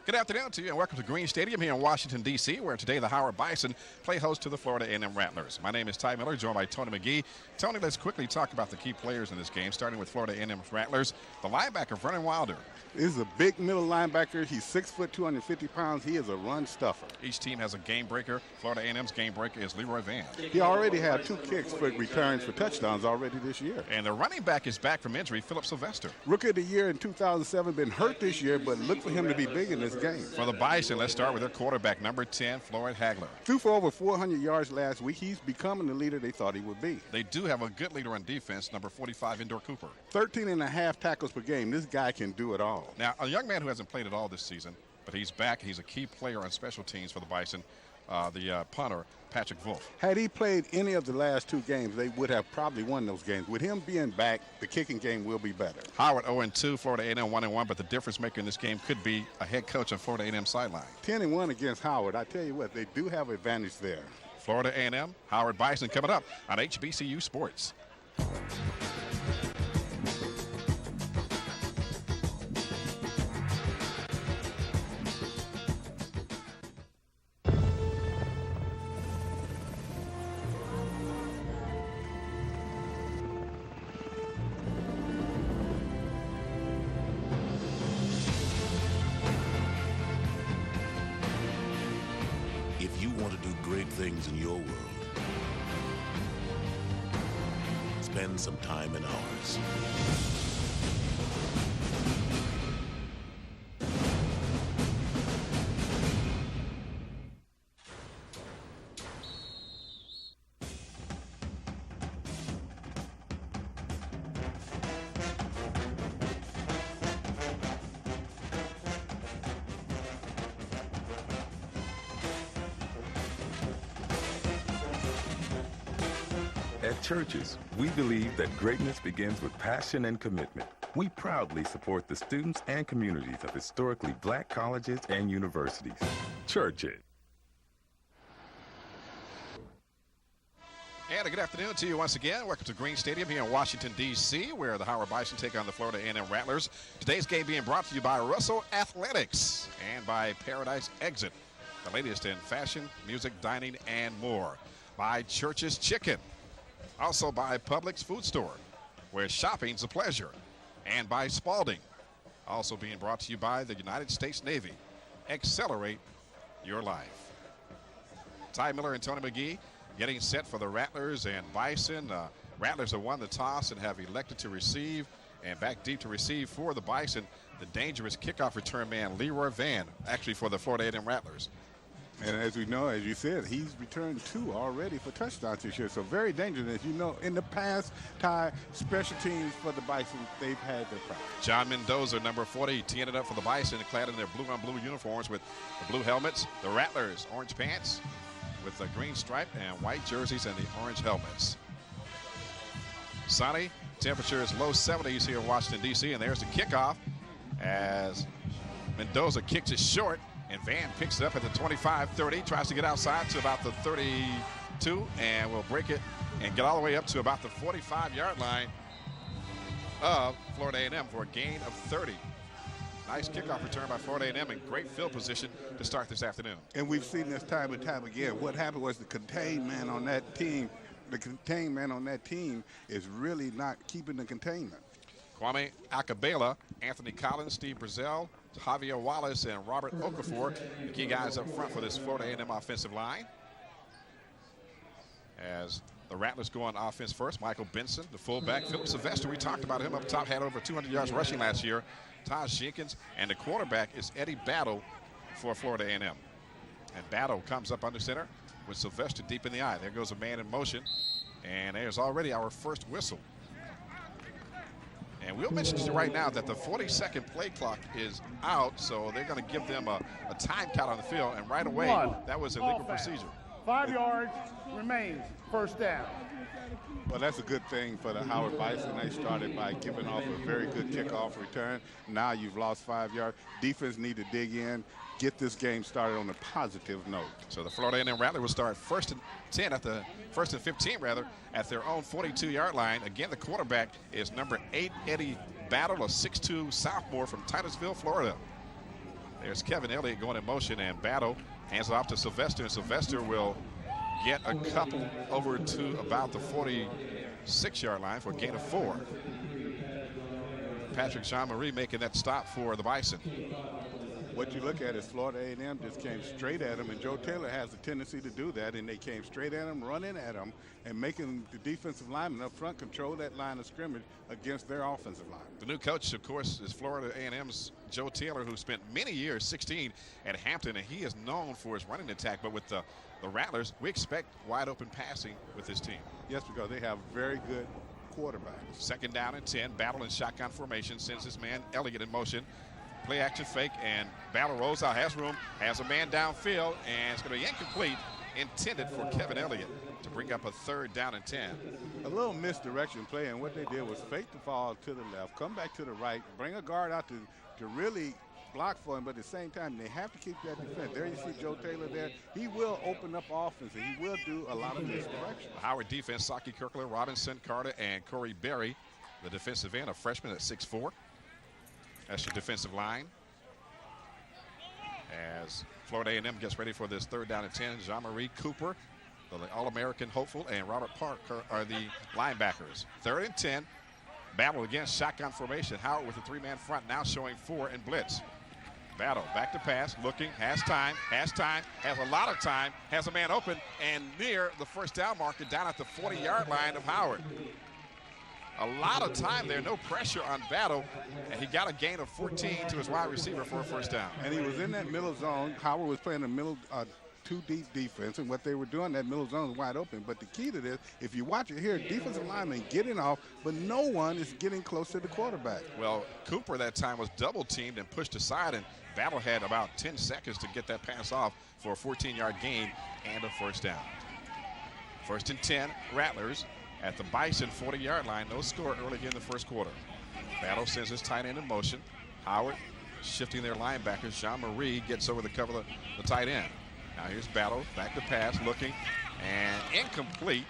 Good afternoon to you and welcome to Green Stadium here in Washington, D.C., where today the Howard Bison play host to the Florida A&M Rattlers. My name is Ty Miller, joined by Tony McGee. Tony, let's quickly talk about the key players in this game, starting with Florida A&M's Rattlers. The linebacker, Vernon Wilder. This is a big middle linebacker. He's 6 foot, 250 pounds. He is a run stuffer. Each team has a game breaker. Florida A&M's game breaker is Leroy Van. He already had 2 kicks for returns for touchdowns already this year. And the running back is back from injury, Philip Sylvester. Rookie of the year in 2007, been hurt this year, but look for him to be big in this game. For the Bison, let's start with their quarterback, number 10, Floyd Hagler. Threw for over 400 yards last week. He's becoming the leader they thought he would be. They do have a good leader on defense, number 45, Endor Cooper. 13.5 tackles per game. This guy can do it all. Now, a young man who hasn't played at all this season, but he's back. He's a key player on special teams for the Bison, the punter, Patrick Wolf. Had he played any of the last 2 games, they would have probably won those games. With him being back, the kicking game will be better. Howard 0-2, Florida A&M 1-1, but the difference maker in this game could be a head coach on Florida A&M sideline. 10-1 against Howard. I tell you what, they do have advantage there. Florida A&M, Howard Bison coming up on HBCU Sports. If you want to do great things in your world, spend some time in ours. At Churches, we believe that greatness begins with passion and commitment. We proudly support the students and communities of historically black colleges and universities. Churches. And a good afternoon to you once again. Welcome to Green Stadium here in Washington, D.C., where the Howard Bison take on the Florida A&M Rattlers. Today's game being brought to you by Russell Athletics and by Paradise Exit, the latest in fashion, music, dining, and more. By Church's Chicken. Also by Publix Food Store, where shopping's a pleasure. And by Spalding. Also being brought to you by the United States Navy. Accelerate your life. Ty Miller and Tony McGee getting set for the Rattlers and Bison. Rattlers have won the toss and have elected to receive. And back deep to receive for the Bison, the dangerous kickoff return man, Leroy Van, actually for the Florida A&M Rattlers. And as we know, as you said, he's returned 2 already for touchdowns this year. So very dangerous. As you know, in the past, Ty, special teams for the Bison, they've had their problems. John Mendoza, number 40, teeing it up for the Bison, clad in their blue-on-blue uniforms with the blue helmets. The Rattlers, orange pants with the green stripe and white jerseys and the orange helmets. Sunny, temperature is low 70s here in Washington, D.C., and there's the kickoff as Mendoza kicks it short. And Van picks it up at the 25-30, tries to get outside to about the 32, and will break it and get all the way up to about the 45-yard line of Florida A&M for a gain of 30. Nice kickoff return by Florida A&M in great field position to start this afternoon. And we've seen this time and time again. What happened was the contained man on that team, is really not keeping the containment. Kwame Akabela, Anthony Collins, Steve Brazell, Javier Wallace, and Robert Okafor, the key guys up front for this Florida A&M offensive line. As the Rattlers go on offense first, Michael Benson, the fullback. Philip Sylvester, we talked about him up top, had over 200 yards rushing last year. Taj Jenkins, and the quarterback is Eddie Battle for Florida A&M. And Battle comes up under center with Sylvester deep in the eye. There goes a man in motion, and there's already our first whistle. And we'll mention to you right now that the 40-second play clock is out, so they're going to give them a time count on the field, and right away, that was a legal procedure. 5 yards remains, first down. Well, that's a good thing for the Howard Bison. They started by giving off a very good kickoff return. Now you've lost 5 yards. Defense need to dig in, get this game started on a positive note. So the Florida A&M Rattlers will start first and 10 at the first and 15 rather at their own 42-yard line. Again, the quarterback is number 8 Eddie Battle, a 6'2 sophomore from Titusville, Florida. There's Kevin Elliott going in motion, and Battle hands it off to Sylvester, and Sylvester will get a couple over to about the 46-yard line for a gain of 4. Patrick Jean-Marie making that stop for the Bison. What you look at is Florida A&M just came straight at him, and Joe Taylor has a tendency to do that, and they came straight at him, running at him, and making the defensive lineman up front control that line of scrimmage against their offensive line. The new coach, of course, is Florida A&M's Joe Taylor, who spent many years, 16, at Hampton, and he is known for his running attack. But with the Rattlers, we expect wide open passing with this team. Yes, because they have very good quarterbacks. 2nd down and 10. Battle in shotgun formation, sends his man Elliott in motion. Play action fake, and Battle rolls out, has room, has a man downfield, and it's going to be incomplete, intended for Kevin Elliott to bring up a 3rd down and 10. A little misdirection play, and what they did was fake the fall to the left, come back to the right, bring a guard out to really block for him, but at the same time, they have to keep that defense. There you see Joe Taylor there. He will open up offense, and he will do a lot of misdirection. The Howard defense, Saki Kirkler, Robinson, Carter, and Corey Berry. The defensive end, a freshman at 6'4". That's your defensive line. As Florida A&M gets ready for this 3rd down and 10, Jean-Marie Cooper, the All-American hopeful, and Robert Parker are the linebackers. 3rd and 10. Battle against shotgun formation. Howard with a 3-man front, now showing 4 in blitz. Battle back to pass, looking, has time, has a lot of time, has a man open, and near the 1st down marker down at the 40-yard line of Howard. A lot of time there, no pressure on Battle, and he got a gain of 14 to his wide receiver for a 1st down. And he was in that middle zone. Howard was playing the middle 2-deep defense, and what they were doing, that middle zone is wide open. But the key to this, if you watch it here, defensive linemen getting off, but no one is getting close to the quarterback. Well, Cooper that time was double teamed and pushed aside, and Battle had about 10 seconds to get that pass off for a 14-yard gain and a 1st down. 1st and 10, Rattlers at the Bison 40-yard line. No score early in the 1st quarter. Battle sends his tight end in motion. Howard shifting their linebackers. Jean-Marie gets over the cover of the tight end. Now here's Battle, back to pass, looking, and incomplete.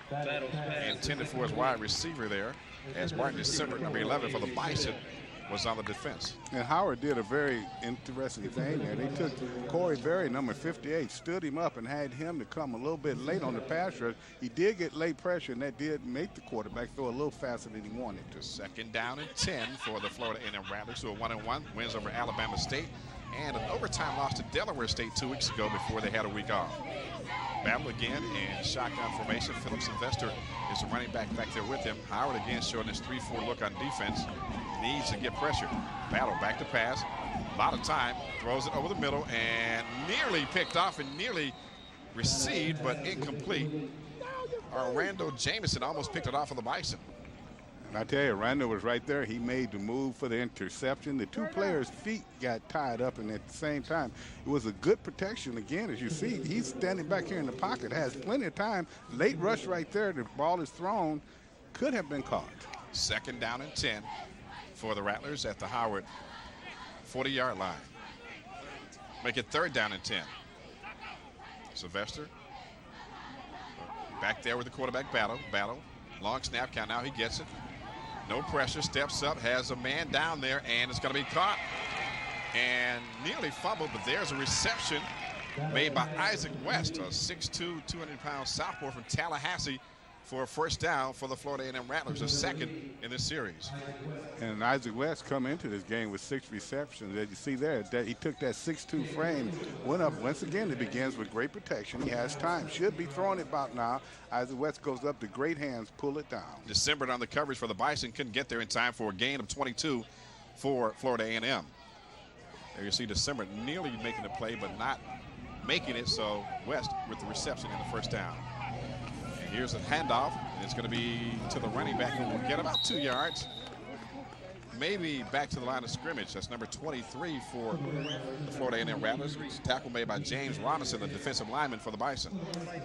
Intended for his wide receiver there, as Martin December, number 11 for the Bison, was on the defense. And Howard did a very interesting thing there. They took Corey Berry, number 58, stood him up and had him to come a little bit late on the pass rush. He did get late pressure, and that did make the quarterback throw a little faster than he wanted to. 2nd down and 10 for the Florida A&M Rattlers, who are 1-1, wins over Alabama State, and an overtime loss to Delaware State 2 weeks ago before they had a week off. Battle again in shotgun formation. Philip Sylvester is the running back there with him. Howard again showing his 3-4 look on defense. Needs to get pressure. Battle back to pass. A lot of time. Throws it over the middle and nearly picked off and nearly received, but incomplete. Orlando Jamison almost picked it off of the Bison. And I tell you, Randall was right there. He made the move for the interception. The 2 players' feet got tied up, and at the same time, it was a good protection. Again, as you see, he's standing back here in the pocket, has plenty of time. Late rush right there. The ball is thrown. Could have been caught. 2nd down and 10 for the Rattlers at the Howard 40-yard line. Make it 3rd down and 10. Sylvester back there with the quarterback. Battle. Long snap count. Now he gets it. No pressure. Steps up. Has a man down there, and it's going to be caught and nearly fumbled, but there's a reception made by Isaac West, a 6'2", 200-pound sophomore from Tallahassee, for a 1st down for the Florida A&M Rattlers, the 2nd in this series. And Isaac West come into this game with 6 receptions. As you see there, that he took that 6'2" frame, went up. Once again, it begins with great protection. He has time. Should be throwing it about now. Isaac West goes up to great hands, pull it down. December on the coverage for the Bison. Couldn't get there in time for a gain of 22 for Florida A&M. There you see December nearly making the play, but not making it, so West with the reception in the 1st down. And here's a handoff, and it's going to be to the running back, who will get about 2 yards. Maybe back to the line of scrimmage. That's number 23 for the Florida A&M Rattlers. Tackle made by James Robinson, the defensive lineman for the Bison.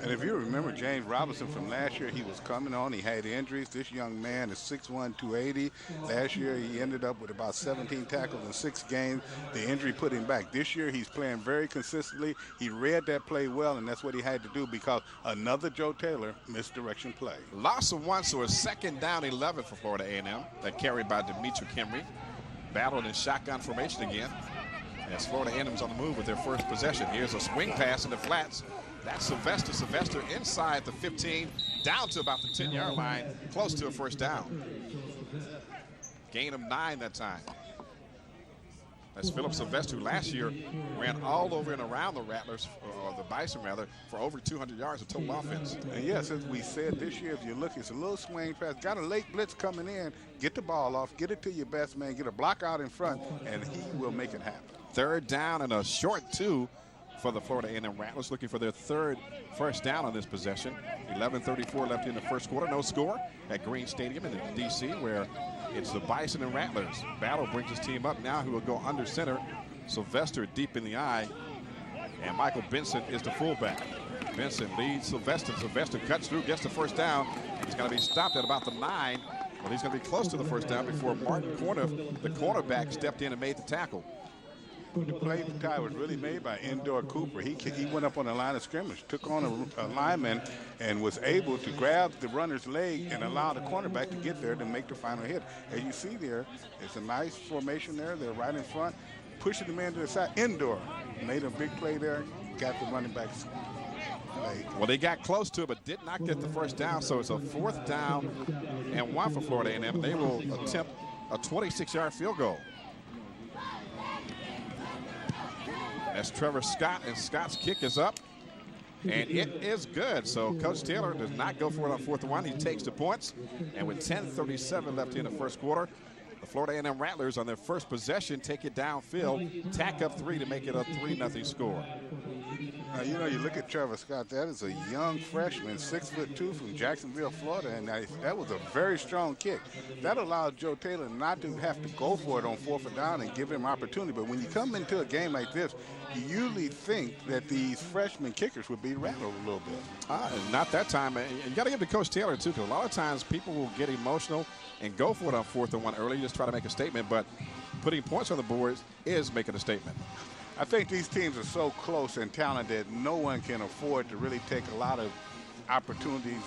And if you remember James Robinson from last year, he was coming on. He had injuries. This young man is 6'1", 280. Last year, he ended up with about 17 tackles in 6 games. The injury put him back. This year, he's playing very consistently. He read that play well, and that's what he had to do because another Joe Taylor misdirection play. Loss of 1, so a 2nd down 11 for Florida A&M. That carried by Demetri Kimry. Battled in shotgun formation again. As Florida A&M's on the move with their first possession. Here's a swing pass in the flats. That's Sylvester. Sylvester inside the 15, down to about the 10-yard line, close to a first down. Gain of 9 that time. That's Philip Sylvester, who last year ran all over and around the Rattlers, or the Bison rather, for over 200 yards of total offense. And yes, as we said this year, if you look, it's a little swing pass. Got a late blitz coming in. Get the ball off. Get it to your best man. Get a block out in front, and he will make it happen. Third down and a short 2 for the Florida A&M Rattlers, looking for their third first down on this possession. 11:34 left in the first quarter. No score at Green Stadium in D.C., where it's the Bison and Rattlers. Battle brings his team up now, who will go under center. Sylvester deep in the eye, and Michael Benson is the fullback. Benson leads Sylvester. Sylvester cuts through, gets the first down. He's going to be stopped at about the 9. But he's going to be close to the first down before Martin Corniff, the cornerback, stepped in and made the tackle. The play tie was really made by Endor Cooper. He went up on the line of scrimmage, took on a lineman, and was able to grab the runner's leg and allow the cornerback to get there to make the final hit. As you see there, it's a nice formation there. They're right in front, pushing the man to the side. Endor made a big play there, got the running back's leg. Well, they got close to it, but did not get the first down, so it's a 4th down and 1 for Florida A&M. They will attempt a 26-yard field goal. That's Trevor Scott, and Scott's kick is up, and it is good. So Coach Taylor does not go for it on 4th and 1. He takes the points, and with 10:37 left in the first quarter, the Florida A&M Rattlers on their first possession take it downfield, tack up 3 to make it a 3-0 score. You know, you look at Trevor Scott, that is a young freshman, 6'2" from Jacksonville, Florida, and that was a very strong kick. That allowed Joe Taylor not to have to go for it on 4th down and give him opportunity. But when you come into a game like this, you usually think that these freshman kickers would be rattled a little bit. Not that time. And you got to give it to Coach Taylor, too, because a lot of times people will get emotional and go for it on 4th and 1 early, just try to make a statement. But putting points on the boards is making a statement. I think these teams are so close and talented, no one can afford to really take a lot of opportunities,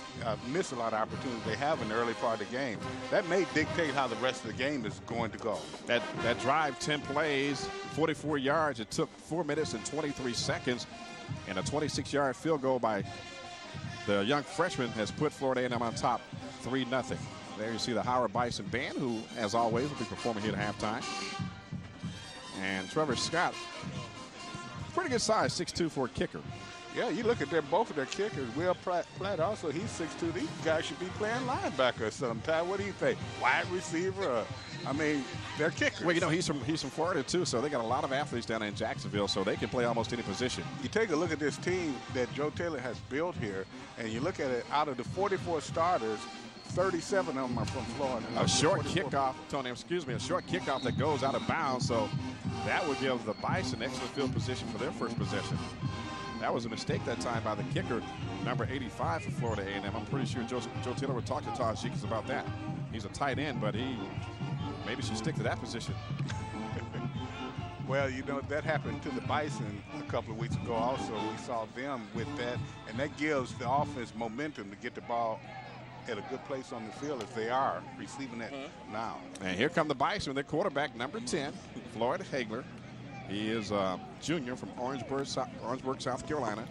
miss a lot of opportunities they have in the early part of the game. That may dictate how the rest of the game is going to go. That drive, 10 plays, 44 yards. It took 4 minutes and 23 seconds, and a 26-yard field goal by the young freshman has put Florida A&M on top 3-0. There you see the Howard Bison Band, who, as always, will be performing here at halftime. And Trevor Scott, pretty good size, 6'2" for a kicker. Yeah, you look at both of their kickers. Will Platt also, he's 6'2". These guys should be playing linebacker sometime. What do you think? Wide receiver? I mean, they're kickers. Well, you know, he's from Florida, too, so they got a lot of athletes down in Jacksonville, so they can play almost any position. You take a look at this team that Joe Taylor has built here, and you look at it, out of the 44 starters, 37 of them are from Florida. A short kickoff, Tony, excuse me, a short kickoff that goes out of bounds, so that would give the Bison excellent field position for their first possession. That was a mistake that time by the kicker, number 85 for Florida A&M. I'm pretty sure Joe Taylor would talk to Todd Sheekes about that. He's a tight end, but he maybe should stick to that position. Well, you know, that happened to the Bison a couple of weeks ago also. We saw them with that, and that gives the offense momentum to get the ball at a good place on the field if they are receiving it now. And here come the Bison, their quarterback, number 10, Floyd Hagler. He is a junior from Orangeburg, South Carolina.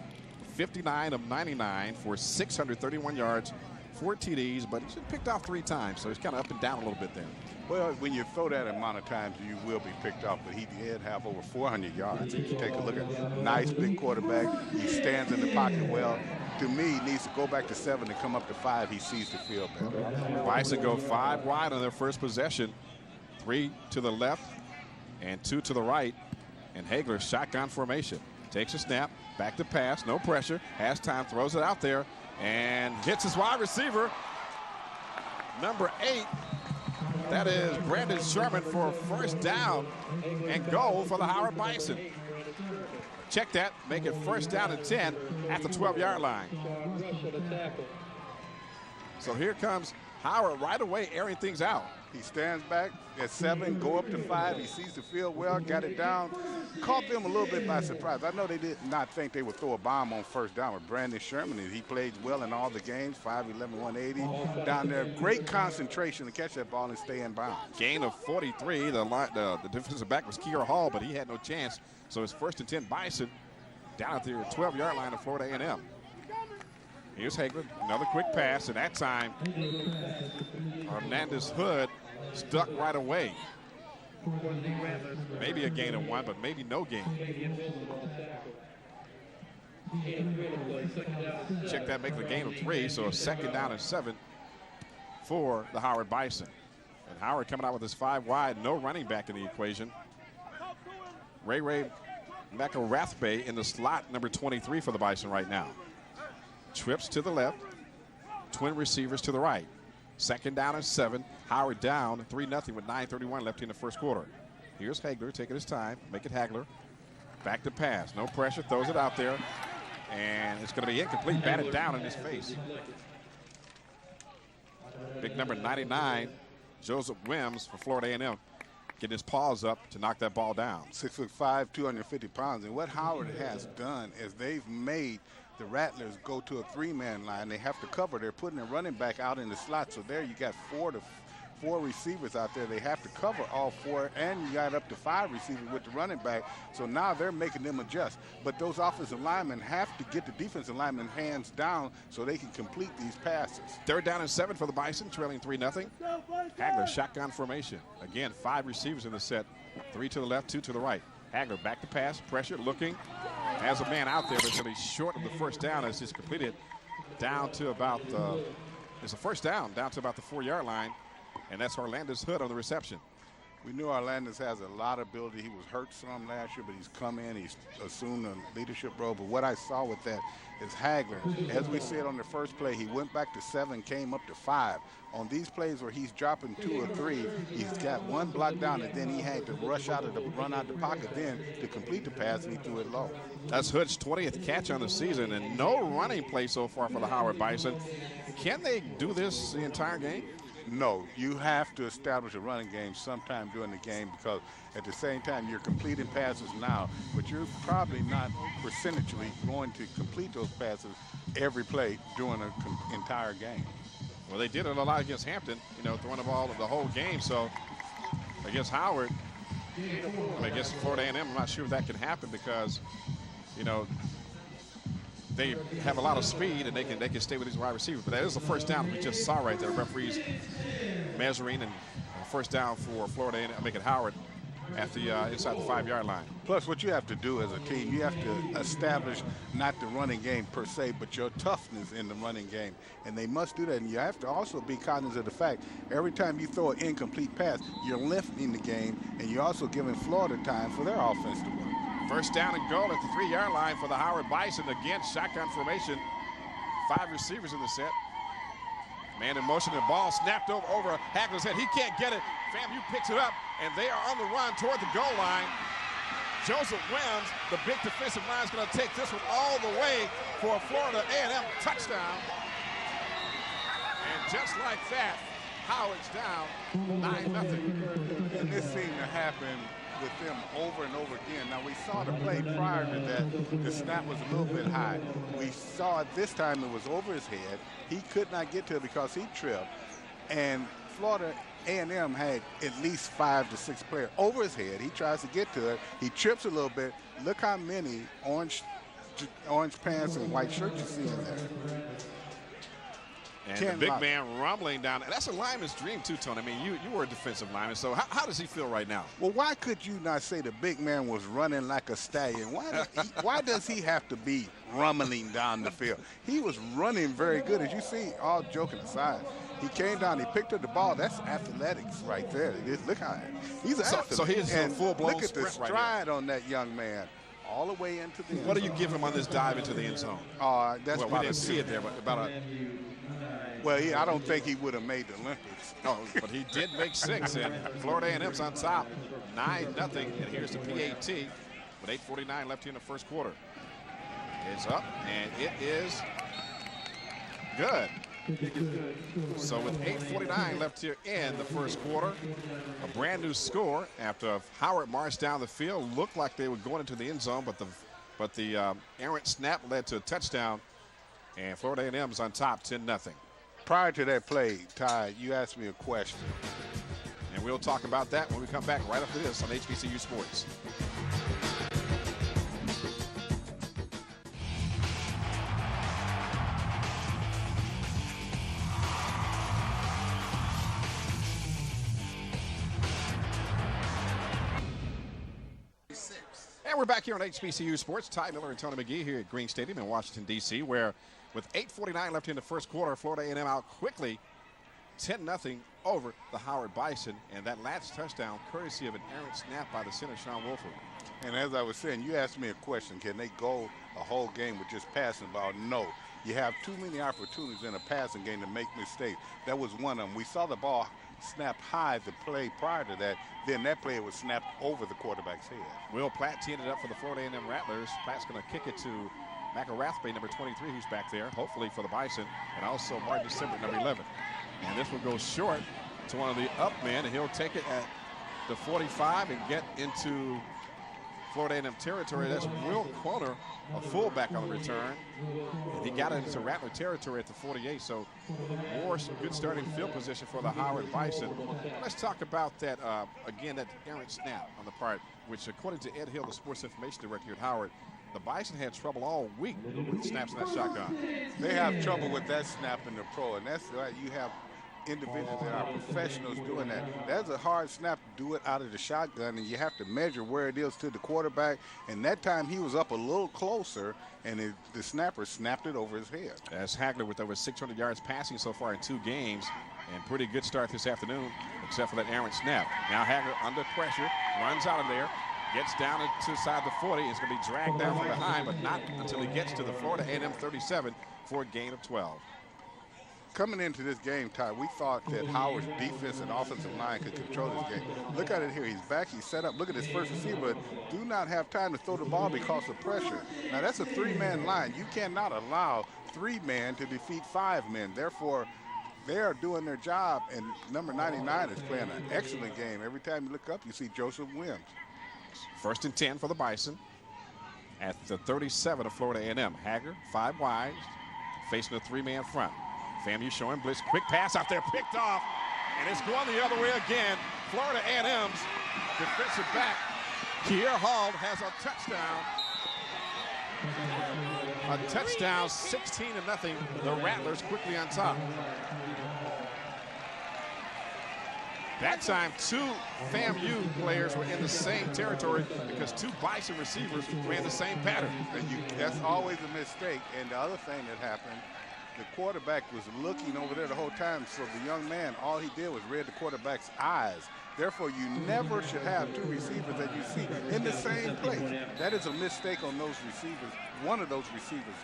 59 of 99 for 631 yards, 4 TDs, but he's been picked off 3 times, so he's kind of up and down a little bit there. Well, when you throw that amount of times, you will be picked off, but he did have over 400 yards. If you take a look at nice big quarterback, he stands in the pocket well. To me, he needs to go back to 7 and come up to 5. He sees the field better. Bison go 5 wide on their first possession. 3 to the left and 2 to the right. And Hagler shotgun formation. Takes a snap, back to pass, no pressure. Has time, throws it out there, and hits his wide receiver. Number 8. That is Brandon Sherman for first down and goal for the Howard Bison. Check that, make it first down and 10 at the 12-yard line. So here comes Howard right away airing things out. He stands back at 7, go up to 5. He sees the field well, got it down. Caught them a little bit by surprise. I know they did not think they would throw a bomb on first down with Brandon Sherman. He played well in all the games, 5'11", 180. Down there, great concentration to catch that ball and stay in bounds. Gain of 43. The defensive back was Keir Hall, but he had no chance. So it's 1st and 10 Bison down at the 12-yard line of Florida A&M. Here's Hagler, another quick pass, and that time Hernandez Hood stuck right away. Maybe a gain of 1, but maybe no gain. Check that, make the gain of 3, so a 2nd down and 7 for the Howard Bison. And Howard coming out with his 5 wide, no running back in the equation. Ray McElrathbey in the slot, number 23 for the Bison right now. Trips to the left, twin receivers to the right. 2nd down and 7. Howard down 3-0 with 9:31 left in the first quarter. Here's Hagler taking his time. Make it Hagler. Back to pass. No pressure. Throws it out there. And it's going to be incomplete. Batted down in his face. Big number 99, Joseph Wims for Florida A&M. Getting his paws up to knock that ball down. 6'5", 250 pounds. And what Howard has done is they've made the Rattlers go to a 3-man line. They have to cover. They're putting a running back out in the slot. So there you got 4 receivers out there. They have to cover all 4, and you got up to 5 receivers with the running back. So now they're making them adjust. But those offensive linemen have to get the defensive linemen hands down so they can complete these passes. 3rd down and 7 for the Bison, trailing 3-0. Hagler, shotgun formation. Again, 5 receivers in the set. 3 to the left, 2 to the right. Hagler back to pass, pressure, looking. Has a man out there that's going to be short of the 1st down as it's completed down to about, it's a 1st down to about the 4-yard line. And that's Orlando's Hood on the reception. We knew Orlando's has a lot of ability. He was hurt some last year, but he's come in. He's assumed a leadership role. But what I saw with that is Hagler, as we said on the first play, he went back to 7, came up to 5. On these plays where he's dropping 2 or 3, he's got 1 block down, and then he had to run out the pocket then to complete the pass, and he threw it low. That's Hood's 20th catch on the season, and no running play so far for the Howard Bison. Can they do this the entire game? No, you have to establish a running game sometime during the game, because at the same time you're completing passes now, but you're probably not percentually going to complete those passes every play during an entire game. Well, they did it a lot against Hampton, throwing the ball the whole game. So against Howard, against Florida A&M, I'm not sure if that can happen because, they have a lot of speed and they can stay with these wide receivers. But that is the 1st down we just saw right there. Referees measuring, and 1st down for Florida A&M, make it Howard at the inside the 5-yard line. Plus, what you have to do as a team, you have to establish not the running game per se, but your toughness in the running game. And they must do that. And you have to also be cognizant of the fact every time you throw an incomplete pass, you're lengthening the game, and you're also giving Florida time for their offense to work. 1st down and goal at the 3-yard line for the Howard Bison. Again, shotgun formation. 5 receivers in the set. Man in motion, the ball snapped over Hagler's head. He can't get it. FAMU picks it up, and they are on the run toward the goal line. Joseph Wims, the big defensive line, is going to take this one all the way for a Florida A&M touchdown. And just like that, Howard's down 9-0. And this seemed to happen with them over and over again. Now, we saw the play prior to that. The snap was a little bit high. We saw it this time. It was over his head. He could not get to it because he tripped. And Florida A&M had at least 5 to 6 players over his head. He tries to get to it. He trips a little bit. Look how many orange pants and white shirts you see in there. And the big man rumbling down. That's a lineman's dream, too, Tony. I mean, you were a defensive lineman, so how does he feel right now? Well, why could you not say the big man was running like a stallion? Why does he have to be rumbling down the field? He was running very good. As you see, all joking aside, he came down, he picked up the ball. That's athletics right there. Look how he's an athlete. So he's a full-blown look at the stride on that young man. All the way into the end zone. What do you give him on this dive into the end zone? That's we didn't see it there, but about a... Well, I don't think he would have made the Olympics. Oh, but he did make 6, and Florida A&M's on top, 9-0. And here's the PAT with 8:49 left here in the first quarter. It's up, and it is good. So with 8:49 left here in the first quarter, a brand new score after Howard marched down the field. Looked like they were going into the end zone, but the errant snap led to a touchdown, and Florida A&M's on top 10-0. Prior to that play, Ty, you asked me a question. And we'll talk about that when we come back right after this on HBCU Sports. And we're back here on HBCU Sports. Ty Miller and Tony McGee here at Green Stadium in Washington, D.C., where with 8:49 left in the first quarter, Florida A&M out quickly, 10-0 over the Howard Bison. And that last touchdown, courtesy of an errant snap by the center, Sean Wolford. And as I was saying, you asked me a question. Can they go a whole game with just passing the ball? No. You have too many opportunities in a passing game to make mistakes. That was one of them. We saw the ball snap high the play prior to that. Then that play was snapped over the quarterback's head. Will Platt teed it up for the Florida A&M Rattlers. Platt's going to kick it to McElrathbey, number 23, who's back there, hopefully for the Bison, and also Martin December, number 11. And this will go short to one of the up men, and he'll take it at the 45 and get into Florida A&M territory. That's Will Quoner, a fullback on the return. And he got into Rattler territory at the 48, so more good starting field position for the Howard Bison. Let's talk about that, again, that errant snap on the part, which according to Ed Hill, the sports information director here at Howard, the Bison had trouble all week with snaps in that shotgun. They have trouble with that snap in the pro, and that's right. You have individuals that are professionals doing that. That's a hard snap to do it out of the shotgun, and you have to measure where it is to the quarterback. And that time he was up a little closer, and the snapper snapped it over his head. As Hagler with over 600 yards passing so far in 2 games, and pretty good start this afternoon, except for that errant snap. Now Hagler under pressure, runs out of there, gets down inside the 40. It's going to be dragged down from behind, but not until he gets to the Florida A&M 37 for a gain of 12. Coming into this game, Ty, we thought that Howard's defense and offensive line could control this game. Look at it here. He's back. He's set up. Look at his first receiver. Do not have time to throw the ball because of pressure. Now, that's a 3-man line. You cannot allow 3 men to defeat 5 men. Therefore, they are doing their job, and number 99 is playing an excellent game. Every time you look up, you see Joseph Wims. 1st and 10 for the Bison at the 37 of Florida A&M. Hagler, 5 wide, facing a 3-man front. FAMU showing blitz, quick pass out there, picked off, and it's going the other way again. Florida A&M's defensive back, Kier Hall, has a touchdown. A touchdown, 16-0. The Rattlers quickly on top. That time, 2 FAMU players were in the same territory because 2 Bison receivers ran the same pattern. And that's always a mistake. And the other thing that happened, the quarterback was looking over there the whole time, so the young man, all he did was read the quarterback's eyes. Therefore, you never should have 2 receivers that you see in the same place. That is a mistake on those receivers. One of those receivers.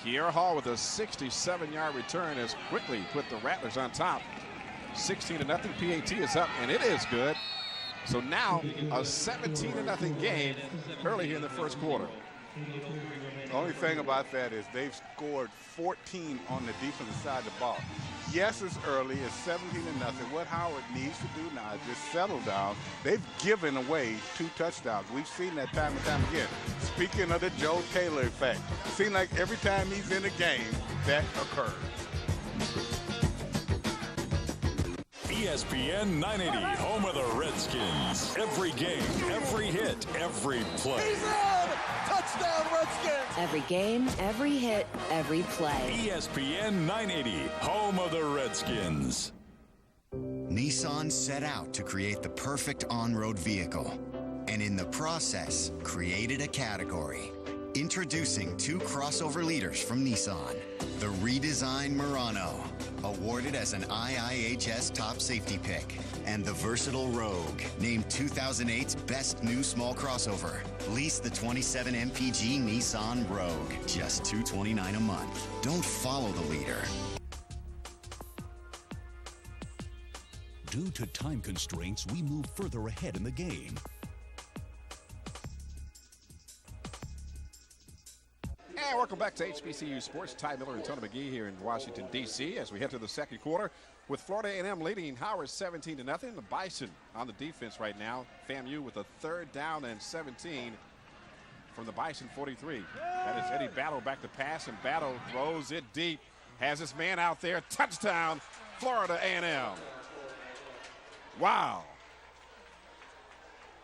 Kier Hall with a 67-yard return has quickly put the Rattlers on top. 16-0. PAT is up, and it is good. So now a 17-0 game early here in the first quarter. The only thing about that is they've scored 14 on the defensive side of the ball. Yes, it's early. It's 17-0. What Howard needs to do now is just settle down. They've given away 2 touchdowns. We've seen that time and time again. Speaking of the Joe Taylor effect, it seems like every time he's in a game, that occurs. ESPN 980, home of the Redskins. Every game, every hit, every play. He's in! Touchdown, Redskins! Every game, every hit, every play. ESPN 980, home of the Redskins. Nissan set out to create the perfect on-road vehicle, and in the process, created a category. Introducing 2 crossover leaders from Nissan. The redesigned Murano, awarded as an IIHS top safety pick, and the versatile Rogue, named 2008's best new small crossover. Lease the 27 MPG Nissan Rogue, just $229 a month. Don't follow the leader. Due to time constraints, we move further ahead in the game. And welcome back to HBCU Sports. Ty Miller and Tony McGee here in Washington, D.C. as we head to the second quarter with Florida A&M leading Howard 17-0. The Bison on the defense right now. FAMU with a 3rd down and 17 from the Bison 43. That is Eddie Battle back to pass, and Battle throws it deep. Has his man out there. Touchdown, Florida A&M. Wow.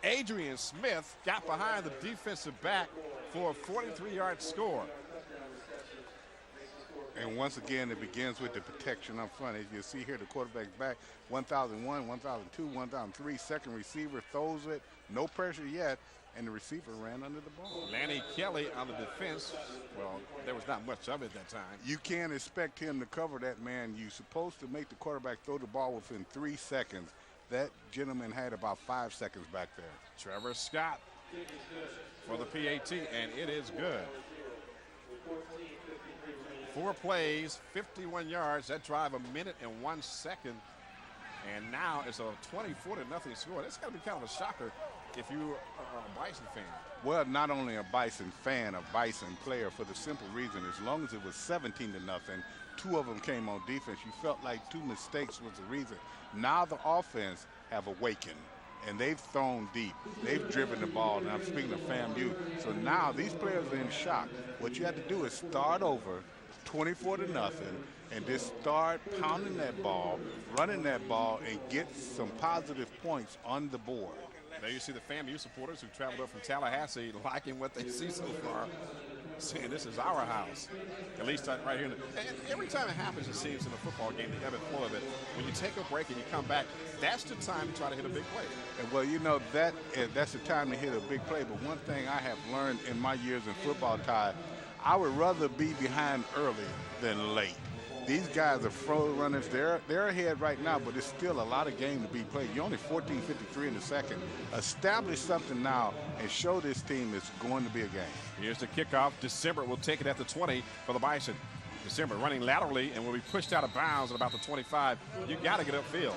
Adrian Smith got behind the defensive back for a 43-yard score. And once again, it begins with the protection up front. As you see here, the quarterback's back, 1,001, 1,002, 1,003. Second receiver throws it, no pressure yet, and the receiver ran under the ball. Lanny Kelly on the defense. Well, there was not much of it that time. You can't expect him to cover that man. You're supposed to make the quarterback throw the ball within 3 seconds. That gentleman had about 5 seconds back there. Trevor Scott for the PAT, and it is good. 4 plays, 51 yards. That drive 1 minute and 1 second. And now it's a 24-0 score. That's got to be kind of a shocker if you are a Bison fan. Well, not only a Bison fan, a Bison player, for the simple reason, as long as it was 17-0, 2 of them came on defense. You felt like 2 mistakes was the reason. Now the offense have awakened, and they've thrown deep. They've driven the ball, and I'm speaking of FAMU. So now these players are in shock. What you have to do is start over 24-0 and just start pounding that ball, running that ball, and get some positive points on the board. There you see the FAMU supporters who traveled up from Tallahassee liking what they see so far, saying this is our house. At least right here. And every time it happens, it seems, in a football game, the ebb and flow of it, when you take a break and you come back, that's the time to try to hit a big play. And well, you know, that's the time to hit a big play. But one thing I have learned in my years in football, Ty, I would rather be behind early than late. These guys are flow runners. They're ahead right now, but it's still a lot of game to be played. You're only 14:53 in the second. Establish something now and show this team it's going to be a game. Here's the kickoff. December will take it at the 20 for the Bison. December running laterally and will be pushed out of bounds at about the 25. You got to get upfield.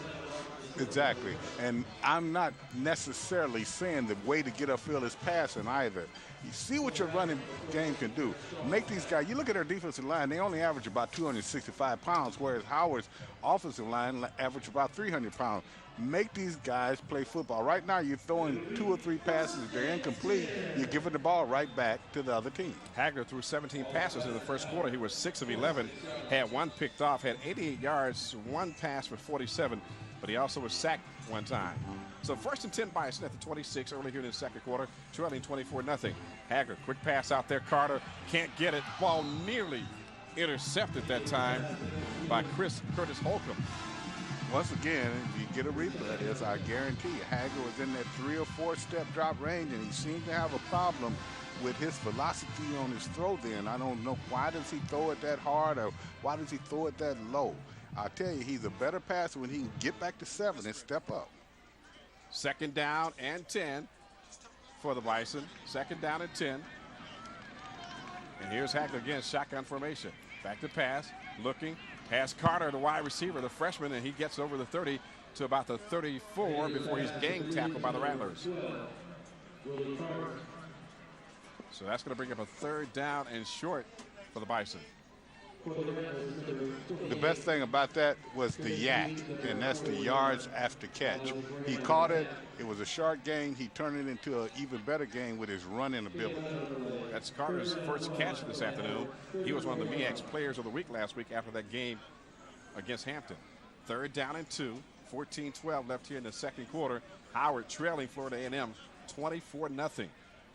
Exactly. And I'm not necessarily saying the way to get upfield is passing either. You see what your running game can do. Make these guys, you look at their defensive line, they only average about 265 pounds, whereas Howard's offensive line average about 300 pounds. Make these guys play football. Right now, you're throwing 2 or 3 passes. They're incomplete. You're giving the ball right back to the other team. Hagler threw 17 passes in the first quarter. He was 6 of 11, had 1 picked off, had 88 yards, 1 pass for 47, but he also was sacked 1 time. So 1st and 10 Bison at the 26 early here in the second quarter, trailing 24-0. Hagler, quick pass out there. Carter can't get it. Ball nearly intercepted that time by Curtis Holcomb. Once again, if you get a replay of this, I guarantee you, Hagler was in that 3 or 4 step drop range, and he seemed to have a problem with his velocity on his throw then. I don't know, why does he throw it that hard, or why does he throw it that low? I'll tell you, he's a better passer when he can get back to 7 and step up. 2nd down and 10 for the Bison. 2nd down and 10. And here's Hagler again, shotgun formation. Back to pass, looking. Pass Carter, the wide receiver, the freshman, and he gets over the 30 to about the 34 before he's gang tackled by the Rattlers. So that's going to bring up a 3rd down and short for the Bison. The best thing about that was the yak, and that's the yards after catch. He caught it. It was a short gain. He turned it into an even better game with his running ability. That's Carter's first catch this afternoon. He was one of the MEAC players of the week last week after that game against Hampton. 3rd down and 2, 14-12 left here in the second quarter. Howard trailing Florida A&M 24-0.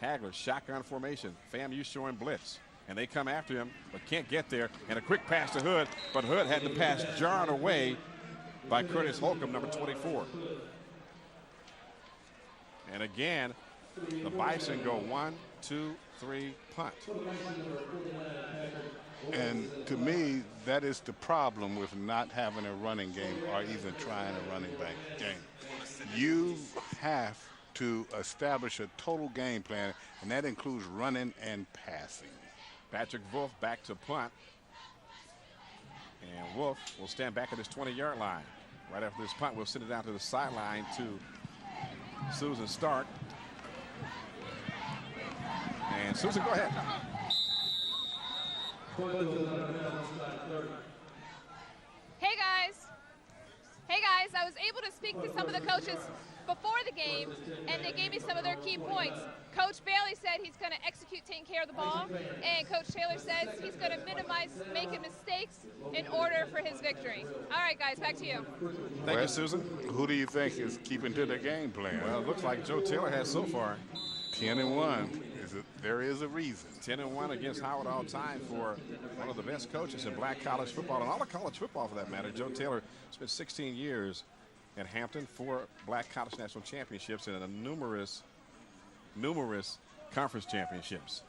Hagler, shotgun formation. FAMU showing blitz. And they come after him, but can't get there. And a quick pass to Hood, but Hood had the pass jarred away by Curtis Holcomb, number 24. And again, the Bison go 1, 2, 3, punt. And to me, that is the problem with not having a running game or even trying a running game. You have to establish a total game plan, and that includes running and passing. Patrick Wolf back to punt. And Wolf will stand back at his 20-yard line. Right after this punt, we'll send it down to the sideline to Susan Stark. And Susan, go ahead. Hey guys, I was able to speak to some of the coaches before the game, and they gave me some of their key points. Coach Bailey said he's going to execute taking care of the ball, and Coach Taylor says he's going to minimize making mistakes in order for his victory. All right, guys, back to you. Thank you, Susan. Who do you think is keeping to their game plan? Well, it looks like Joe Taylor has so far. 10-1. There is a reason. 10-1 against Howard all time for one of the best coaches in black college football, and all of college football for that matter. Joe Taylor spent 16 years at Hampton, 4 black college national championships, and numerous conference championships.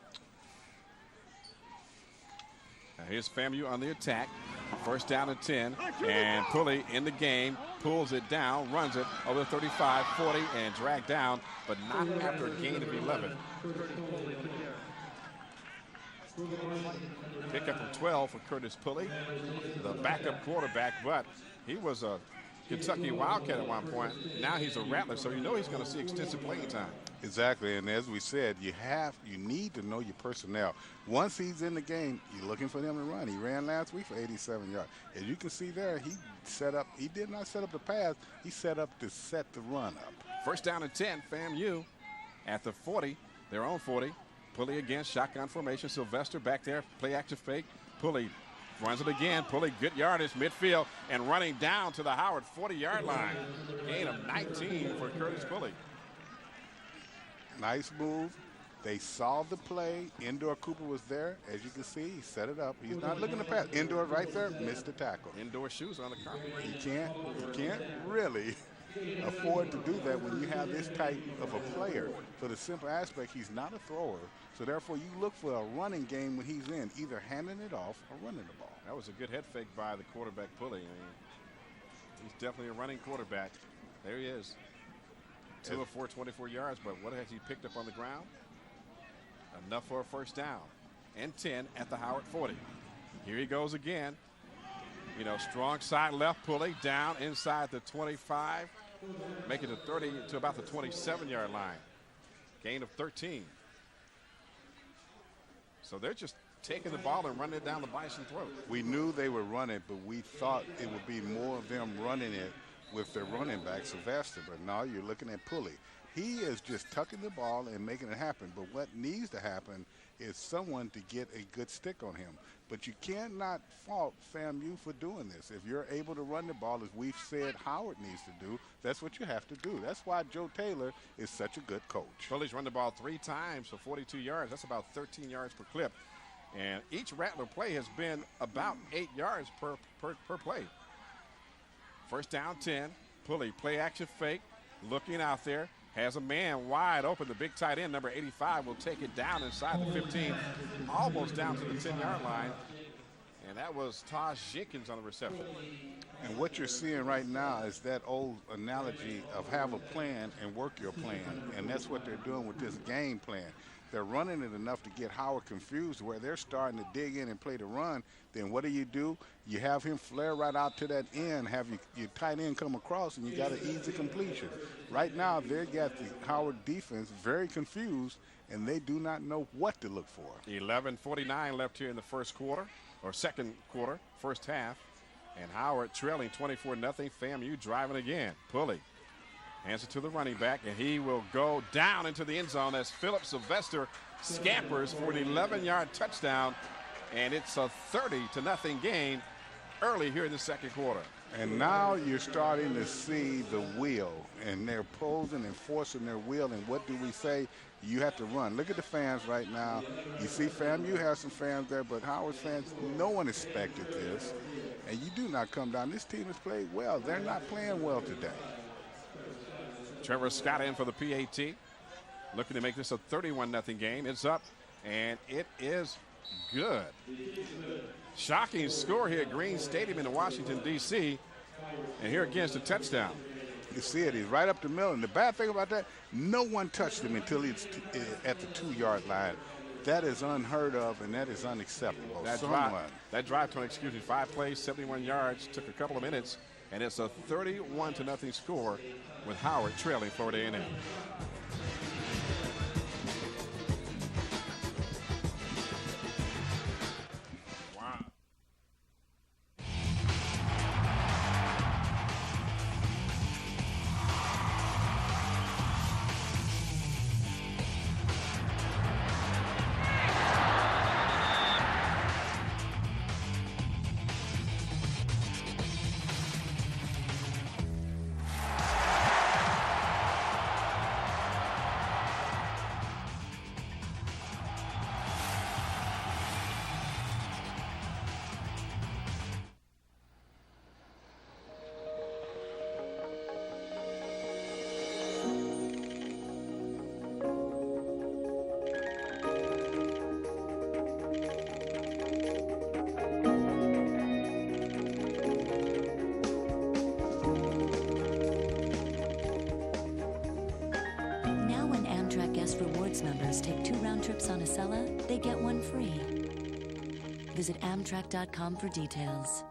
Now here's FAMU on the attack. First down and 10, and Pulley in the game, pulls it down, runs it over 35, 40, and dragged down, but not after a gain of 11. Pickup of 12 for Curtis Pulley, the backup quarterback, but he was a Kentucky Wildcat at one point. Now he's a Rattler, so you know he's going to see extensive playing time. Exactly, and as we said, you need to know your personnel. Once he's in the game, you're looking for them to run. He ran last week for 87 yards. As you can see there, he did not set up the pass, he set up to set the run up. First down and 10, FAMU at the 40, their own 40. Pulley again, shotgun formation. Sylvester back there, play action fake. Pulley runs it again. Pulley, good yardage, midfield, and running down to the Howard 40-yard line. Gain of 19 for Curtis Pulley. Nice move. They saw the play. Indoor Cooper was there. As you can see, he set it up. He's not looking to pass. Indoor right there, missed the tackle. Indoor shoes on the carpet. He can't really afford to do that when you have this type of a player. For the simple aspect, he's not a thrower. So therefore, you look for a running game when he's in, either handing it off or running the ball. That was a good head fake by the quarterback, Pulley. I mean, he's definitely a running quarterback. There he is. 2 of 4, 24 yards, but what has he picked up on the ground? Enough for a first down. And 10 at the Howard 40. Here he goes again. You know, strong side left, Pulley down inside the 25. Make it to 30 to about the 27-yard line. Gain of 13. So they're just taking the ball and running it down the Bison throat. We knew they would run it, but we thought it would be more of them running it with their running back, Sylvester. But now you're looking at Pulley. He is just tucking the ball and making it happen. But what needs to happen is someone to get a good stick on him. But you cannot fault FAMU for doing this. If you're able to run the ball, as we've said Howard needs to do, that's what you have to do. That's why Joe Taylor is such a good coach. Pulley's run the ball 3 times for 42 yards. That's about 13 yards per clip. And each Rattler play has been about 8 yards per play. First down 10. Pulley, play action fake, looking out there. Has a man wide open. The big tight end, number 85, will take it down inside the 15, almost down to the 10-yard line. And that was Taj Jenkins on the reception. And what you're seeing right now is that old analogy of have a plan and work your plan. And that's what they're doing with this game plan. They're running it enough to get Howard confused where they're starting to dig in and play the run. Then what do? You have him flare right out to that end, have your tight end come across, and you got an easy completion. Right now, they got the Howard defense very confused, and they do not know what to look for. 11:49 left here in the first quarter, or second quarter, first half. And Howard trailing 24-0. FAMU driving again. Pulley hands it to the running back, and he will go down into the end zone as Philip Sylvester scampers for an 11-yard touchdown, and it's a 30-0 game early here in the second quarter. And now you're starting to see the will, and they're posing and forcing their will, and what do we say? You have to run. Look at the fans right now. You see FAMU has some fans there, but Howard fans, no one expected this, and you do not come down. This team has played well. They're not playing well today. Trevor Scott in for the PAT, looking to make this a 31-0 game. It's up, and it is good. Shocking score here at Green Stadium in Washington, D.C. And here again is the touchdown. You see it. He's right up the middle. And the bad thing about that, no one touched him until he's at the 2-yard line. That is unheard of, and that is unacceptable. That drive to an execution, 5 plays, 71 yards, took a couple of minutes, and it's a 31-0 score with Howard trailing Florida A&M. Amex members take 2 round trips on Acela, they get 1 free. Visit Amtrak.com for details.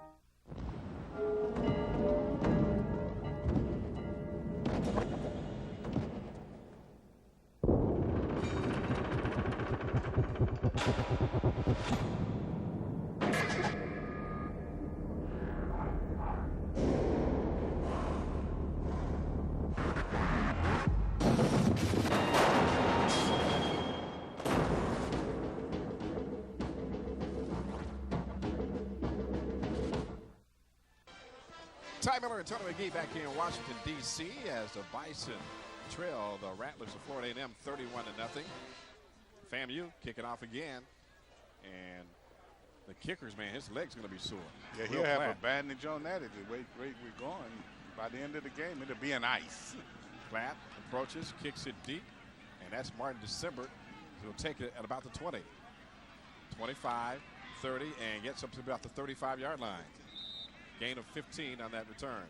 Ty Miller and Tony McGee back here in Washington, D.C. as the Bison trail the Rattlers of Florida A&M 31-0. FAMU kicking off again. And the kickers, man, his leg's going to be sore. Yeah, he'll have a bandage on that at the rate we're going. By the end of the game, it'll be an ice. Platt approaches, kicks it deep, and that's Martin December. He'll take it at about the 20. 25, 30, and gets up to about the 35-yard line. Gain of 15 on that return.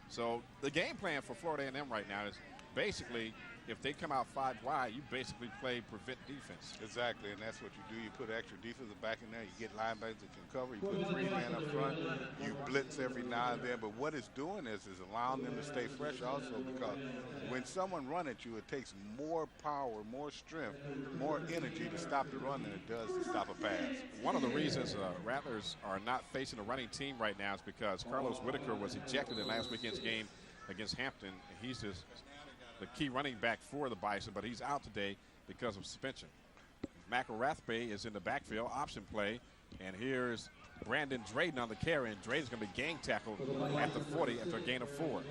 So the game plan for Florida A&M right now is basically, if they come out 5 wide, you basically play prevent defense. Exactly, and that's what you do. You put extra defensive back in there. You get linebackers that can cover. You put 3 men up front. You blitz every now and then. But what it's doing is allowing them to stay fresh also, because when someone runs at you, it takes more power, more strength, more energy to stop the run than it does to stop a pass. One of the reasons Rattlers are not facing a running team right now is because Carlos Whitaker was ejected in last weekend's game against Hampton. He's just the key running back for the Bison, but he's out today because of suspension. McElrathbey is in the backfield, option play, and here's Brandon Drayden on the carry, and Drayden's going to be gang tackled at the 40 after a gain of 4.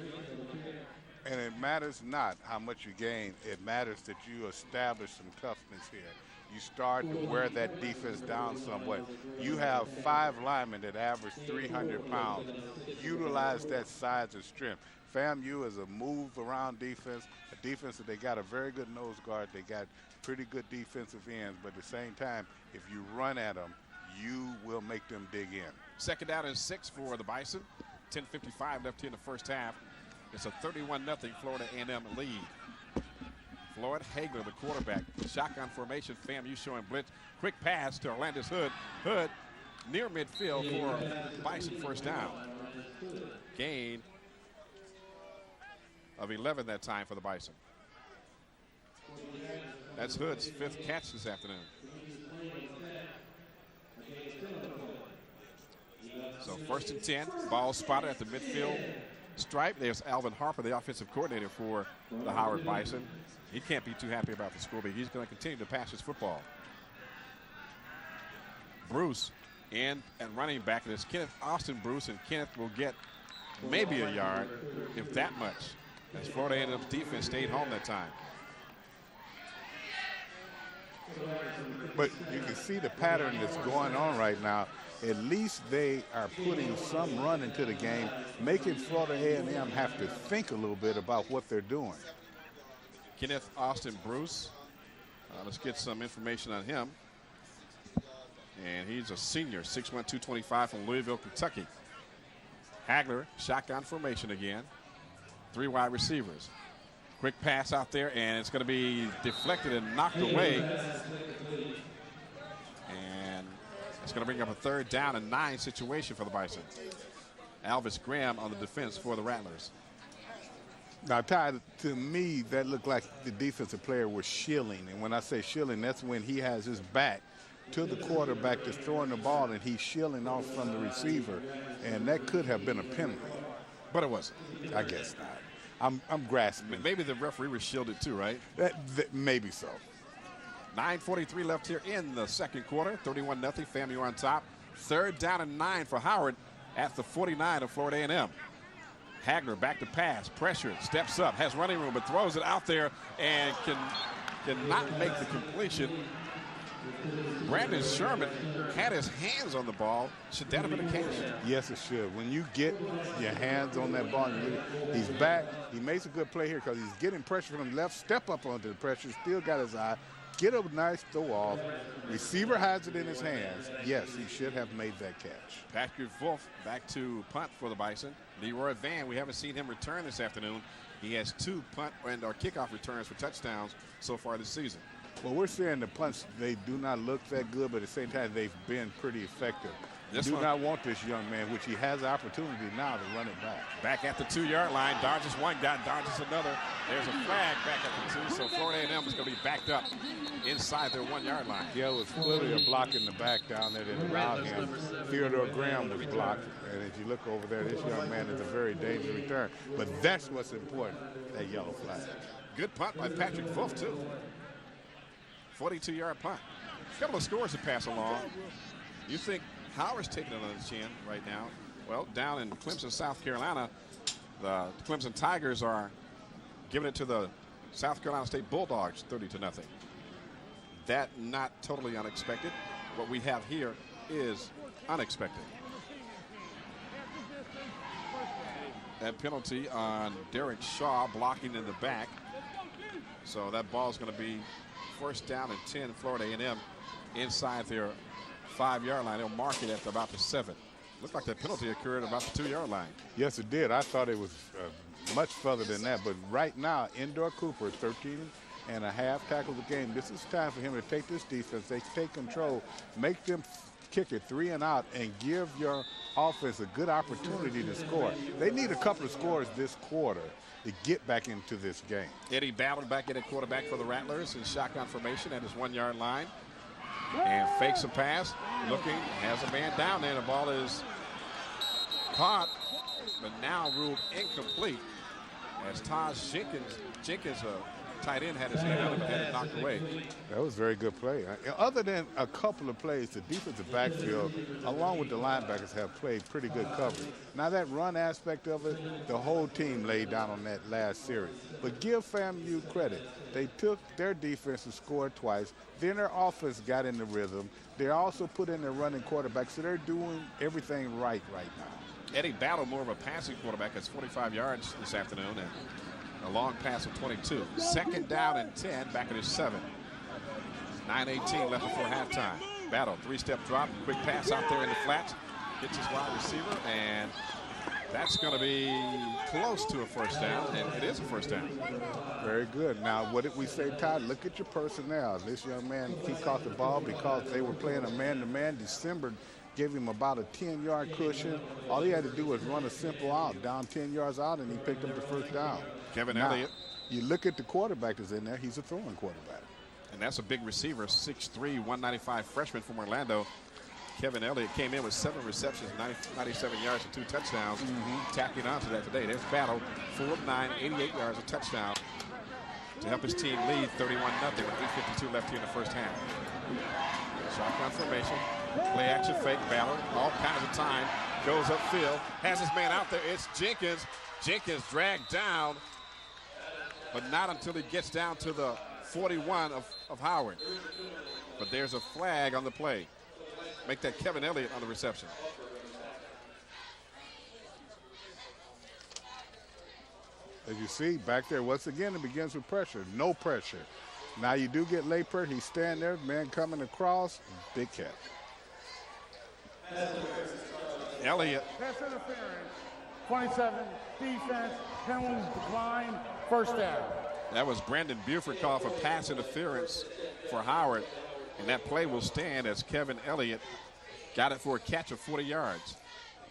And it matters not how much you gain. It matters that you establish some toughness here. You start to wear that defense down somewhat. You have 5 linemen that average 300 pounds. Utilize that size and strength. FAMU is a move-around defense, a defense that they got a very good nose guard. They got pretty good defensive ends, but at the same time, if you run at them, you will make them dig in. Second down and 6 for the Bison. 10:55 left here in the first half. It's a 31-0 Florida A&M lead. Floyd Hagler, the quarterback. Shotgun formation, FAMU showing blitz. Quick pass to Orlandis Hood. Hood near midfield for Bison first down. Gain of 11 that time for the Bison. That's Hood's 5th catch this afternoon. So 1st and 10, ball spotted at the midfield stripe. There's Alvin Harper, the offensive coordinator for the Howard Bison. He can't be too happy about the score, but he's going to continue to pass his football. Bruce in and running back, and it's Kenneth Austin Bruce, and Kenneth will get maybe a yard, if that much, as Florida A&M's defense stayed home that time. But you can see the pattern that's going on right now. At least they are putting some run into the game, making Florida A&M have to think a little bit about what they're doing. Kenneth Austin Bruce. Let's get some information on him. And he's a senior, 6'1", 225 from Louisville, Kentucky. Hagler, shotgun formation again. 3 wide receivers. Quick pass out there, and it's going to be deflected and knocked away. And it's going to bring up a 3rd down and 9 situation for the Bison. Alvis Graham on the defense for the Rattlers. Now, Ty, to me, that looked like the defensive player was shilling. And when I say shilling, that's when he has his back to the quarterback that's throwing the ball, and he's shilling off from the receiver. And that could have been a penalty. But it wasn't. I guess not. I'm grasping. Maybe the referee was shielded too, right? Maybe so. 9:43 left here in the second quarter. 31-0, FAMU on top. 3rd down and 9 for Howard at the 49 of Florida A&M. Hagler back to pass, pressured, steps up, has running room, but throws it out there and cannot make the completion. Brandon Sherman had his hands on the ball. Should that have been a catch? Yes, it should. When you get your hands on that ball, he's back. He makes a good play here because he's getting pressure from the left, step up onto the pressure, still got his eye, get a nice throw off. Receiver has it in his hands. Yes, he should have made that catch. Patrick Wolf back to punt for the Bison. Leroy Van, we haven't seen him return this afternoon. He has 2 punt and or kickoff returns for touchdowns so far this season. Well, we're seeing the punts, they do not look that good, but at the same time, they've been pretty effective. You do not want this young man, which he has the opportunity now to run it back. Back at the 2-yard line, dodges one guy, dodges another. There's a flag back at the 2, so Florida A&M is going to be backed up inside their 1-yard line. Yeah, it was clearly a block in the back down there that allowed him. Theodore Graham was blocked, and as you look over there, this young man is a very dangerous return. But that's what's important, that yellow flag. Good punt by Patrick Wolf, too. 42-yard punt. A couple of scores to pass along. You think Howard's taking it on his chin right now? Well, down in Clemson, South Carolina, the Clemson Tigers are giving it to the South Carolina State Bulldogs 30-0. That not totally unexpected. What we have here is unexpected. That penalty on Derek Shaw blocking in the back. So that ball's going to be first down and 10, Florida A&M inside their 5-yard line. They'll mark it at about the 7. Looked like that penalty occurred at about the 2-yard line. Yes, it did. I thought it was much further than that. But right now, Endor Cooper, 13.5 tackles a game. This is time for him to take this defense. They take control, make them kick it 3 and out, and give your offense a good opportunity to score. They need a couple of scores this quarter to get back into this game. Eddie Ballard back in at quarterback for the Rattlers in shotgun formation at his 1-yard line. And fakes a pass, looking, has a man down there. The ball is caught, but now ruled incomplete as Taj Jenkins, tight end, had his hand on it but had it knocked away. That was a very good play. Other than a couple of plays, the defensive backfield, along with the linebackers, have played pretty good coverage. Now that run aspect of it, the whole team laid down on that last series. But give FAMU credit. They took their defense and scored twice. Then their offense got in the rhythm. They also put in their running quarterback, so they're doing everything right now. Eddie Battle, more of a passing quarterback, has 45 yards this afternoon and a long pass of 22. Second down and 10, back at his 7. 9:18 left before halftime. Battle, 3-step drop, quick pass out there in the flats. Gets his wide receiver, and that's going to be close to a first down, and it is a first down. Very good. Now, what did we say, Todd? Look at your personnel. This young man, he caught the ball because they were playing a man-to-man. December gave him about a 10-yard cushion. All he had to do was run a simple out, down 10 yards out, and he picked up the first down. Kevin Elliott. You look at the quarterback that's in there, he's a throwing quarterback. And that's a big receiver, 6'3", 195 freshman from Orlando. Kevin Elliott came in with 7 receptions, 97 yards and 2 touchdowns. Tacking on to that today. There's Battle, 4-9, 88 yards, a touchdown to help his team lead 31-0 with 8:52 left here in the first half. Shotgun formation, play action fake, Battle, all kinds of time, goes upfield, has his man out there. It's Jenkins. Jenkins dragged down, but not until he gets down to the 41 of Howard. But there's a flag on the play. Make that Kevin Elliott on the reception. As you see back there, once again, it begins with pressure. No pressure. Now you do get late pressure. He's standing there, man coming across, big catch. Elliott. Pass interference, 27, defense, penalties decline, first down. That was Brandon Buford called for pass interference for Howard. And that play will stand as Kevin Elliott got it for a catch of 40 yards.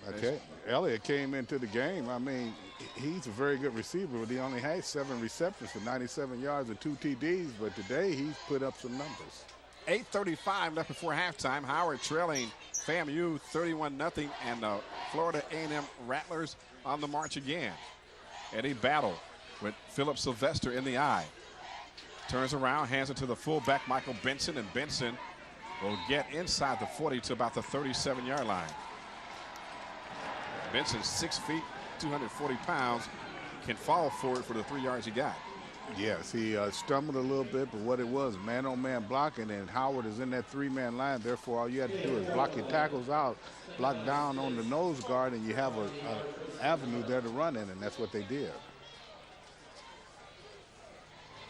Okay, Elliott came into the game. I mean, he's a very good receiver, but he only had 7 receptions for 97 yards and 2 TDs. But today, he's put up some numbers. 8:35 left before halftime. Howard trailing FAMU 31-0, and the Florida A&M Rattlers on the march again. Eddie Battle with Philip Sylvester in the eye. Turns around, hands it to the fullback, Michael Benson, and Benson will get inside the 40 to about the 37-yard line. Benson, 6 feet, 240 pounds, can fall forward for the 3 yards he got. Yes, he stumbled a little bit, but what it was, man-on-man blocking, and Howard is in that 3-man line. Therefore, all you have to do is block your tackles out, block down on the nose guard, and you have an avenue there to run in, and that's what they did.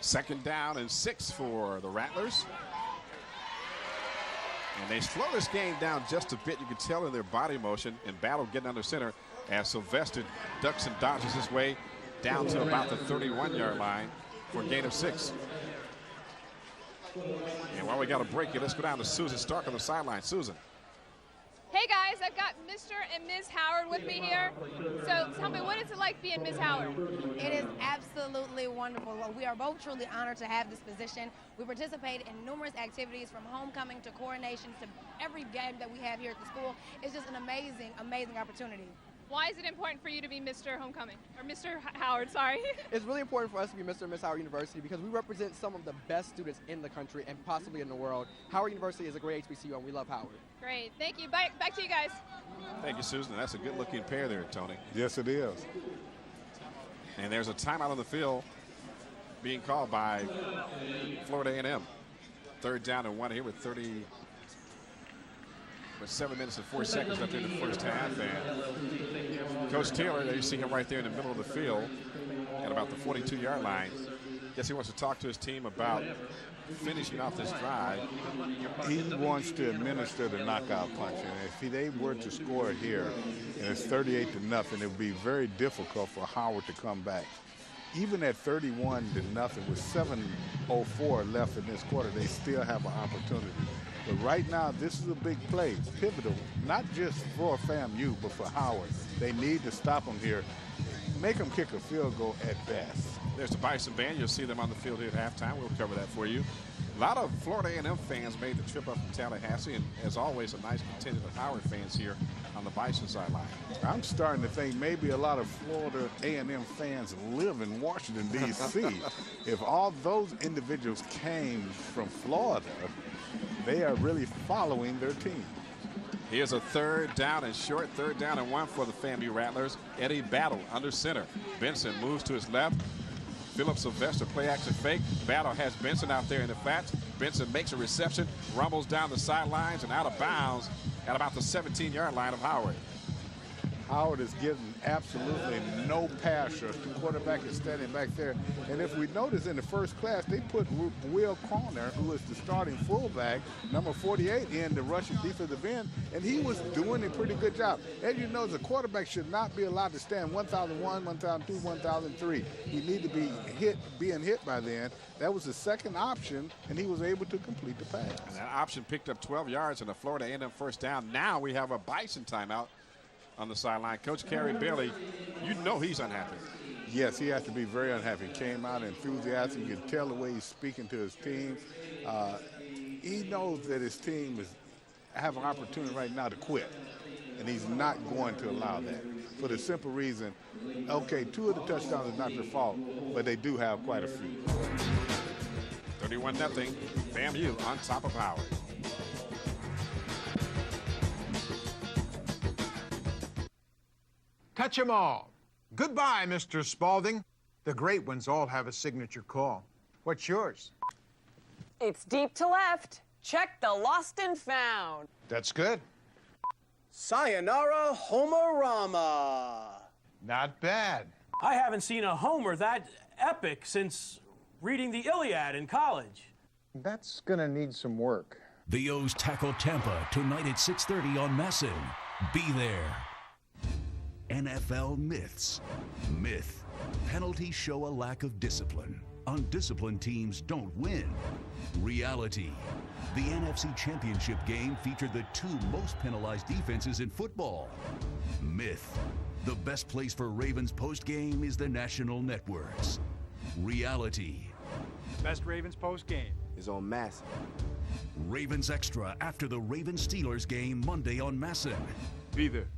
Second down and 6 for the Rattlers. And they slow this game down just a bit. You can tell in their body motion, and Battle getting under center as Sylvester ducks and dodges his way down to about the 31-yard line for a gain of 6. And while we got a break here, let's go down to Susan Stark on the sideline. Susan. Hey guys, I've got Mr. and Ms. Howard with me here. So tell me, what is it like being Ms. Howard? It is absolutely wonderful. Well, we are both truly honored to have this position. We participate in numerous activities from homecoming to coronations to every game that we have here at the school. It's just an amazing, amazing opportunity. Why is it important for you to be Mr. Homecoming, or Mr. Howard, sorry? It's really important for us to be Mr. and Ms. Howard University because we represent some of the best students in the country and possibly in the world. Howard University is a great HBCU and we love Howard. Great, thank you. Back to you guys. Thank you, Susan. That's a good-looking pair there, Tony. Yes, it is. And there's a timeout on the field being called by Florida A&M. 3rd down and 1 here with 7 minutes and 4 seconds left in the first half. And Coach Taylor, there you see him right there in the middle of the field at about the 42-yard line. Guess he wants to talk to his team about finishing off this drive. He wants to administer the knockout punch. And if they were to score here and it's 38-0, it would be very difficult for Howard to come back. Even at 31-0 with 7:04 left in this quarter, they still have an opportunity. But right now, this is a big play, pivotal, not just for FAMU, but for Howard. They need to stop him here, make him kick a field goal at best. There's the Bison band. You'll see them on the field here at halftime. We'll cover that for you. A lot of Florida A&M fans made the trip up from Tallahassee, and as always, a nice contingent of Howard fans here on the Bison sideline. I'm starting to think maybe a lot of Florida A&M fans live in Washington, D.C. If all those individuals came from Florida, they are really following their team. Here's a 3rd down and short, 3rd down and 1 for the FAMU Rattlers. Eddie Battle under center. Benson moves to his left. Philip Sylvester play action fake. Battle has Benson out there in the flats. Benson makes a reception, rumbles down the sidelines and out of bounds at about the 17-yard line of Howard. Howard is getting absolutely no pass rush. The quarterback is standing back there. And if we notice in the first class, they put Will Croner, who is the starting fullback, number 48, in the rushing defensive end, and he was doing a pretty good job. As you know, the quarterback should not be allowed to stand 1,001, 1,002, 1,003. He needed to be being hit by then. That was the second option, and he was able to complete the pass. And that option picked up 12 yards and a Florida A&M first down. Now we have a Bison timeout on the sideline. Coach Kerry Bailey, you know he's unhappy. Yes, he has to be very unhappy. Came out enthusiastic. You can tell the way he's speaking to his team. He knows that his team have an opportunity right now to quit, and he's not going to allow that for the simple reason, okay, 2 of the touchdowns is not their fault, but they do have quite a few. 31-0, FAMU on top of Howard. Touch 'em all. Goodbye, Mr. Spaulding. The great ones all have a signature call. What's yours? It's deep to left. Check the lost and found. That's good. Sayonara Homerama. Not bad. I haven't seen a homer that epic since reading the Iliad in college. That's gonna need some work. The O's tackle Tampa tonight at 6:30 on MASN. Be there. NFL myths. Myth. Penalties show a lack of discipline. Undisciplined teams don't win. Reality. The NFC Championship game featured the 2 most penalized defenses in football. Myth. The best place for Ravens postgame is the national networks. Reality. Best Ravens postgame is on MASN. Ravens Extra after the Ravens-Steelers game Monday on MASN. Be there.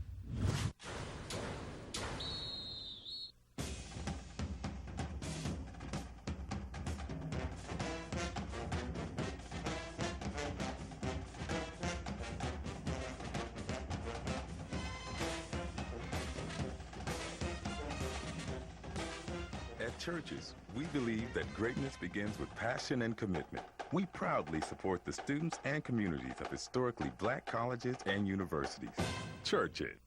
At Churches, we believe that greatness begins with passion and commitment. We proudly support the students and communities of historically black colleges and universities. Churches.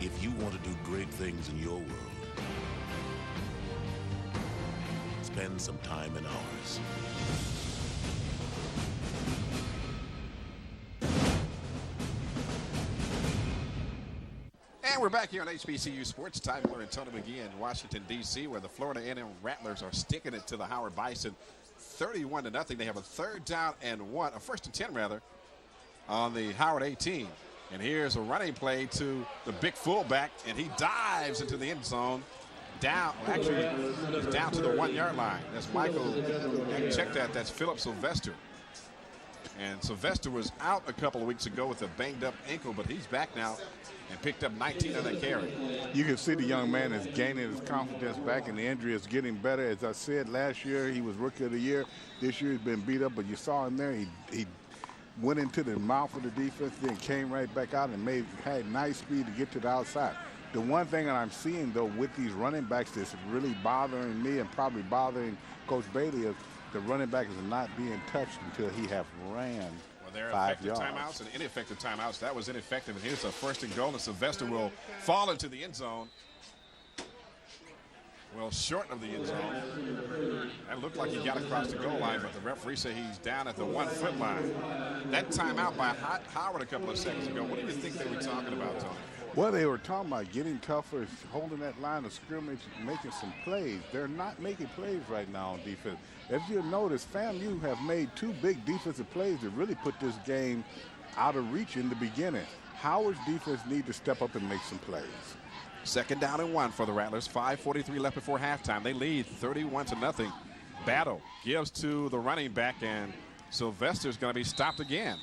If you want to do great things in your world, spend some time in ours. And we're back here on HBCU Sports. Ty Miller and Tony McGee in Washington, D.C., where the Florida A&M Rattlers are sticking it to the Howard Bison 31-0. They have a 3rd down and 1, a 1st and 10 rather, on the Howard 18. And here's a running play to the big fullback, and he dives into the end zone. Down, actually, he's down to the 1-yard line. That's Michael. Check that. That's Philip Sylvester. And Sylvester was out a couple of weeks ago with a banged-up ankle, but he's back now and picked up 19 on that carry. You can see the young man is gaining his confidence back, and the injury is getting better. As I said, last year he was Rookie of the Year. This year he's been beat up, but you saw him there. He went into the mouth of the defense, then came right back out and had nice speed to get to the outside. The one thing that I'm seeing, though, with these running backs that's really bothering me and probably bothering Coach Bailey is the running back is not being touched until he have ran. Well, there are 5 effective yards. timeouts and ineffective timeouts. That was ineffective, and here's a 1st and goal, and Sylvester will fall into the end zone. Well, short of the end zone. That looked like he got across the goal line, but the referee said he's down at the 1-foot line. That timeout by Howard a couple of seconds ago, what do you think they were talking about, Tony? Well, they were talking about getting tougher, holding that line of scrimmage, making some plays. They're not making plays right now on defense. As you'll notice, FAMU have made 2 big defensive plays that really put this game out of reach in the beginning. Howard's defense need to step up and make some plays. 2nd down and 1 for the Rattlers. 5:43 left before halftime. They lead 31-0. Battle gives to the running back, and Sylvester's going to be stopped again.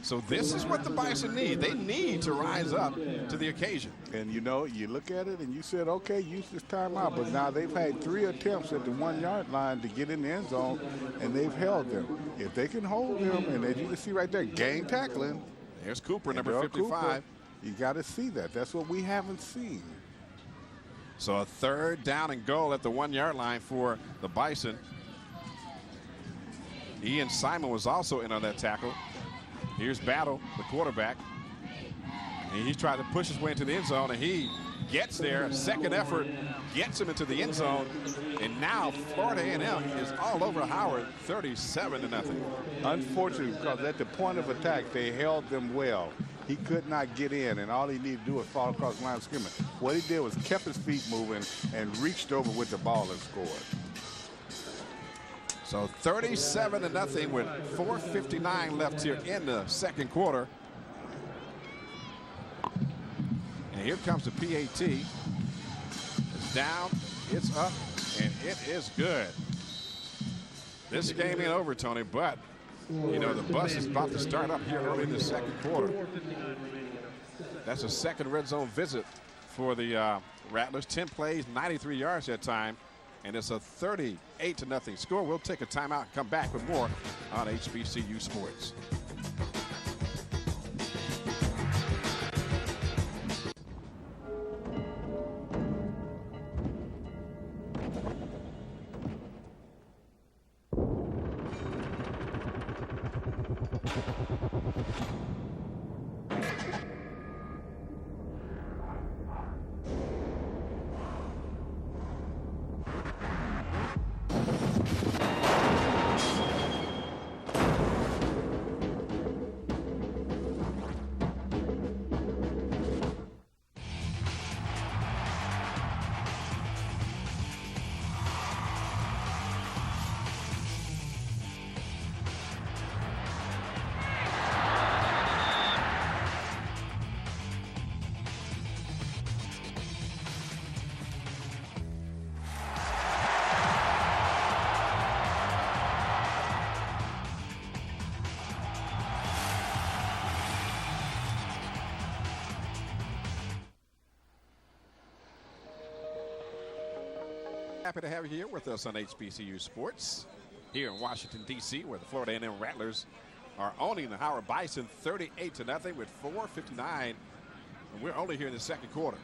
So this is what the Bison need. They need to rise up to the occasion. And, you know, you look at it and you said, okay, use this timeout. But now they've had 3 attempts at the 1-yard line to get in the end zone, and they've held them. If they can hold them, and as you can see right there, gang tackling. There's Cooper, number 55. Cooper, you got to see that. That's what we haven't seen. So a 3rd down and goal at the 1-yard line for the Bison. Ian Simon was also in on that tackle. Here's Battle, the quarterback. And he's trying to push his way into the end zone, and he gets there. 2nd effort gets him into the end zone. And now Florida A&M is all over Howard, 37-0. Unfortunately, because at the point of attack, they held them well. He could not get in, and all he needed to do was fall across the line of scrimmage. What he did was kept his feet moving and reached over with the ball and scored. So 37-0 with 4:59 left here in the 2nd quarter. And here comes the PAT. It's down, it's up, and it is good. This game ain't over, Tony, but you know, the bus is about to start up here early in the 2nd quarter. That's a 2nd red zone visit for the Rattlers. 10 plays, 93 yards that time. And it's a 38-0 score. We'll take a timeout and come back with more on HBCU Sports. Happy to have you here with us on HBCU Sports here in Washington, D.C., where the Florida A&M Rattlers are owning the Howard Bison 38-0 with 4:59. And we're only here in the 2nd quarter.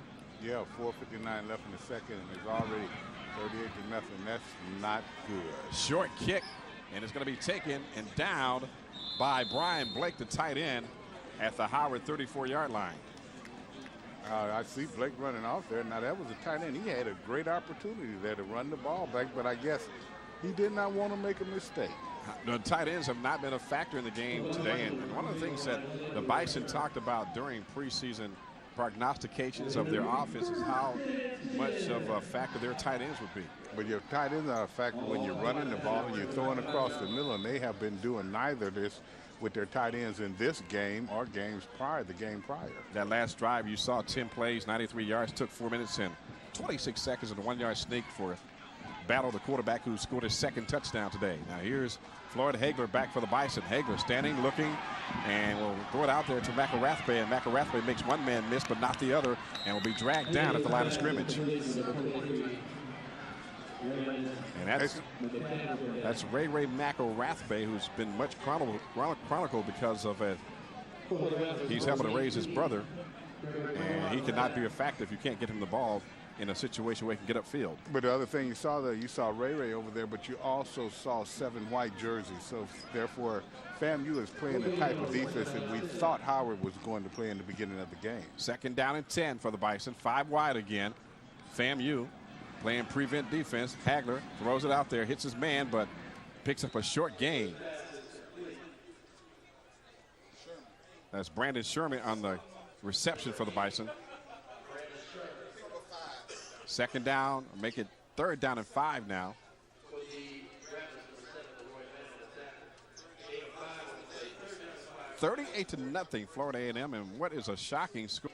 Yeah, 4:59 left in the 2nd, and it's already 38-0. That's not good. Short kick, and it's going to be taken and down by Brian Blake, the tight end, at the Howard 34-yard line. I see Blake running off there. Now, that was a tight end. He had a great opportunity there to run the ball back, but I guess he did not want to make a mistake. The tight ends have not been a factor in the game today, and one of the things that the Bison talked about during preseason prognostications of their offense is how much of a factor their tight ends would be. But your tight ends are a factor when you're running the ball and you're throwing across the middle, and they have been doing neither this with their tight ends in this game or games prior, the game prior. That last drive, you saw 10 plays, 93 yards, took 4 minutes and 26 seconds and a 1-yard sneak for Battle, the quarterback who scored his second touchdown today. Now here's Floyd Hagler back for the Bison. Hagler standing, looking, and will throw it out there to McElrathbey, and McElrathbey makes one man miss but not the other, and will be dragged down at the line of scrimmage. And that's Ray McElrathbey, who's been much chronicled because of he's helping to raise his brother, and he cannot be a factor if you can't get him the ball in a situation where he can get upfield. But the other thing you saw there, you saw Ray over there, but you also saw 7 white jerseys. So therefore, FAMU is playing the type of defense that we thought Howard was going to play in the beginning of the game. 2nd down and 10 for the Bison. 5 wide again. FAMU playing prevent defense. Hagler throws it out there, hits his man, but picks up a short gain. That's Brandon Sherman on the reception for the Bison. 2nd down, make it 3rd down and 5 now. $38-0, Florida A&M, and what is a shocking score.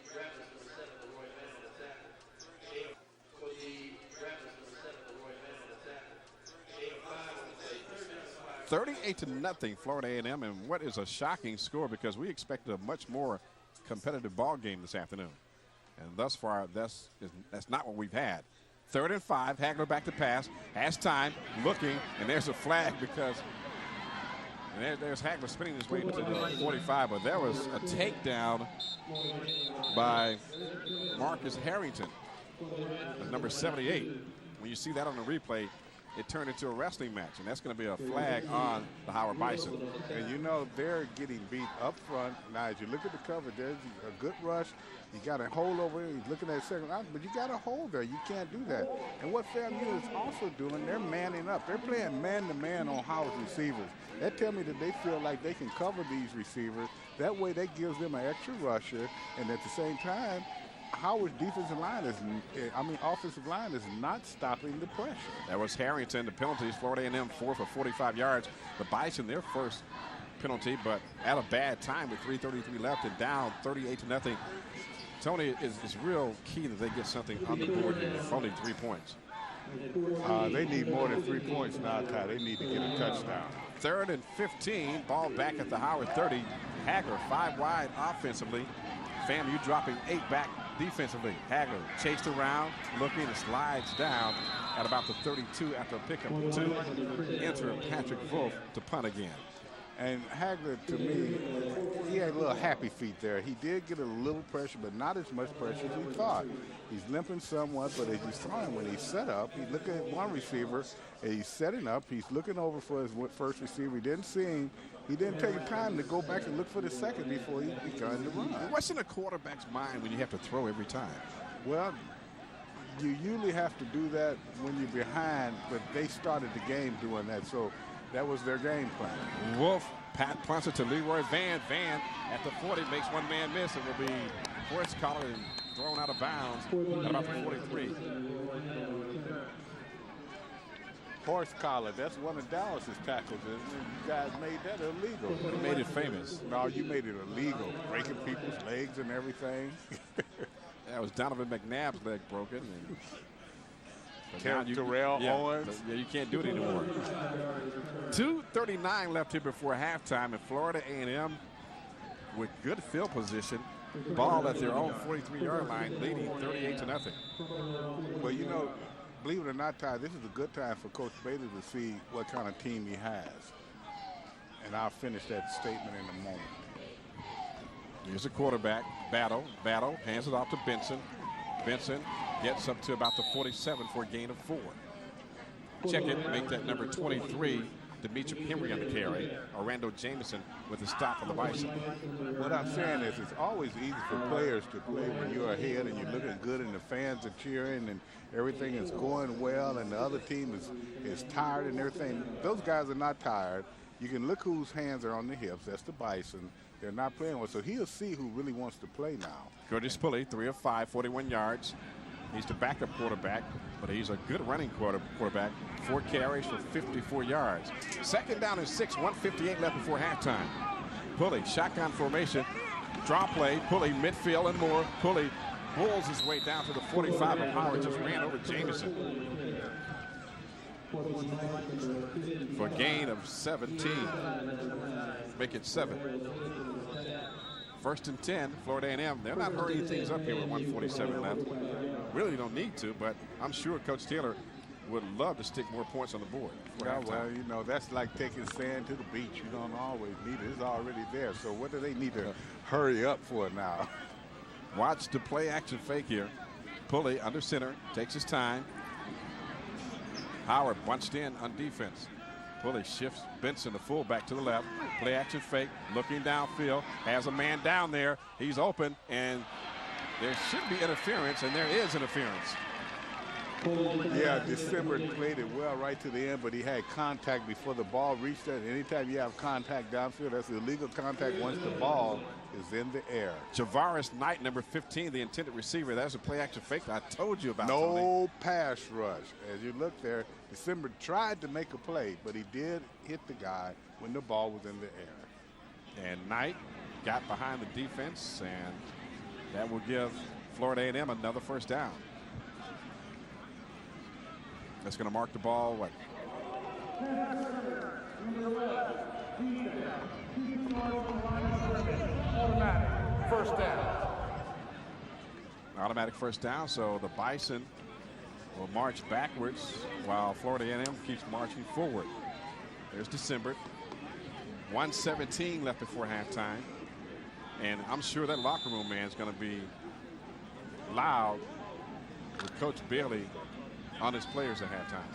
$38-0, Florida A&M, and what is a shocking score because we expected a much more competitive ball game this afternoon. And thus far, that's not what we've had. 3rd and 5, Hagler back to pass, has time, looking, and there's a flag because there's Hagler spinning his way to the 45, but there was a takedown by Marcus Harrington, number 78. When you see that on the replay, it turned into a wrestling match, and that's going to be a flag on the Howard Bison. And you know they're getting beat up front. Now, as you look at the cover, there's a good rush. You got a hold over here. He's looking at second round, but you got a hold there. You can't do that. And what FAMU is also doing, they're manning up. They're playing man-to-man on Howard's receivers. That tells me that they feel like they can cover these receivers. That way, that gives them an extra rusher, and at the same time, Howard's offensive line is not stopping the pressure. That was Harrington. The penalties, Florida A&M 4 for 45 yards. The Bison, their first penalty, but at a bad time with 3:33 left and down 38-0. Tony, is real key that they get something on the board here. Only 3 points. They need more than 3 points now, Ty. They need to get a touchdown. 3rd and 15, ball back at the Howard 30. Hagler 5 wide offensively. FAMU dropping 8 back defensively. Hagler chased around, looking, and slides down at about the 32 after a pickup of 2. Enter Patrick Wolf to punt again. And Hagler, to me, he had a little happy feet there. He did get a little pressure, but not as much pressure as we thought. He's limping somewhat, but as you saw him when he set up, he looked at one receiver, and he's setting up. He's looking over for his first receiver. He didn't see him. He didn't take time to go back and look for the second before he began to run. What's in a quarterback's mind when you have to throw every time? Well, you usually have to do that when you're behind, but they started the game doing that, so that was their game plan. Wolf punts it to Leroy Van. Van at the 40 makes one man miss. It will be horse collar and thrown out of bounds at about the 43. Horse collar, that's one of Dallas's tackles. You guys made that illegal. You made it famous. No, you made it illegal. Breaking people's legs and everything. That was Donovan McNabb's leg broken. Terrell Owens. Yeah, you can't do it anymore. 2:39 left here before halftime, and Florida A&M with good field position. Ball at their own 43-yard line, leading 38-0. Well, you know, believe it or not, Ty, this is a good time for Coach Bailey to see what kind of team he has. And I'll finish that statement in a moment. Here's a quarterback. Battle, hands it off to Benson. Benson gets up to about the 47 for a gain of 4. Check it, make that number 23, Demetric Henry on the carry. Orlando Jameson with the stop for the Bison. What I'm saying is it's always easy for players to play when you're ahead and you're looking good and the fans are cheering and everything is going well and the other team is tired and everything. Those guys are not tired. You can look whose hands are on the hips. That's the Bison. They're not playing well, so he'll see who really wants to play now. Curtis Pulley, 3 of 5, 41 yards. He's the backup quarterback, but he's a good running quarterback. 4 carries for 54 yards. Second down and 6, 1:58 left before halftime. Pulley, shotgun formation, draw play. Pulley midfield and more. Pulley bulls his way down to the 45, but Howard just ran over Jameson for a gain of 17. Make it 7. First and 10, Florida A&M. They're not hurrying things up here with 1:47 left. Really don't need to, but I'm sure Coach Taylor would love to stick more points on the board. Yeah, well, you know, that's like taking sand to the beach. You don't always need it. It's already there. So what do they need to hurry up for now? Watch the play action fake here. Pulley under center, takes his time. Howard bunched in on defense. Pulley shifts Benson, the fullback, to the left. Play action fake, looking downfield, has a man down there. He's open, and there should be interference, and there is interference. Yeah, December played it well right to the end, but he had contact before the ball reached it. Anytime you have contact downfield, that's illegal contact once the ball is in the air. Javaris Knight, number 15, the intended receiver. That's a play action fake that I told you about. No pass rush. As you look there, December tried to make a play, but he did hit the guy when the ball was in the air. And Knight got behind the defense, and that will give Florida A&M another first down. That's going to mark the ball, what? Automatic first down. Automatic first down, so the Bison will march backwards while Florida A&M keeps marching forward. There's December. 1:17 left before halftime. And I'm sure that locker room, man, is going to be loud with Coach Bailey on his players at halftime.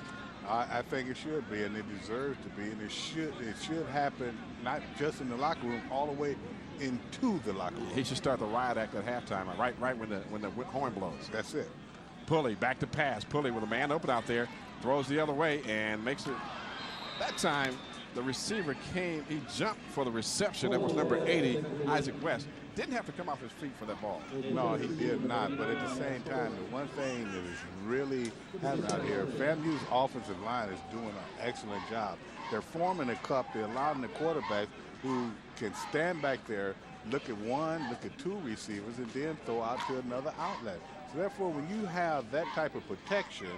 I think it should be, and it deserves to be, and it should happen not just in the locker room, all the way into the locker room. He should start the riot act at halftime, right when the horn blows. That's it. Pulley back to pass. Pulley with a man open out there, throws the other way and makes it. That time the receiver came, he jumped for the reception. That was number 80, Isaac West. Didn't have to come off his feet for that ball. No, he did not. But at the same time, the one thing that is really happening out here, FAMU's offensive line is doing an excellent job. They're forming a cup. They're allowing the quarterbacks who can stand back there, look at one, look at 2 receivers, and then throw out to another outlet. So therefore, when you have that type of protection,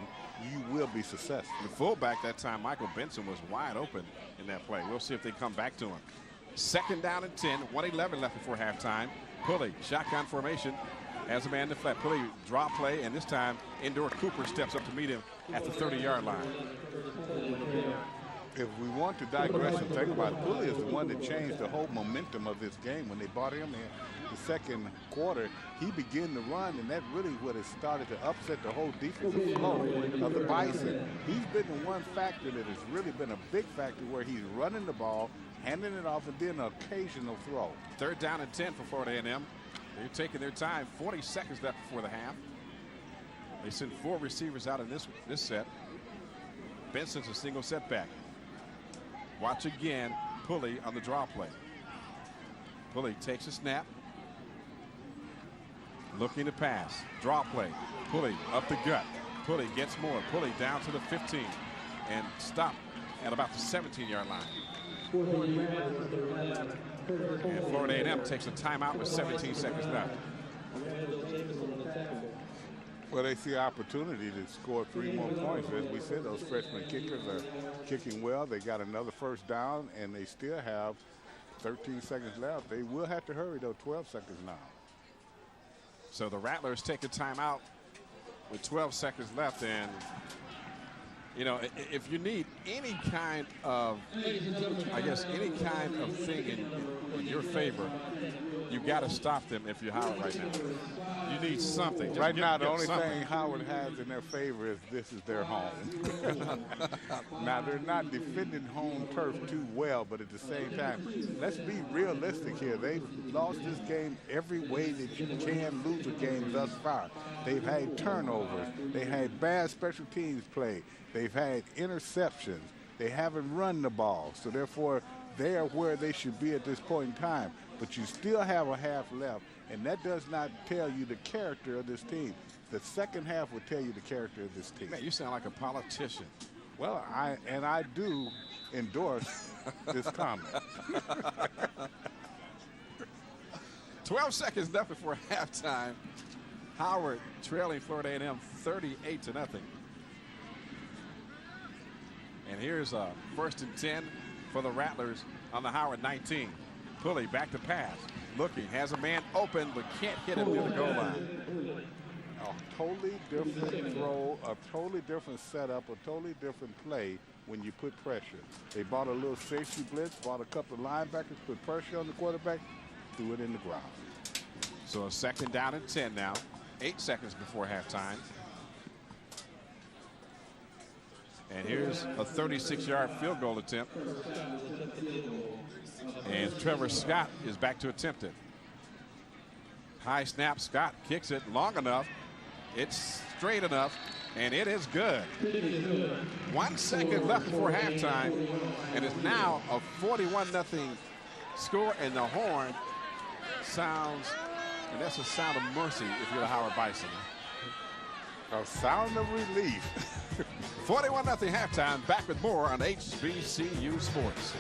you will be successful. The fullback that time, Michael Benson, was wide open in that play. We'll see if they come back to him. Second down and 10, 1:11 left before halftime. Pulley, shotgun formation, has a man in the flat. Pulley, drop play, and this time, Endor Cooper steps up to meet him at the 30-yard line. If we want to digress and think about it, Pulley is the one that changed the whole momentum of this game. When they brought him in the second quarter, he began to run, and that really would have started to upset the whole defensive flow of the Bison. He's been the one factor that has really been a big factor where he's running the ball, handing it off, and then an occasional throw. Third down and 10 for Florida A&M. They're taking their time. 40 seconds left before the half. They sent 4 receivers out in this set. Benson's a single setback. Watch again, Pulley on the draw play. Pulley takes a snap. Looking to pass. Draw play. Pulley up the gut. Pulley gets more. Pulley down to the 15 and stop at about the 17-yard line. And Florida A&M takes a timeout with 17 seconds left. Well, they see opportunity to score 3 more points. As we said, those freshman kickers are kicking well. They got another first down, and they still have 13 seconds left. They will have to hurry, though, 12 seconds now. So the Rattlers take a timeout with 12 seconds left, and You know, if you need any kind of, I guess, any kind of thing in your favor, you've got to stop them if you're Howard right now. You need something. Right now, the only thing Howard has in their favor is this is their home. Now, they're not defending home turf too well, but at the same time, let's be realistic here. They've lost this game every way that you can lose a game thus far. They've had turnovers. They had bad special teams play. They've had interceptions. They haven't run the ball. So, therefore, they are where they should be at this point in time. But you still have a half left, and that does not tell you the character of this team. The second half will tell you the character of this team. Man, you sound like a politician. Well, I do endorse this comment. 12 seconds left before halftime. Howard trailing Florida A&M 38-0. And here's a 1st and 10 for the Rattlers on the Howard 19. Pulley back to pass. Looking, has a man open, but can't hit him near the goal line. A totally different throw, a totally different setup, a totally different play when you put pressure. They bought a little safety blitz, bought a couple of linebackers, put pressure on the quarterback, threw it in the ground. So a 2nd down and 10 now. 8 seconds before halftime. And here's a 36-yard field goal attempt. And Trevor Scott is back to attempt it. High snap, Scott kicks it long enough. It's straight enough, and it is good. 1 second left before halftime, and it's now a 41-0 score, and the horn sounds, and that's a sound of mercy if you're the Howard Bison. A sound of relief. 41-0 halftime. Back with more on HBCU Sports.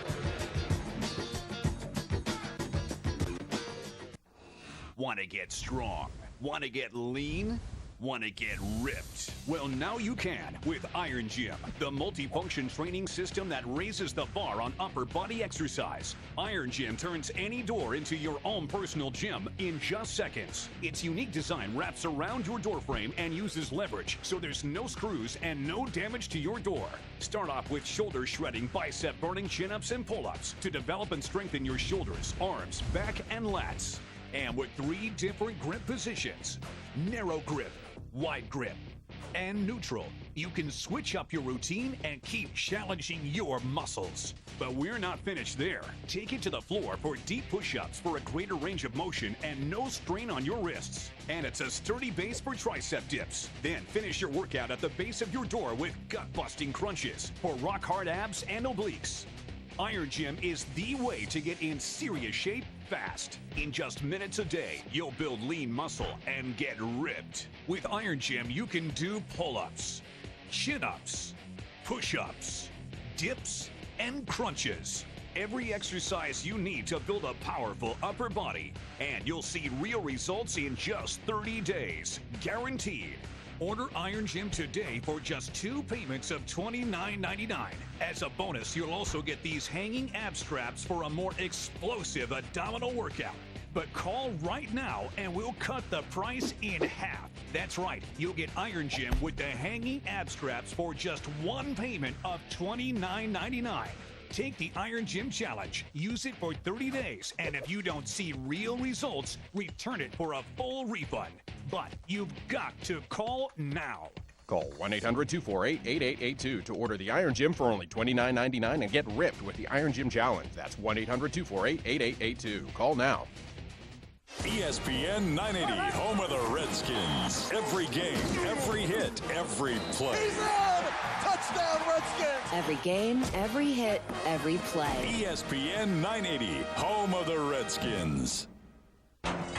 Want to get strong? Want to get lean? Want to get ripped? Well, now you can with Iron Gym, the multifunction training system that raises the bar on upper body exercise. Iron Gym turns any door into your own personal gym in just seconds. Its unique design wraps around your door frame and uses leverage, so there's no screws and no damage to your door. Start off with shoulder shredding, bicep burning chin-ups and pull-ups to develop and strengthen your shoulders, arms, back, and lats. And with 3 different grip positions: narrow grip, wide grip, and neutral. You can switch up your routine and keep challenging your muscles. But we're not finished there. Take it to the floor for deep push-ups for a greater range of motion and no strain on your wrists. And it's a sturdy base for tricep dips. Then finish your workout at the base of your door with gut-busting crunches for rock-hard abs and obliques. Iron Gym is the way to get in serious shape fast. In just minutes a day, you'll build lean muscle and get ripped. With Iron Gym, you can do pull-ups, chin-ups, push-ups, dips, and crunches. Every exercise you need to build a powerful upper body, and you'll see real results in just 30 days, guaranteed. Order Iron Gym today for just 2 payments of $29.99. As a bonus, you'll also get these hanging ab straps for a more explosive abdominal workout. But call right now and we'll cut the price in half. That's right, you'll get Iron Gym with the hanging ab straps for just 1 payment of $29.99. Take the Iron Gym Challenge, use it for 30 days, and if you don't see real results, return it for a full refund. But you've got to call now. Call 1-800-248-8882 to order the Iron Gym for only $29.99 and get ripped with the Iron Gym Challenge. That's 1-800-248-8882. Call now. ESPN 980, home of the Redskins. Every game, every hit, every play. He's in! Touchdown, Redskins! Every game, every hit, every play. ESPN 980, home of the Redskins.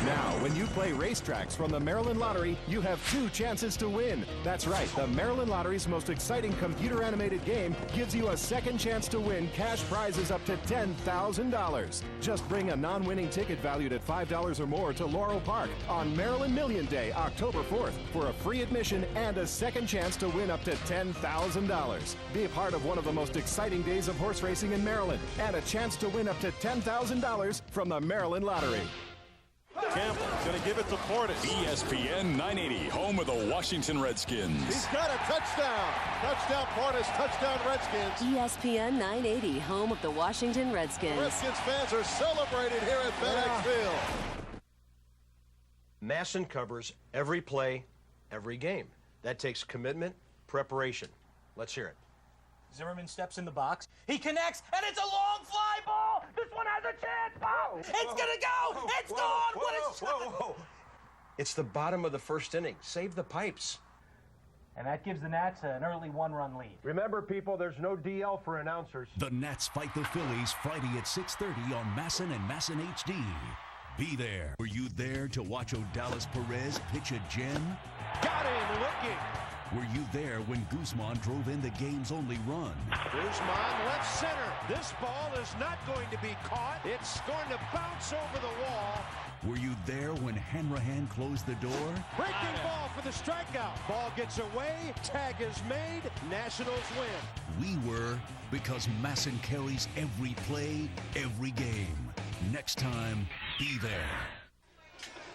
Now, when you play racetracks from the Maryland Lottery, you have 2 chances to win. That's right, the Maryland Lottery's most exciting computer-animated game gives you a second chance to win cash prizes up to $10,000. Just bring a non-winning ticket valued at $5 or more to Laurel Park on Maryland Million Day, October 4th, for a free admission and a second chance to win up to $10,000. Be a part of one of the most exciting days of horse racing in Maryland and a chance to win up to $10,000 from the Maryland Lottery. Campbell going to give it to Portis. ESPN 980, home of the Washington Redskins. He's got a touchdown. Touchdown Portis, touchdown Redskins. ESPN 980, home of the Washington Redskins. The Redskins fans are celebrating here at FedEx Field. MASN covers every play, every game. That takes commitment, preparation. Let's hear it. Zimmerman steps in the box. He connects, and it's a long fly ball. This one has a chance. Oh, it's going to go. It's gone. What a shot. It's the bottom of the first inning. Save the pipes. And that gives the Nats an early one-run lead. Remember, people, there's no DL for announcers. The Nats fight the Phillies Friday at 6:30 on MASN and MASN HD. Be there. Were you there to watch Odalis Perez pitch a gem? Got him looking. Were you there when Guzman drove in the game's only run? Guzman left center. This ball is not going to be caught. It's going to bounce over the wall. Were you there when Hanrahan closed the door? Breaking ball for the strikeout. Ball gets away. Tag is made. Nationals win. We were, because MASN carries every play, every game. Next time, be there.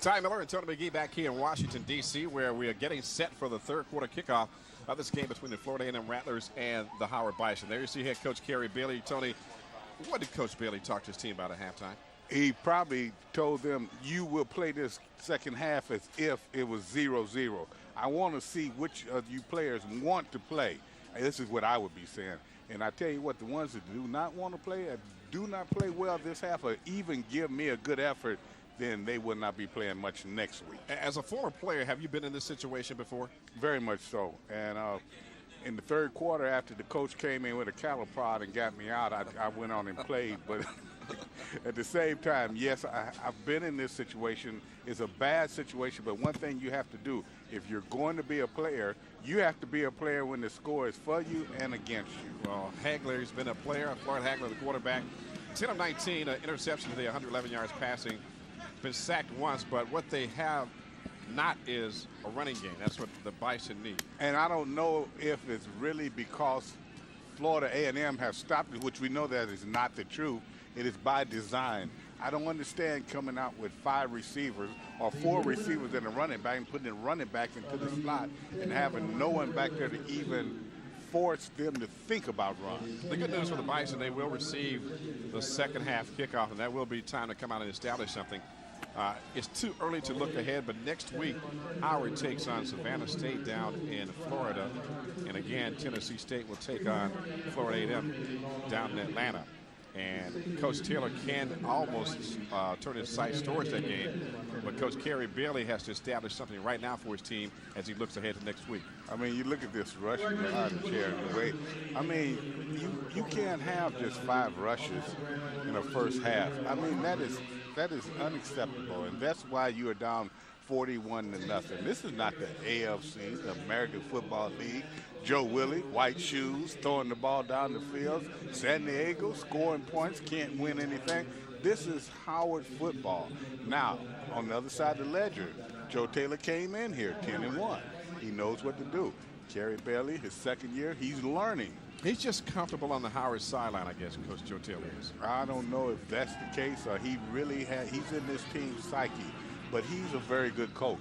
Ty Miller and Tony McGee back here in Washington, D.C., where we are getting set for the third quarter kickoff of this game between the Florida A&M Rattlers and the Howard Bison. There you see head coach Kerry Bailey. Tony, what did Coach Bailey talk to his team about at halftime? He probably told them, you will play this second half as if it was 0-0. I want to see which of you players want to play. And this is what I would be saying. And I tell you what, the ones that do not want to play, do not play well this half, or even give me a good effort, then they will not be playing much next week. As a former player, have you been in this situation before? Very much so. And in the third quarter, after the coach came in with a cattle prod and got me out, I went on and played. But at the same time, yes, I've been in this situation. It's a bad situation, but one thing you have to do, if you're going to be a player, you have to be a player when the score is for you and against you. Well, Hagler's been a player. Floyd Hagler, the quarterback. 10 of 19, interception today, 111 yards passing. Been sacked once, but what they have not is a running game. That's what the Bison need. And I don't know if it's really because Florida A&M has stopped it, which we know that is not the truth. It is by design. I don't understand coming out with 5 receivers or 4 receivers and a running back and putting a running back into the slot and having no one back there to even force them to think about run. The good news for the Bison, they will receive the second half kickoff, and that will be time to come out and establish something. It's too early to look ahead, but next week, Howard takes on Savannah State down in Florida. And again, Tennessee State will take on Florida A&M down in Atlanta. And Coach Taylor can almost turn his sights towards that game. But Coach Kerry Bailey has to establish something right now for his team as he looks ahead to next week. I mean, you look at this rushing behind the chair. I mean, you can't have just 5 rushes in the first half. I mean, that is unacceptable, and that's why you are down 41-0. This is not the AFC, the American Football League. Joe Willie, white shoes, throwing the ball down the field. San Diego scoring points, can't win anything. This is Howard football. Now, on the other side of the ledger, Joe Taylor came in here 10-1. He knows what to do. Kerry Bailey, his second year, he's learning. He's just comfortable on the Howard sideline, I guess, Coach Joe Taylor is. I don't know if that's the case or he really he's in this team's psyche, but he's a very good coach.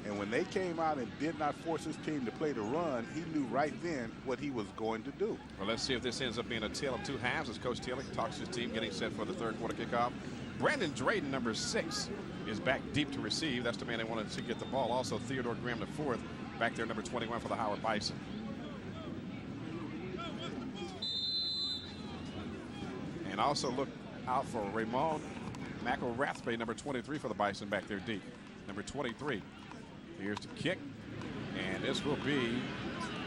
And when they came out and did not force his team to play the run, he knew right then what he was going to do. Well, let's see if this ends up being a tale of 2 halves as Coach Taylor talks to his team getting set for the third quarter kickoff. Brandon Drayton, number 6, is back deep to receive. That's the man they wanted to get the ball. Also, Theodore Graham, the 4th, back there, number 21 for the Howard Bison. And also look out for Raymond McElrathbey, number 23 for the Bison, back there deep. Number 23. Here's the kick, and this will be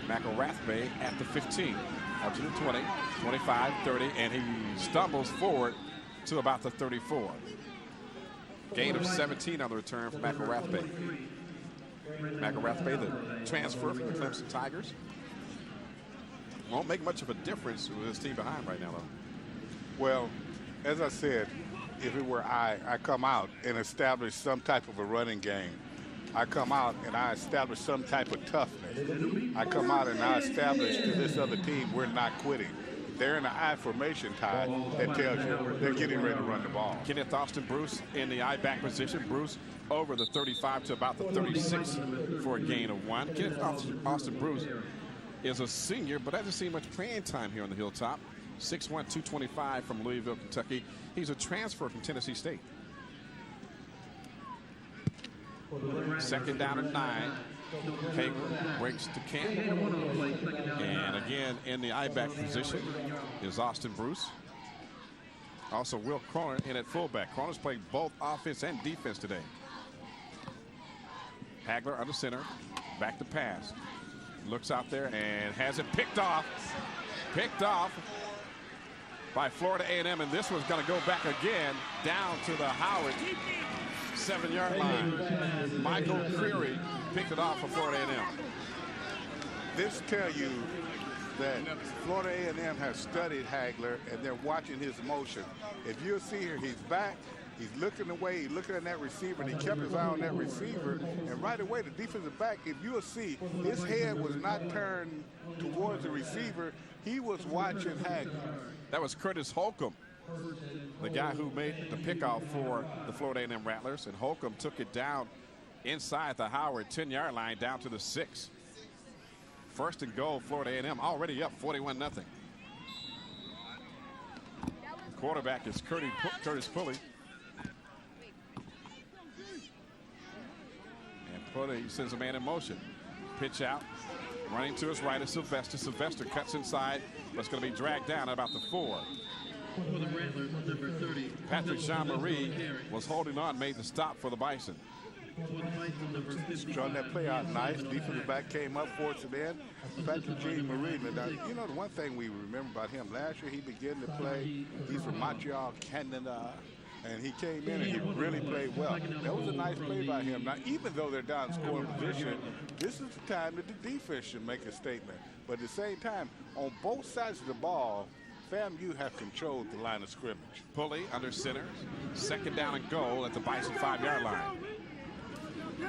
McElrathbey at the 15, up to the 20, 25, 30, and he stumbles forward to about the 34. Gain of 17 on the return for McElrathbey. McElrathbey, the transfer from the Clemson Tigers. Won't make much of a difference with his team behind right now, though. Well, as I said, if it were I come out and establish some type of a running game. I come out and I establish some type of toughness. I come out and I establish to this other team we're not quitting. they're in an I formation tie. That tells you they're getting ready to run the ball. Kenneth Austin Bruce in the I-back position. Bruce over the 35 to about the 36 for a gain of 1. Kenneth Austin Bruce is a senior, but hasn't seen much playing time here on the Hilltop. 6'1", 225 from Louisville, Kentucky. He's a transfer from Tennessee State. Second down and 9. Hager breaks to Kent. And again, in the I-back position is Austin Bruce. Also, Will Croner in at fullback. Croner's played both offense and defense today. Hagler under center. Back to pass. Looks out there and has it picked off. Picked off by Florida A&M. And this one's going to go back again down to the Howard 7-yard line. Michael Creary picked it off for Florida A&M. This tells you that Florida A&M has studied Hagler and they're watching his motion. If you'll see here, he's back, he's looking away, he's looking at that receiver, and he kept his eye on that receiver. And right away, the defensive back, if you'll see, his head was not turned towards the receiver. He was watching Hagler. That was Curtis Holcomb, the guy who made the pickoff for the Florida A&M Rattlers, and Holcomb took it down inside the Howard 10-yard line down to the 6. First and goal, Florida A&M already up 41-0. Quarterback is Curtis Pulley. And Pulley sends a man in motion. Pitch out. Running to his right is Sylvester. Sylvester cuts inside, but it's going to be dragged down at about the 4. Patrick Jean-Marie was holding on, made the stop for the Bison. Drawing that play out nice. Defensive back came up, forced it in. Patrick Jean-Marie. You know, the one thing we remember about him, last year he began to play. He's from Montreal, Canada. And he came in and he really played well. That was a nice play by him. Now, even though they're down scoring position, this is the time that the defense should make a statement. But at the same time, on both sides of the ball, FAMU have controlled the line of scrimmage. Pulley under center. Second down and goal at the Bison 5-yard line.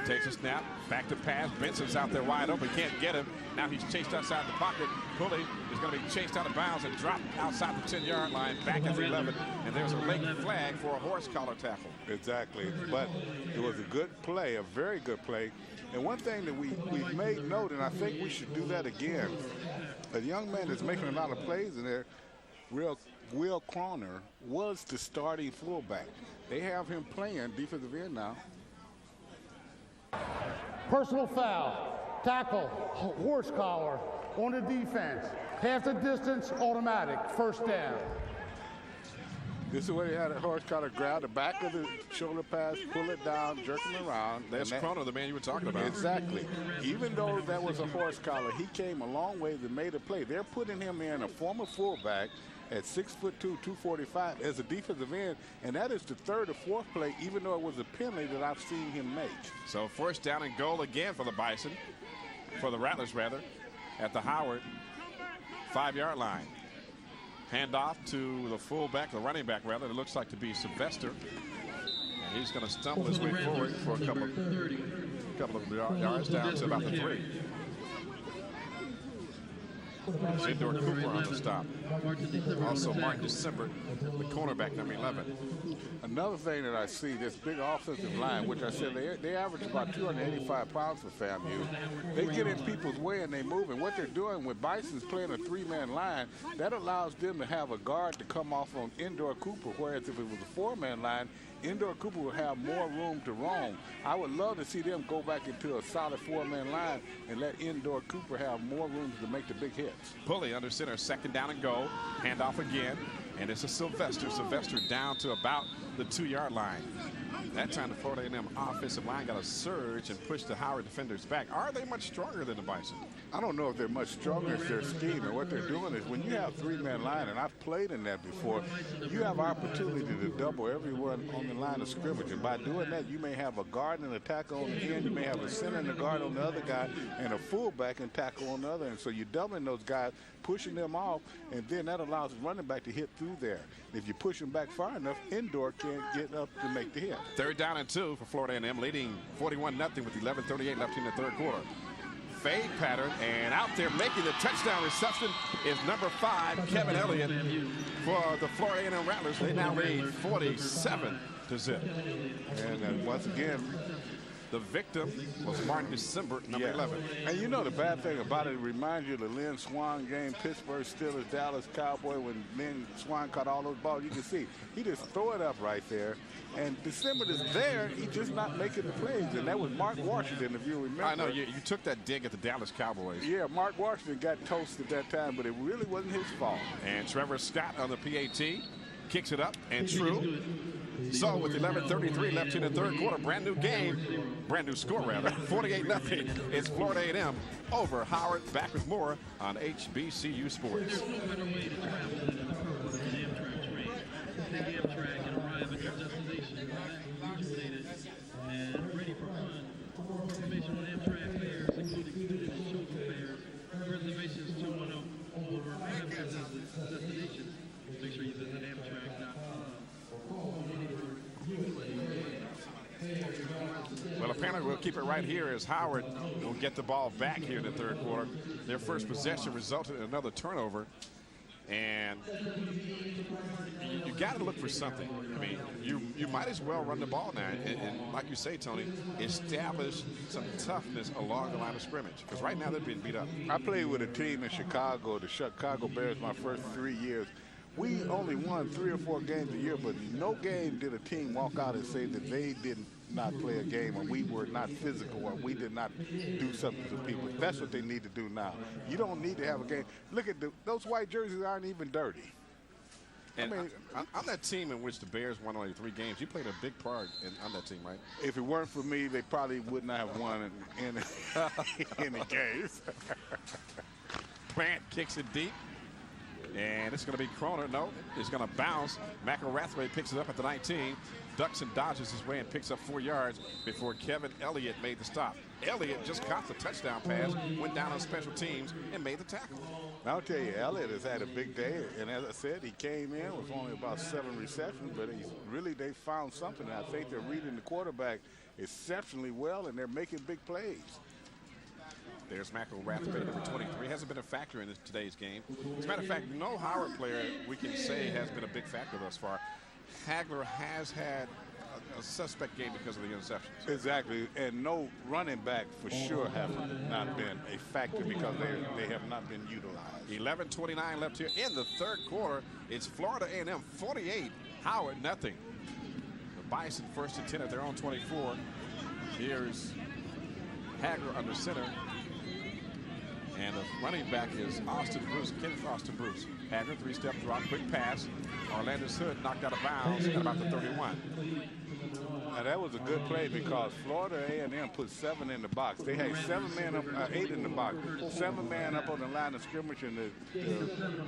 Takes a snap, back to pass. Benson's out there wide open, can't get him. Now he's chased outside the pocket. Pulley is going to be chased out of bounds and dropped outside the 10-yard line, back at the 11. And there's a late flag for a horse collar tackle. Exactly, but it was a good play, a very good play. And one thing that we've made note, and I think we should do that again. A young man that's making a lot of plays in there, Will Croner, was the starting fullback. They have him playing defensive end now. Personal foul, tackle, horse collar on the defense. Half the distance, automatic, first down. This is where he had a horse collar, grab the back of the shoulder pass, pull it down, jerk him around. That's Croner, the man you were talking about. Exactly. Even though that was a horse collar, he came a long way and made a play. They're putting him in, a former fullback, at 6'2", 245 as a defensive end, and that is the third or fourth play, even though it was a penalty that I've seen him make. So first down and goal again for the Bison, for the Rattlers rather, at the Howard 5-yard line. Handoff to the fullback, the running back rather. It looks like to be Sylvester, and he's going to stumble his way forward for a couple of yards down to about the 3. Shedor Cooper on the stop. Also Martin December, the cornerback, number 11. Another thing that I see, this big offensive line, which I said they average about 285 pounds for FAMU. They get in people's way and they move. And what they're doing with Bison's playing a 3-man line, that allows them to have a guard to come off on Indoor Cooper, whereas if it was a 4-man line, Indoor Cooper will have more room to roam. I would love to see them go back into a solid 4-man line and let Indoor Cooper have more room to make the big hits. Pulley under center, second down and goal. Handoff again, and it's a Sylvester. Sylvester down to about the 2-yard line. That time the Florida A&M offensive line got a surge and pushed the Howard defenders back. Are they much stronger than the Bison? I don't know if they're much stronger as their scheme. And what they're doing is when you have 3-man line, and I've played in that before, you have opportunity to double everyone on the line of scrimmage. And by doing that, you may have a guard and a tackle on the end. You may have a center and a guard on the other guy and a fullback and tackle on the other. And so you're doubling those guys, pushing them off, and then that allows the running back to hit through there. If you push them back far enough, Indoor can't get up to make the hit. Third down and 2 for Florida A&M, leading 41-0 with 11:38 left in the third quarter. fade pattern, and out there making the touchdown reception is number 5, Kevin Elliott, for the Florida A&M Rattlers. They now lead 47-0. And once again, the victim was Martin December, number 11. And you know the bad thing about it reminds you of the Lynn Swan game, Pittsburgh Steelers, Dallas Cowboy, when Lynn Swan caught all those balls. You can see he just throw it up right there. And December is there, he's just not making the plays. And that was Mark Washington, if you remember. I know, you took that dig at the Dallas Cowboys. Yeah, Mark Washington got toasted that time, but it really wasn't his fault. And Trevor Scott on the PAT kicks it up, and true. So with 11:33 left in the third quarter, brand new game, brand new score rather, 48-0. It's Florida A&M over Howard. Back with more on HBCU Sports. Well, apparently we'll keep it right here as Howard will get the ball back here in the third quarter. Their first possession resulted in another turnover. And you got to look for something. I mean, you might as well run the ball now. And like you say, Tony, establish some toughness along the line of scrimmage. Because right now they're being beat up. I played with a team in Chicago, the Chicago Bears, my first 3 years. We only won 3 or 4 games a year, but no game did a team walk out and say that they did not play a game, or we were not physical, or we did not do something to people. That's what they need to do now. You don't need to have a game. Look at those white jerseys aren't even dirty. And I mean, on that team in which the Bears won only 3 games, you played a big part on that team, right? If it weren't for me, they probably would not have won in the games. Plant kicks it deep. And it's going to be Croner. No, it's going to bounce. McElrathway picks it up at the 19. Ducks and dodges his way and picks up 4 yards before Kevin Elliott made the stop. Elliott just caught the touchdown pass, went down on special teams, and made the tackle. I'll tell you, Elliott has had a big day. And as I said, he came in with only about 7 receptions, but they found something. And I think they're reading the quarterback exceptionally well, and they're making big plays. There's McElrathway, number 23. Hasn't been a factor in today's game. As a matter of fact, no Howard player we can say has been a big factor thus far. Hagler has had a suspect game because of the interceptions. Exactly, and no running back for sure have not been a factor because they have not been utilized. 11:29 left here in the third quarter. It's Florida A&M 48, Howard nothing. The Bison first and 10 at their own 24. Here's Hagler under center. And the running back is Austin Bruce, Kenneth Austin Bruce. Hagler, 3-step drop, quick pass. Orlando's Hood knocked out of bounds at about the 31. Now that was a good play because Florida A&M put 7 in the box. They had 8 in the box. 7 man up on the line of scrimmage, and the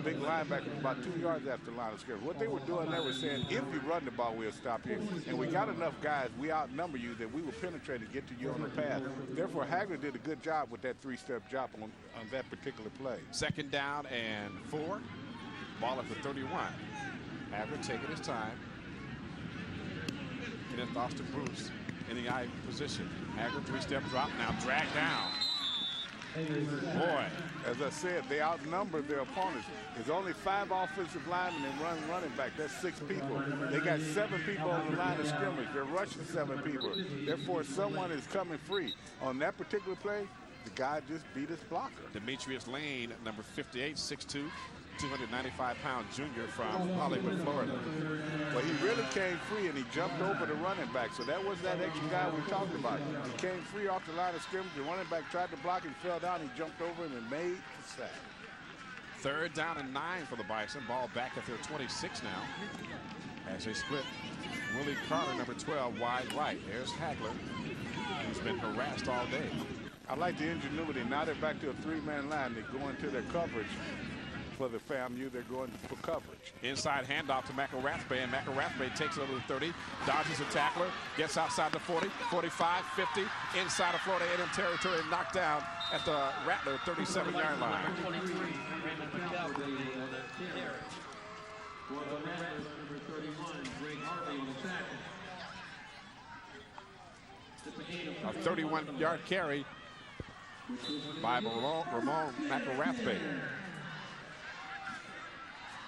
big linebacker was about 2 yards after the line of scrimmage. What they were doing, they were saying, if you run the ball, we'll stop you. And we got enough guys, we outnumber you, that we will penetrate and get to you on the pass. Therefore, Hagler did a good job with that 3-step drop on that particular play. Second down and 4. Ball at the 31. Hagler taking his time. Kenneth Austin Bruce in the I position. Hagler 3-step drop, now dragged down. Boy, as I said, they outnumbered their opponents. There's only 5 offensive linemen and running back. That's 6 people. They got 7 people on the line of scrimmage. They're rushing 7 people. Therefore, someone is coming free. On that particular play, the guy just beat his blocker. Demetrius Lane, number 58, 6'2", 295-pound junior from Hollywood, Florida. Well, he really came free, and he jumped over the running back. So that was that extra guy we talked about. He came free off the line of scrimmage. The running back tried to block and fell down. He jumped over him and made the sack. Third down and 9 for the Bison. Ball back at their 26 now. As they split, Willie Carter, number 12, wide right. There's Hagler, who's been harassed all day. I like the ingenuity. Now they're back to a 3-man line. They go into their coverage. For the FAMU, they're going for coverage. Inside handoff to McElrathway, and McElrathway takes it over the 30, dodges a tackler, gets outside the 40, 45, 50, inside of Florida A&M territory, and knocked down at the Rattler 37-yard line. A 31-yard carry by Ramon McElrathbey.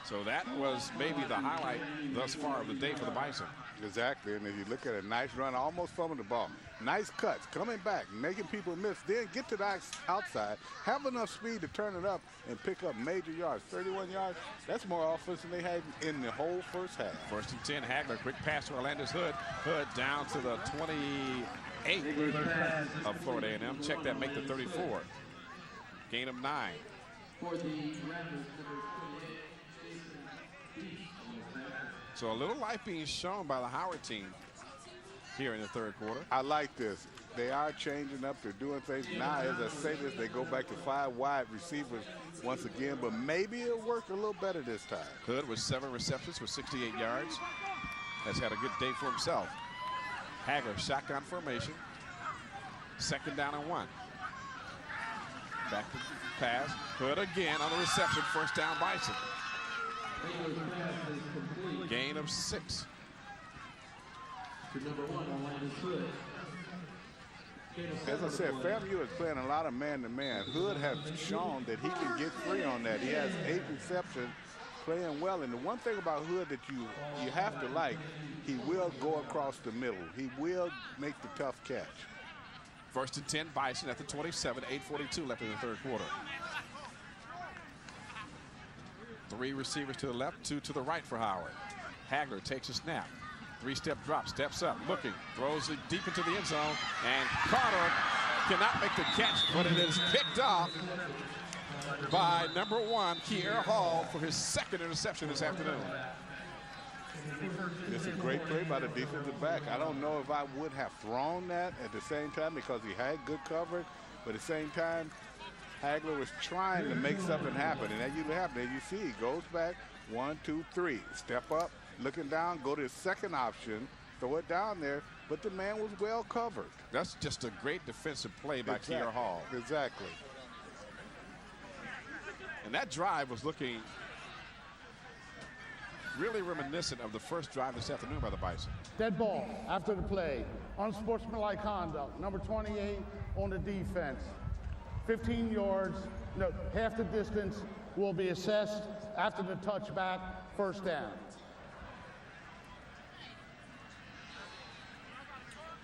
So that was maybe the highlight thus far of the day for the Bison. Exactly, and if you look at a nice run, almost fumbling the ball. Nice cuts, coming back, making people miss, then get to the outside, have enough speed to turn it up and pick up major yards. 31 yards, that's more offense than they had in the whole first half. 1st and 10, Hagler, quick pass to Orlando's Hood. Hood down to the 28 of Florida A&M. Check that, make the 34. Gain of 9. So a little life being shown by the Howard team here in the 3rd quarter. I like this. They are changing up. They're doing things. Now, as I say this, they go back to 5 wide receivers once again, but maybe it'll work a little better this time. Hood with 7 receptions for 68 yards. Has had a good day for himself. Hagler, shotgun formation. 2nd down and 1. Back to pass. Hood again on the reception. 1st down, Bison. Gain of 6. As I said, FAMU is playing a lot of man-to-man. Hood has shown that he can get free on that. He has 8 receptions, playing well. And the one thing about Hood that you have to like, he will go across the middle. He will make the tough catch. 1st and 10, Bison at the 27, 8:42 left in the 3rd quarter. 3 receivers to the left, 2 to the right for Howard. Hagler takes a snap. 3-step drop, steps up, looking, throws it deep into the end zone, and Carter cannot make the catch, but it is picked off by number 1, Kier Hall, for his 2nd interception this afternoon. It's a great play by the defensive back. I don't know if I would have thrown that at the same time because he had good coverage, but at the same time, Hagler was trying to make something happen, and that usually happens. As you see, he goes back, 1, 2, 3, step up, looking down, go to his 2nd option, throw it down there, but the man was well covered. That's just a great defensive play by Kier Hall. Exactly. And that drive was looking really reminiscent of the first drive this afternoon by the Bison. Dead ball after the play. Unsportsmanlike conduct. Number 28 on the defense. 15 yards, no, half the distance will be assessed after the touchback, 1st down.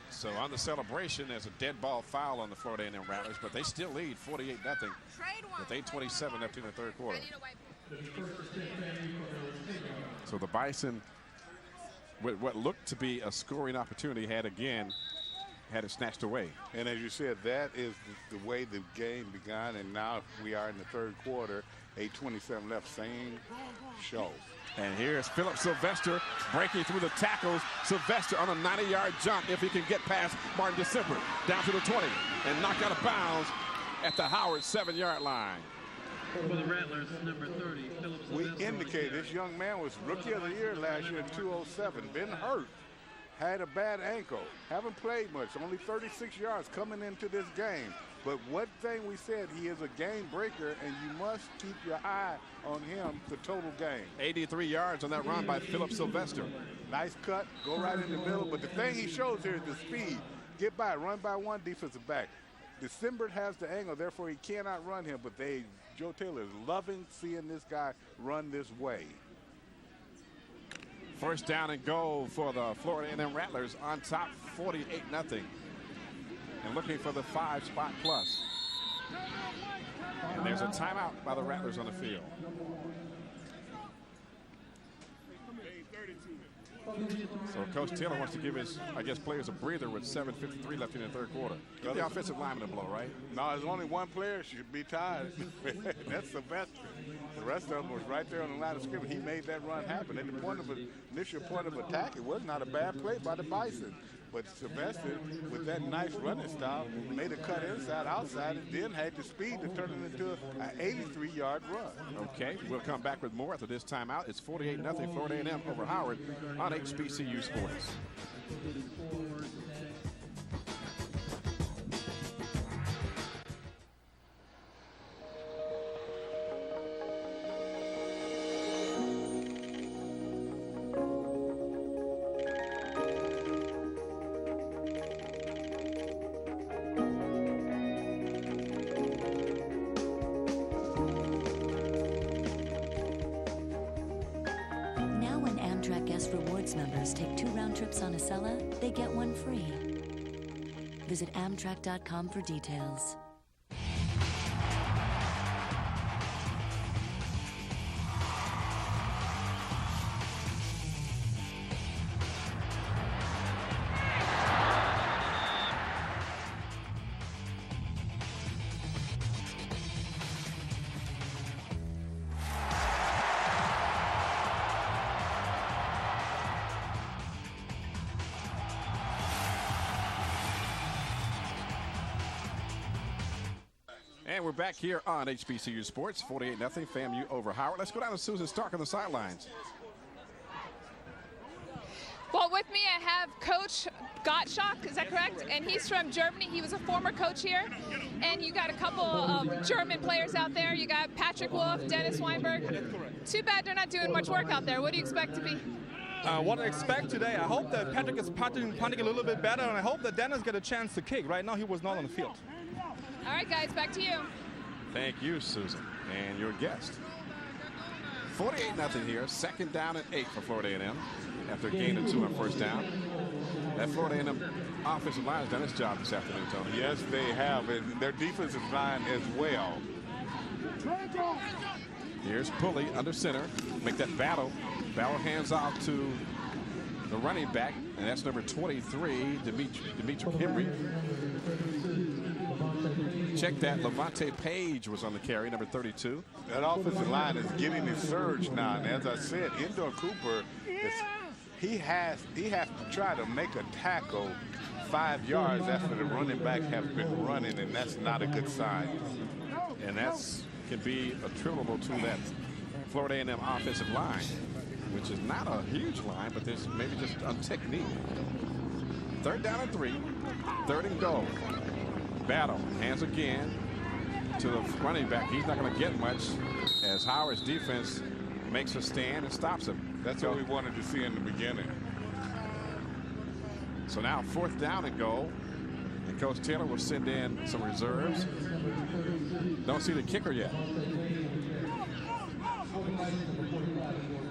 So on the celebration, there's a dead ball foul on the Florida A&M Rattlers, but they still lead 48-0 with 8:27 left in the 3rd quarter. So the Bison, with what looked to be a scoring opportunity, had it snatched away. And as you said, that is the way the game began, and now we are in the 3rd quarter, 8:27 left, same show. And here's Philip Sylvester breaking through the tackles. Sylvester on a 90-yard jump if he can get past Martin December. Down to the 20 and knocked out of bounds at the Howard 7-yard line. For the Rattlers, number 30, Philip Sylvester. We indicated this young man was Rookie of the Year last year in 207. Been hurt. Had a bad ankle. Haven't played much. Only 36 yards coming into this game. But one thing we said, he is a game breaker, and you must keep your eye on him the total game. 83 yards on that run by Philip Sylvester. Nice cut, go right in the middle. But the thing he shows here is the speed. Get by, run by 1 defensive back. December has the angle, therefore he cannot run him. But Joe Taylor is loving seeing this guy run this way. 1st down and goal for the Florida A&M Rattlers on top, 48-0. And looking for the 5-spot plus. And there's a timeout by the Rattlers on the field. So Coach Taylor wants to give his, players a breather with 7:53 left in the 3rd quarter. Give the offensive lineman a blow, right? No, there's only one player should be tied. That's Sylvester. The rest of them was right there on the line of scrimmage. He made that run happen. At the initial point of attack, it was not a bad play by the Bison. But Sylvester, with that nice running style, made a cut inside, outside, and then had the speed to turn it into an 83-yard run. Okay, we'll come back with more after this timeout. It's 48-0 Florida A&M over Howard on HBCU Sports. Rewards members take 2 round trips on Acela, they get 1 free. Visit Amtrak.com for details. And we're back here on HBCU Sports, 48-0, FAMU over Howard. Let's go down to Susan Stark on the sidelines. Well, with me I have Coach Gottschalk, is that correct? And he's from Germany. He was a former coach here. And you got a couple of German players out there. You got Patrick Wolf, Dennis Weinberg. Too bad they're not doing much work out there. What do you expect to be? What I expect today, I hope that Patrick is punting a little bit better, and I hope that Dennis get a chance to kick. Right now, he was not on the field. All right, guys, back to you. Thank you, Susan, and your guest. 48-0 here, 2nd down and 8 for Florida A&M after a gain of 2 on 1st down. That Florida A&M offensive line has done its job this afternoon, Tony. Yes, they have, and their defensive line as well. Here's Pulley under center. Make that battle. Battle hands off to the running back, and that's number 23, Dimitri Henry. Check that. Levante Page was on the carry, number 32. That offensive line is getting his surge now. And as I said, Endor Cooper, he has to try to make a tackle 5 yards after the running back has been running, and that's not a good sign. And that's can be attributable to that Florida A&M offensive line, which is not a huge line, but there's maybe just a technique. 3rd down and 3, 3rd and goal. Battle, hands again to the running back. He's not going to get much as Howard's defense makes a stand and stops him. That's what we wanted to see in the beginning. So now 4th down and goal. And Coach Taylor will send in some reserves. Don't see the kicker yet.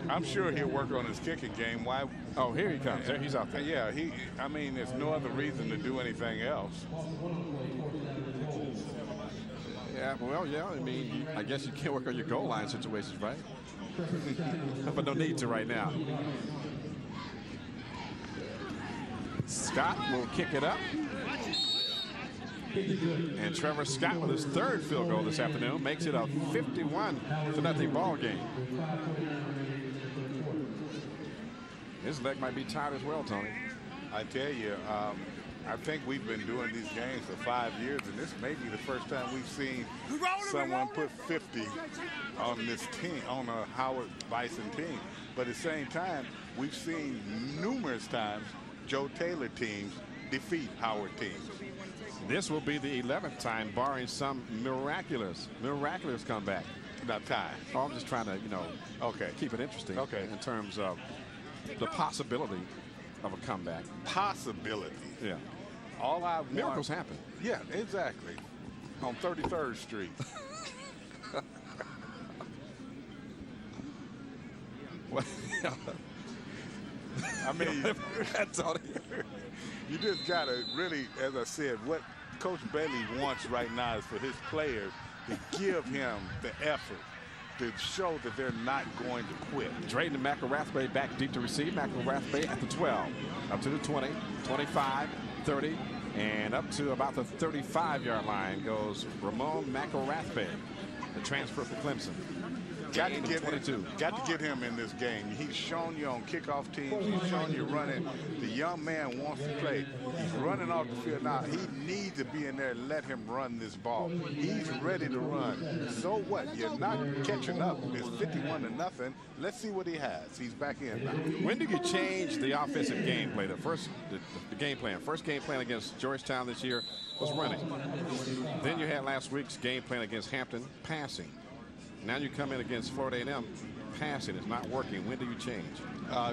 I'm sure he'll work on his kicking game. Why? Oh, here he comes. There, he's out there. Yeah, I mean, there's no other reason to do anything else. Yeah, well, yeah. I mean, I guess you can't work on your goal line situations, right? But no need to right now. Scott will kick it up. And Trevor Scott with his 3rd field goal this afternoon makes it a 51-0 ball game. His leg might be tired as well, Tony. I tell you, I think we've been doing these games for 5 years, and this may be the first time we've seen someone put 50 on this team, on a Howard Bison team. But at the same time, we've seen numerous times Joe Taylor teams defeat Howard teams. This will be the 11th time, barring some miraculous comeback. Not time. Oh, I'm just trying to, keep it interesting. Okay. In terms of the possibility of a comeback. Possibility. Yeah. All I want. Miracles happen. Yeah, exactly. On 33rd Street. I mean, that's all. You just got to really, as I said, what Coach Bailey wants right now is for his players to give him the effort to show that they're not going to quit. Drayton McElrathway back deep to receive. McElrathway at the 12, up to the 20, 25, 30, and up to about the 35-yard line goes Ramon McElrathway, the transfer for Clemson. Got to get him in this game. He's shown you on kickoff teams. He's shown you running. The young man wants to play. He's running off the field now. He needs to be in there and let him run this ball. He's ready to run. So what? You're not catching up. It's 51-0. Let's see what he has. He's back in now. When did you change the offensive gameplay? The game plan. First game plan against Georgetown this year was running. Then you had last week's game plan against Hampton, passing. Now you come in against Florida A&M, passing. It's not working. When do you change?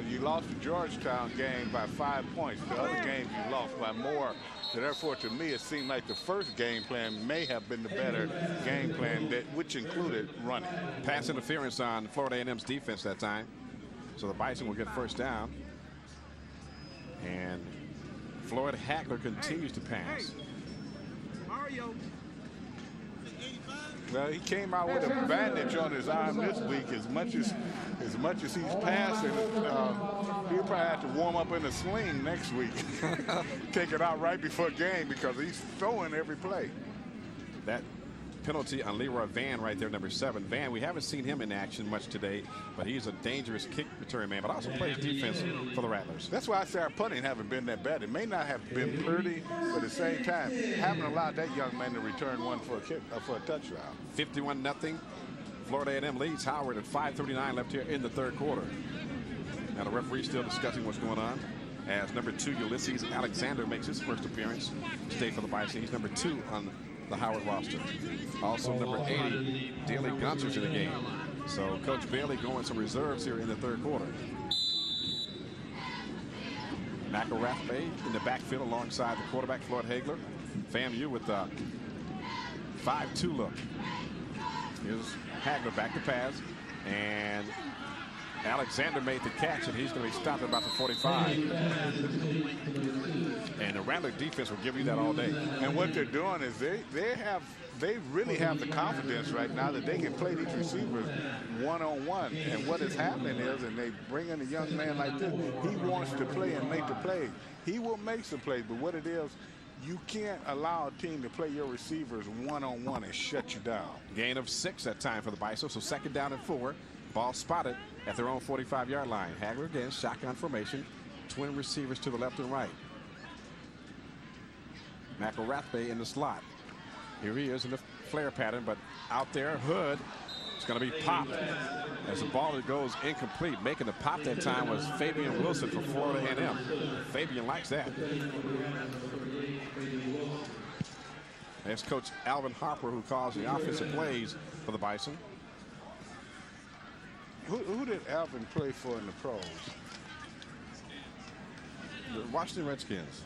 You lost the Georgetown game by 5 points. The other games you lost by more. So therefore, to me, it seemed like the first game plan may have been the better game plan, which included running. Pass interference on Florida A&M's defense that time. So the Bison will get 1st down. And Floyd Hagler continues to pass. Mario. Well, he came out with a bandage on his arm this week. As much as he's passing, he'll probably have to warm up in a sling next week. Take it out right before game because he's throwing every play. That penalty on Leroy Van right there, number 7. Van, we haven't seen him in action much today, but he's a dangerous kick return man, but also plays defense for the Rattlers. That's why I say our punting haven't been that bad. It may not have been pretty, but at the same time, haven't allowed that young man to return one for a kick for a touchdown. 51-0. Florida A&M leads Howard at 5:39 left here in the third quarter. Now the referee's still discussing what's going on as number 2 Ulysses Alexander makes his first appearance today for the Bison. He's number 2 on the Howard roster. Also number 80, Daly Gunter's in the game. So Coach Bailey going some reserves here in the third quarter. McElrathbey in the backfield alongside the quarterback Floyd Hagler. FAMU with the 5-2 look. Here's Hagler back to pass, and Alexander made the catch, and he's going to be stopped at about the 45. And the Rattler defense will give you that all day. And what they're doing is they really have the confidence right now that they can play these receivers one-on-one. And what is happening is, and they bring in a young man like this, he wants to play and make the play. He will make some plays, but what it is, you can't allow a team to play your receivers one-on-one and shut you down. Gain of 6 that time for the Bison, so 2nd down and 4. Ball spotted at their own 45-yard line. Hagler again, shotgun formation. Twin receivers to the left and right. McElrathbey in the slot. Here he is in the flare pattern, but out there, Hood is going to be popped as the ball goes incomplete. Making the pop that time was Fabian Wilson for Florida A&M. Fabian likes that. There's Coach Alvin Harper, who calls the offensive plays for the Bison. Who did Alvin play for in the pros? The Washington Redskins.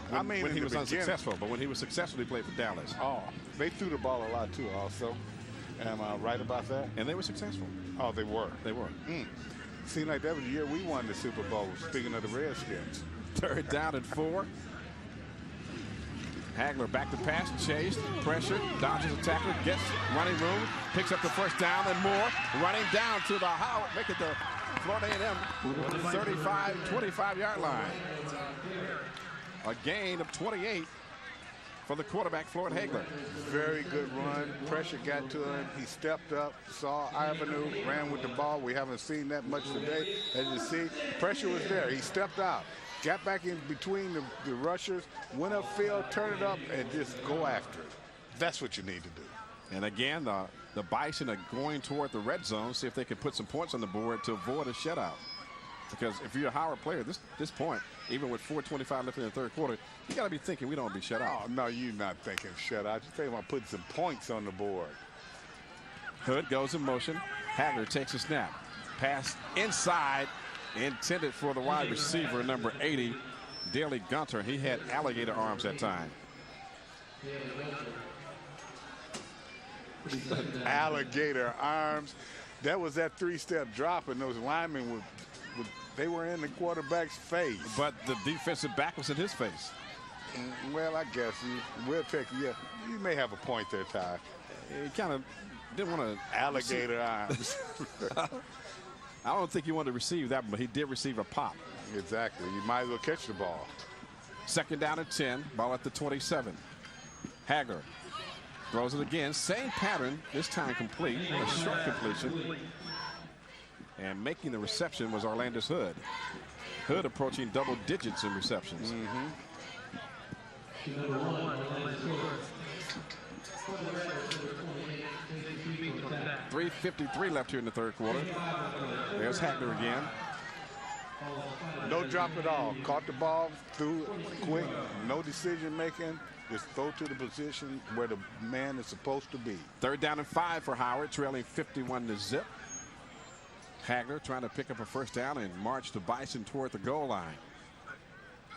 When he was unsuccessful, but when he was successful, he played for Dallas. Oh, they threw the ball a lot too also. Am I right about that? And they were successful. Oh, they were. They were. Seemed like that was the year we won the Super Bowl, speaking of the Redskins. 3rd down and 4. Hagler back to pass, chased, pressure, dodges a tackler, gets running room, picks up the first down and more, running down to the Howard, making the Florida A&M 35, 25-yard line. A gain of 28 for the quarterback, Floyd Hagler. Very good run. Pressure got to him. He stepped up, saw Avenue, ran with the ball. We haven't seen that much today. As you see, pressure was there. He stepped out, got back in between the rushers, went upfield, turned it up, and just go after it. That's what you need to do. And again, the Bison are going toward the red zone, see if they can put some points on the board to avoid a shutout. Because if you're a Howard player at this point, even with 4:25 left in the third quarter, you got to be thinking we don't be shut out. Oh, no, you're not thinking shut out. You're thinking about putting some points on the board. Hood goes in motion. Hagler takes a snap. Pass inside, intended for the wide receiver, number 80, Daly Gunter. He had alligator arms that time. Alligator arms. That was that 3-step drop, and those linemen they were in the quarterback's face. But the defensive back was in his face. Well, I guess we'll take you may have a point there, Ty. He kind of didn't want to alligator arms. I don't think he wanted to receive that, but he did receive a pop. Exactly. You might as well catch the ball. 2nd down and 10. Ball at the 27. Hagler throws it again. Same pattern. This time complete. A short completion. And making the reception was Orlandis Hood. Hood approaching double digits in receptions. 3:53 left here in the third quarter. There's Hagler again. No drop at all. Caught the ball, threw it quick, no decision making. Just throw to the position where the man is supposed to be. 3rd down and 5 for Howard, trailing 51-0. Hagler trying to pick up a first down and march the Bison toward the goal line.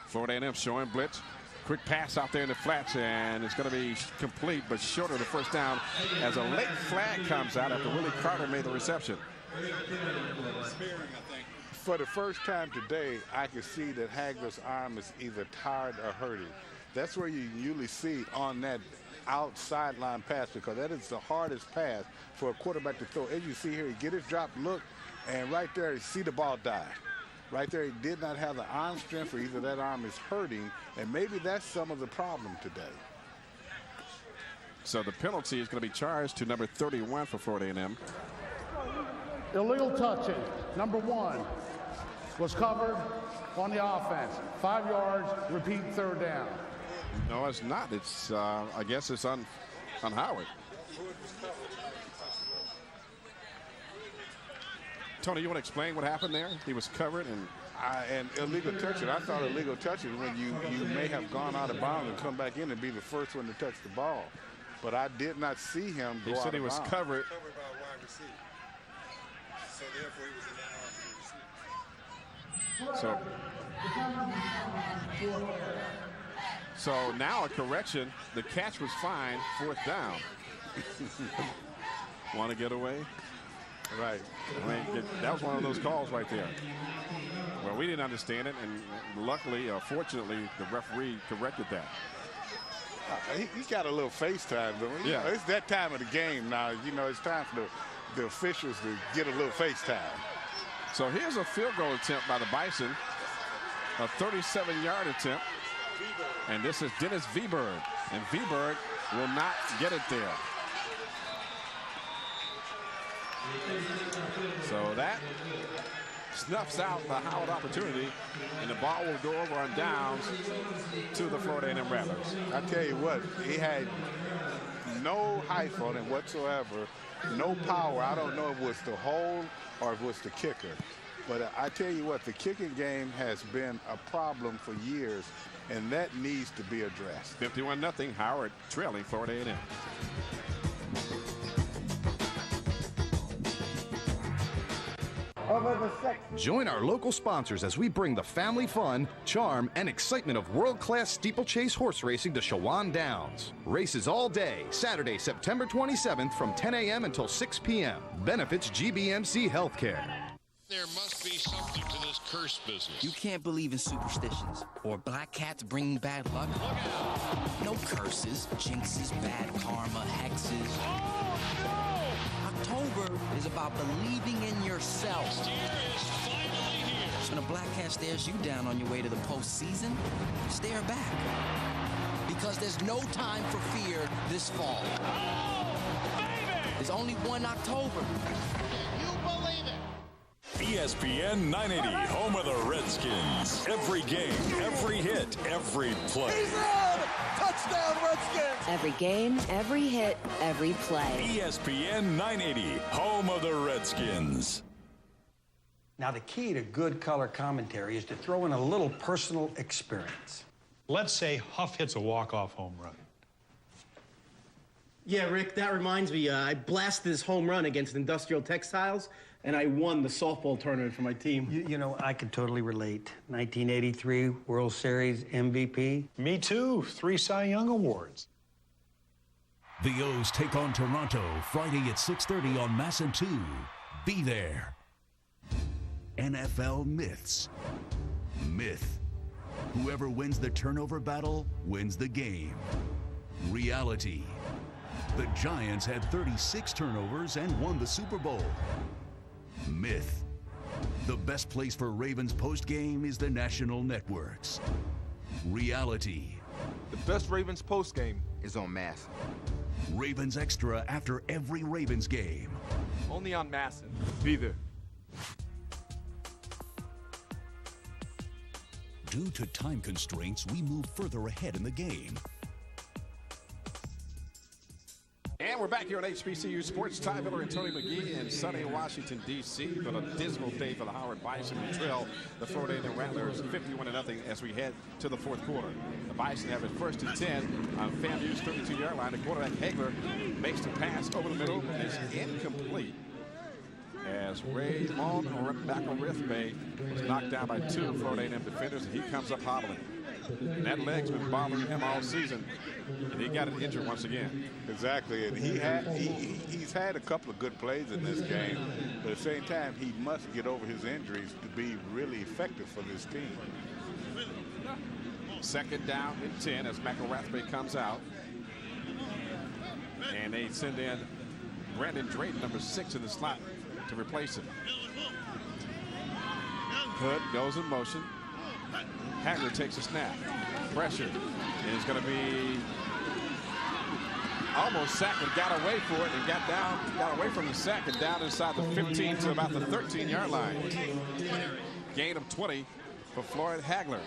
Florida A&M showing blitz. Quick pass out there in the flats, and it's going to be complete, but short of the first down as a late flag comes out after Willie Carter made the reception. For the first time today, I can see that Hagler's arm is either tired or hurting. That's where you usually see on that outside line pass, because that is the hardest pass for a quarterback to throw. As you see here, he get his drop, look, and right there, you see the ball die. Right there, he did not have the arm strength, or either that arm is hurting, and maybe that's some of the problem today. So the penalty is going to be charged to number 31 for Florida A&M. Illegal touching, number 1, was covered on the offense. 5 yards, repeat, third down. No, it's not. It's, I guess it's on Howard. Tony, you want to explain what happened there? He was covered and illegal touching. I thought illegal touching when you may have gone out of bounds and come back in and be the first one to touch the ball. But I did not see him go out of bounds. He said he was covered. Covered by a wide receiver. So therefore he was in that receiver. So now a correction. The catch was fine, 4th down. Want to get away? Right. I mean, that was one of those calls right there. Well, we didn't understand it, and luckily, fortunately, the referee corrected that. He's got a little FaceTime, though. You know, it's that time of the game now. You know, it's time for the officials to get a little FaceTime. So here's a field goal attempt by the Bison, a 37-yard attempt. And this is Dennis Veberg, and Veberg will not get it there. So that snuffs out the Howard opportunity, and the ball will go over on downs to the Florida A&M Rattlers. I tell you what, he had no height on it whatsoever, no power. I don't know if it was the hold or if it was the kicker. But I tell you what, the kicking game has been a problem for years, and that needs to be addressed. 51-0, Howard trailing Florida A&M. Join our local sponsors as we bring the family fun, charm, and excitement of world-class steeplechase horse racing to Shawan Downs. Races all day, Saturday, September 27th from 10 a.m. until 6 p.m. Benefits GBMC Healthcare. There must be something to this curse business. You can't believe in superstitions or black cats bringing bad luck. Look out! No curses, jinxes, bad karma, hexes. Oh, no! October is about believing in yourself. Next year is finally here. So when a black cat stares you down on your way to the postseason, stare back. Because there's no time for fear this fall. Oh, baby! There's only one October. You believe it? ESPN 980, home of the Redskins. Every game, every hit, every play. He's in! Touchdown, Redskins! Every game, every hit, every play. ESPN 980, home of the Redskins. Now, the key to good color commentary is to throw in a little personal experience. Let's say Huff hits a walk-off home run. Yeah, Rick, that reminds me, I blasted this home run against Industrial Textiles, and I won the softball tournament for my team. You know, I can totally relate. 1983 World Series MVP. Me too. 3 Cy Young Awards. The O's take on Toronto Friday at 6:30 on MASN 2. Be there. NFL myths. Myth. Whoever wins the turnover battle wins the game. Reality. The Giants had 36 turnovers and won the Super Bowl. Myth. The best place for Ravens postgame is the national networks. Reality. The best Ravens postgame is on MASN. Ravens Extra after every Ravens game. Only on MASN. Be there. Due to time constraints, we move further ahead in the game. And we're back here on HBCU Sports. Ty Miller and Tony McGee in sunny Washington, D.C. But a dismal day for the Howard Bison, who trail the Florida A&M Rattlers 51-0 as we head to the fourth quarter. The Bison have it 1st and 10 on FAMU's 32-yard line. The quarterback Hagler makes the pass over the middle and is incomplete. as Raymond McElrathbey was knocked down by 2 Florida A&M defenders, and he comes up hobbling. And that leg's been bothering him all season, and he got it injured once again. Exactly, and he's had a couple of good plays in this game, but at the same time, he must get over his injuries to be really effective for this team. 2nd down and 10 as McElrathbey comes out. And they send in Brandon Drayton, number 6 in the slot, to replace him. Hood goes in motion. Hagler takes a snap. Pressure. And it's going to be almost sacked, but got away for it and got away from the sack and down inside the 15 to about the 13-yard line. Gain of 20 for Floyd Hagler.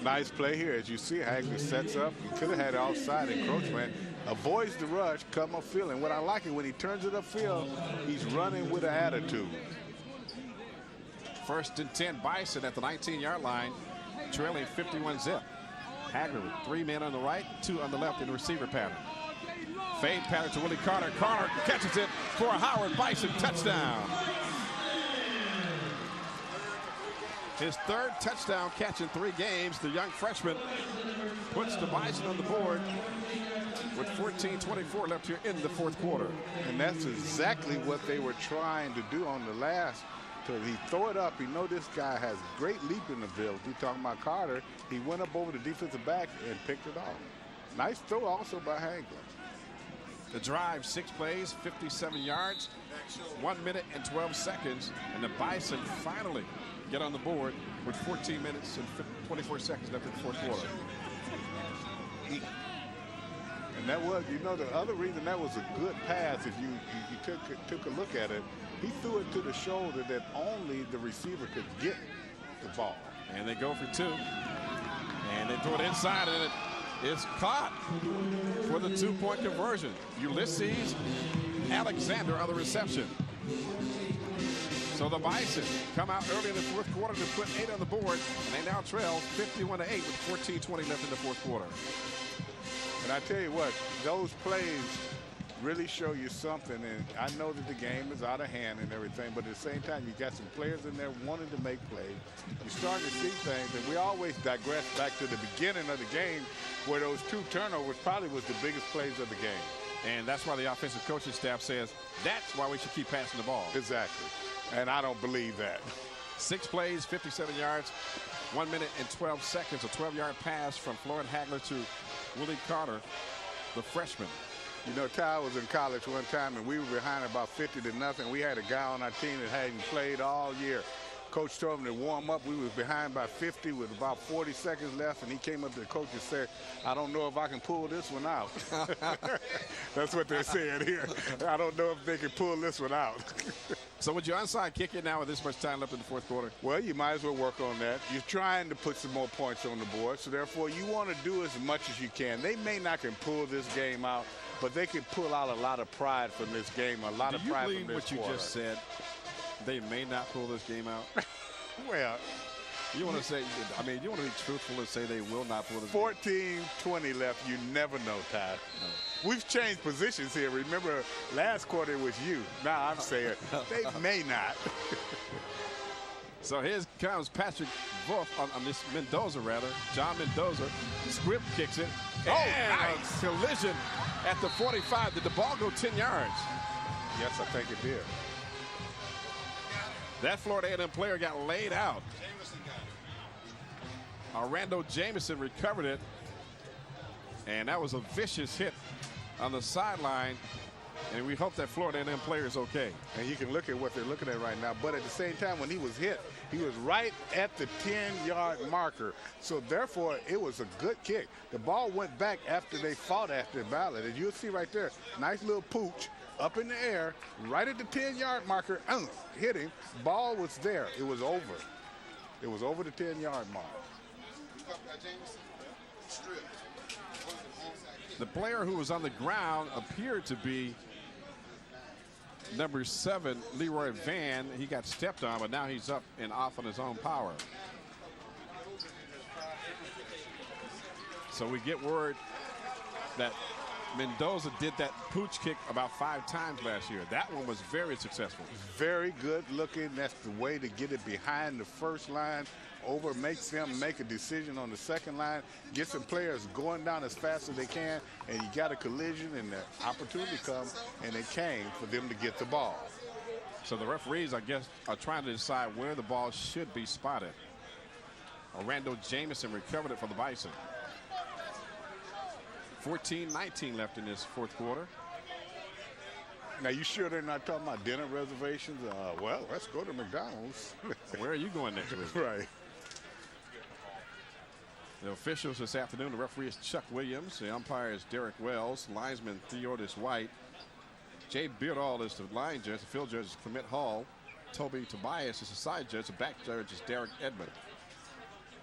Nice play here. As you see, Hagler sets up. He could have had offside encroachment. Avoids the rush, come upfield. And what I like is when he turns it upfield, he's running with an attitude. 1st and 10, Bison at the 19-yard line, trailing 51-zip. Hagler with 3 men on the right, 2 on the left in the receiver pattern. Fade pattern to Willie Carter. Carter catches it for a Howard Bison touchdown. His 3rd touchdown catch in 3 games. The young freshman puts the Bison on the board with 14:24 left here in the 4th quarter. And that's exactly what they were trying to do on the last. So he throw it up. You know this guy has great leaping ability. Talking about Carter, he went up over the defensive back and picked it off. Nice throw also by Hagler. The drive, 6 plays, 57 yards, 1 minute and 12 seconds, and the Bison finally get on the board with 14 minutes and 24 seconds left in the 4th quarter. And that was, you know, the other reason that was a good pass, if you took a look at it, he threw it to the shoulder that only the receiver could get the ball. And they go for 2. And they throw it inside, and it is caught for the 2-point conversion. Ulysses Alexander on the reception. So the Bison come out early in the 4th quarter to put 8 on the board, and they now trail 51-8 with 14:20 left in the 4th quarter. And I tell you what, those plays really show you something. And I know that the game is out of hand and everything, but at the same time, you got some players in there wanting to make plays. You're starting to see things, and we always digress back to the beginning of the game where those 2 turnovers probably was the biggest plays of the game. And that's why the offensive coaching staff says that's why we should keep passing the ball. Exactly. And I don't believe that. 6 plays, 57 yards, 1 minute and 12 seconds. A 12-yard pass from Floyd Hagler to Willie Carter, the freshman. You know, Ty was in college one time, and we were behind about 50-0. We had a guy on our team that hadn't played all year. Coach told him to warm up. We was behind by 50 with about 40 seconds left, and he came up to the coach and said, I don't know if I can pull this one out. That's what they're saying here. I don't know if they can pull this one out. So would you onside kick it now with this much time left in the 4th quarter? Well, you might as well work on that. You're trying to put some more points on the board, so therefore you want to do as much as you can. They may not can pull this game out, but they can pull out a lot of pride from this game, a lot of pride from this quarter. Do you believe what you just said? They may not pull this game out? Well, you want to say, I mean, you want to be truthful and say they will not pull this 14-20 left. You never know, Ty. No. We've changed positions here. Remember, last quarter it was you. Now I'm saying they may not. So here comes Patrick Wolf on this Mendoza, rather. John Mendoza. Squibb kicks it. Oh, and nice. A collision at the 45. Did the ball go 10 yards? Yes, I think it did. That Florida A&M player got laid out. Orlando Jameson recovered it. And that was a vicious hit on the sideline. And we hope that Florida A&M player is okay. And you can look at what they're looking at right now. But at the same time, when he was hit, he was right at the 10-yard marker. So, therefore, it was a good kick. The ball went back after they fought after the ballot. As you'll see right there, nice little pooch up in the air, right at the 10-yard marker. Hit him. Ball was there. It was over. It was over the 10-yard mark. The player who was on the ground appeared to be number 7, Leroy Van. He got stepped on, but now he's up and off on his own power. So we get word that Mendoza did that pooch kick about 5 times last year. That one was very successful. Very good looking. That's the way to get it behind the first line, over, makes them make a decision on the second line, get some players going down as fast as they can, and you got a collision and the opportunity comes, and it came for them to get the ball. So the referees, I guess, are trying to decide where the ball should be spotted. Orlando Jamison recovered it for the Bison. 14-19 left in this fourth quarter. Now, you sure they're not talking about dinner reservations? Well, let's go to McDonald's. Where are you going next week? Right. The officials this afternoon, the referee is Chuck Williams. The umpire is Derek Wells. Linesman Theodis White. Jay Beardall is the line judge. The field judge is Clement Hall. Toby Tobias is the side judge. The back judge is Derek Edmond.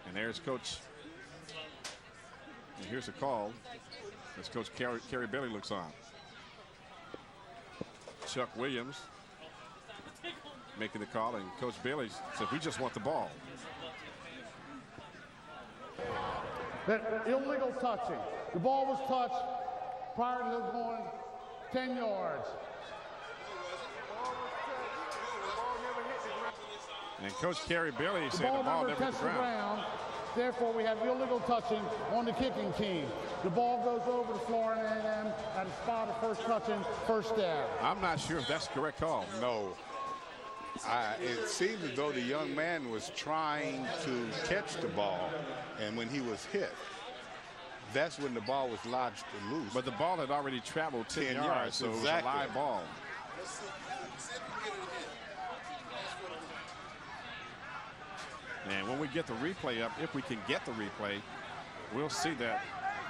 And there's Coach. And here's the call as Coach Kerry Bailey looks on. Chuck Williams making the call, and Coach Bailey said, we just want the ball. That illegal touching. The ball was touched prior to going 10 yards. And Coach Kerry Bailey said the ball never touched the ground. Therefore, we have illegal touching on the kicking team. The ball goes over the floor in A&M at a spot of first touching, first down. I'm not sure if that's the correct call. No. It seemed as though the young man was trying to catch the ball, and when he was hit, that's when the ball was lodged loose. But the ball had already traveled 10 yards, so exactly. It was a live ball. And when we get the replay up, if we can get the replay, we'll see that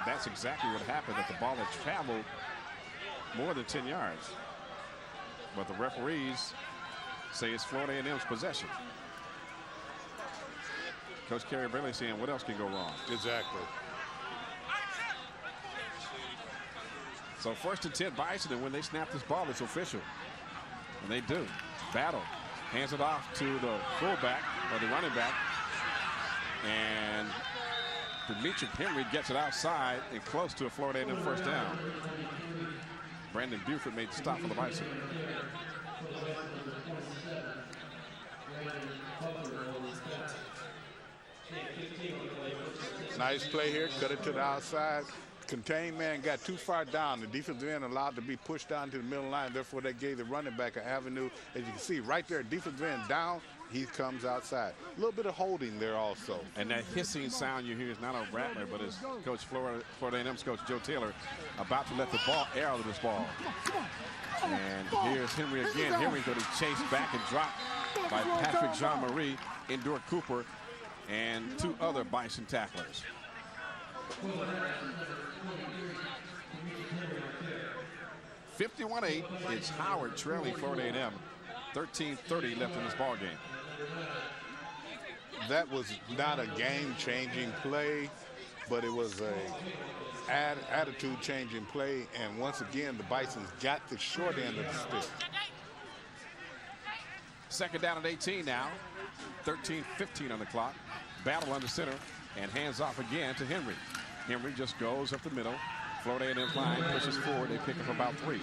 that's exactly what happened, that the ball had traveled more than 10 yards. But the referees say it's Florida A&M's possession. Coach Kerry Bailey saying, what else can go wrong? Exactly. So 1st and 10 Bison, and when they snap this ball, it's official. And they do. Battle. Hands it off to the fullback, or the running back. And Demetric Henry gets it outside and close to a Florida A&M first down. Brandon Buford made the stop for the Bison. Nice play here, cut it to the outside. Contained man got too far down. The defensive end allowed to be pushed down to the middle line. Therefore, they gave the running back an avenue. As you can see right there, defensive end down, he comes outside. A little bit of holding there also. And that hissing sound you hear is not a Rattler, but it's Coach Florida A&M's Coach Joe Taylor about to let the ball air out of this ball. And here's Henry again. Henry going to chase back and drop by Patrick Jean-Marie, Endor Cooper, and 2 other Bison tacklers. 51-8, it's Howard trailing Florida A&M. 13:30 left in this ball game. That was not a game-changing play, but it was a attitude-changing play. And once again, the Bisons got the short end of the stick. 2nd down and 18 now. 13:15 on the clock. Battle under center and hands off again to Henry. Henry just goes up the middle. Florida A&M line pushes forward. They pick up about 3.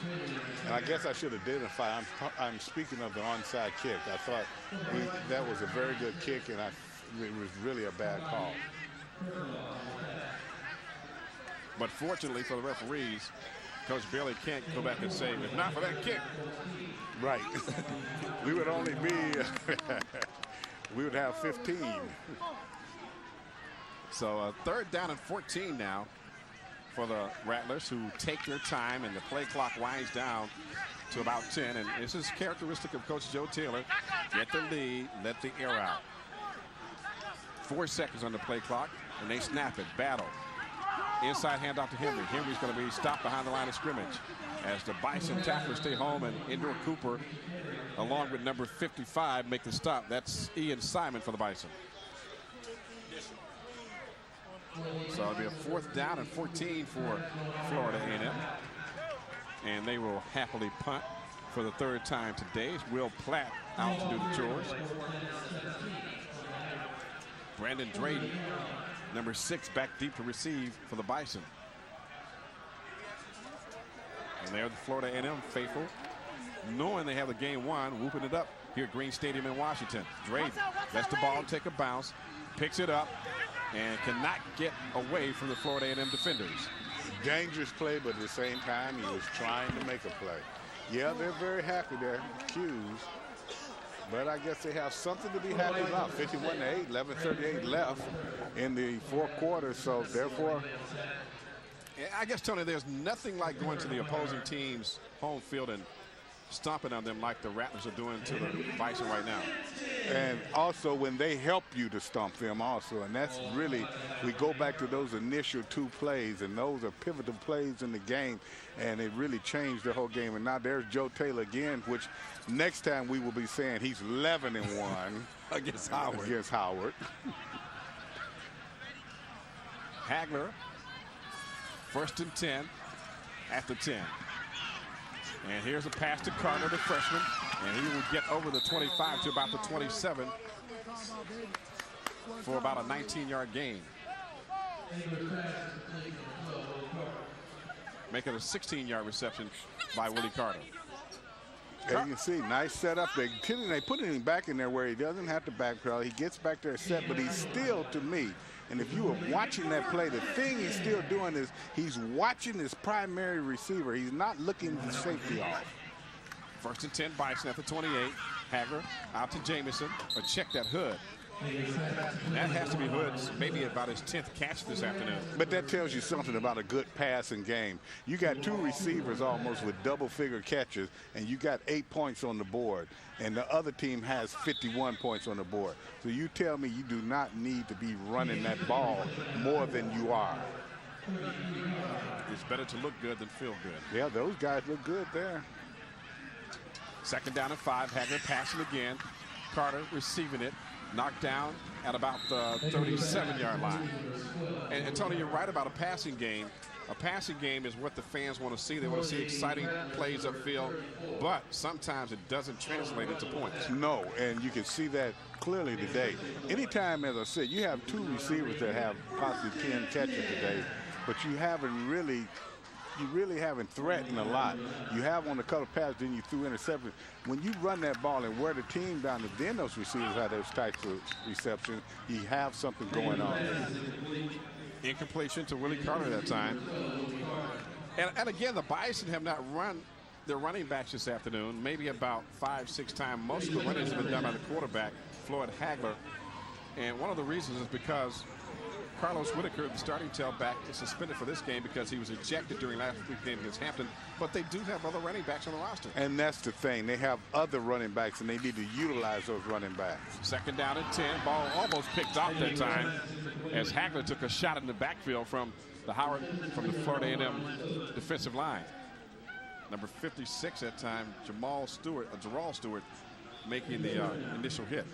And I guess I should identify. I'm speaking of the onside kick. I thought that was a very good kick, and it was really a bad call. But fortunately for the referees, Coach Bailey can't go back and say, if not for that kick. Right. We would only be, we would have 15. So 3rd down and 14 now for the Rattlers, who take their time, and the play clock winds down to about 10. And this is characteristic of Coach Joe Taylor. Get the lead, let the air out. 4 seconds on the play clock, and they snap it. Battle. Inside handoff to Henry. Henry's going to be stopped behind the line of scrimmage as the Bison tacklers stay home, and Endor Cooper, along with number 55, make the stop. That's Ian Simon for the Bison. So it'll be a 4th down and 14 for Florida A&M. And they will happily punt for the 3rd time today. It's Will Platt out to do the chores. Brandon Drayton, number 6, back deep to receive for the Bison. And they're the Florida A&M faithful, knowing they have the game won, whooping it up here at Green Stadium in Washington. Drayton lets the ball take a bounce, picks it up, and cannot get away from the Florida A&M defenders. Dangerous play, but at the same time, he was trying to make a play. Yeah, they're very happy there, Q's. But I guess they have something to be happy about. 51-8, 11:38 left in the fourth quarter, so therefore. I guess, Tony, there's nothing like going to the opposing team's home field and stomping on them like the Rattlers are doing to the Bison right now. And also when they help you to stomp them also, and that's really, we go back to those initial two plays, and those are pivotal plays in the game, and it really changed the whole game. And now there's Joe Taylor again, which next time we will be saying he's 11-1 against Howard. Against Howard. Hagler, 1st and 10 at the 10. And here's a pass to Carter, the freshman, and he will get over the 25 to about the 27 for about a 19-yard gain. Making a 16-yard reception by Willie Carter. As you can see, nice setup. They put him back in there where he doesn't have to backpedal. He gets back there set, but he's still, to me, and if you were watching that play, the thing he's still doing is he's watching his primary receiver. He's not looking the safety off. 1st and 10, Bison at the 28. Hagler out to Jamison, or check that Hood. That has to be Hood's maybe about his 10th catch this afternoon. But that tells you something about a good passing game. You got two receivers almost with double-figure catches, and you got 8 points on the board, and the other team has 51 points on the board. So you tell me you do not need to be running that ball more than you are. It's better to look good than feel good. Yeah, those guys look good there. 2nd down and 5. Hagler passing again. Carter receiving it. Knocked down at about the 37-yard line. And Tony, you're right about a passing game. A passing game is what the fans want to see. They want to see exciting plays upfield, but sometimes it doesn't translate into points. No, and you can see that clearly today. Anytime, as I said, you have two receivers that have possibly 10 catches today, but you really haven't threatened a lot. You have on the color pass, then you threw interceptions. When you run that ball and wear the team down, and then those receivers have those types of receptions, you have something going on. Incompletion to Willie Carter that time. And again, the Bison have not run their running backs this afternoon, maybe about 5-6 times. Most of the runnings have been done by the quarterback, Floyd Hagler. And one of the reasons is because Carlos Whitaker, the starting tailback, is suspended for this game because he was ejected during last week's game against Hampton. But they do have other running backs on the roster. And that's the thing. They have other running backs, and they need to utilize those running backs. 2nd down and 10. Ball almost picked off that time as Hagler took a shot in the backfield from the Florida A&M defensive line. Number 56 that time, Gerald Stewart, making the initial hit.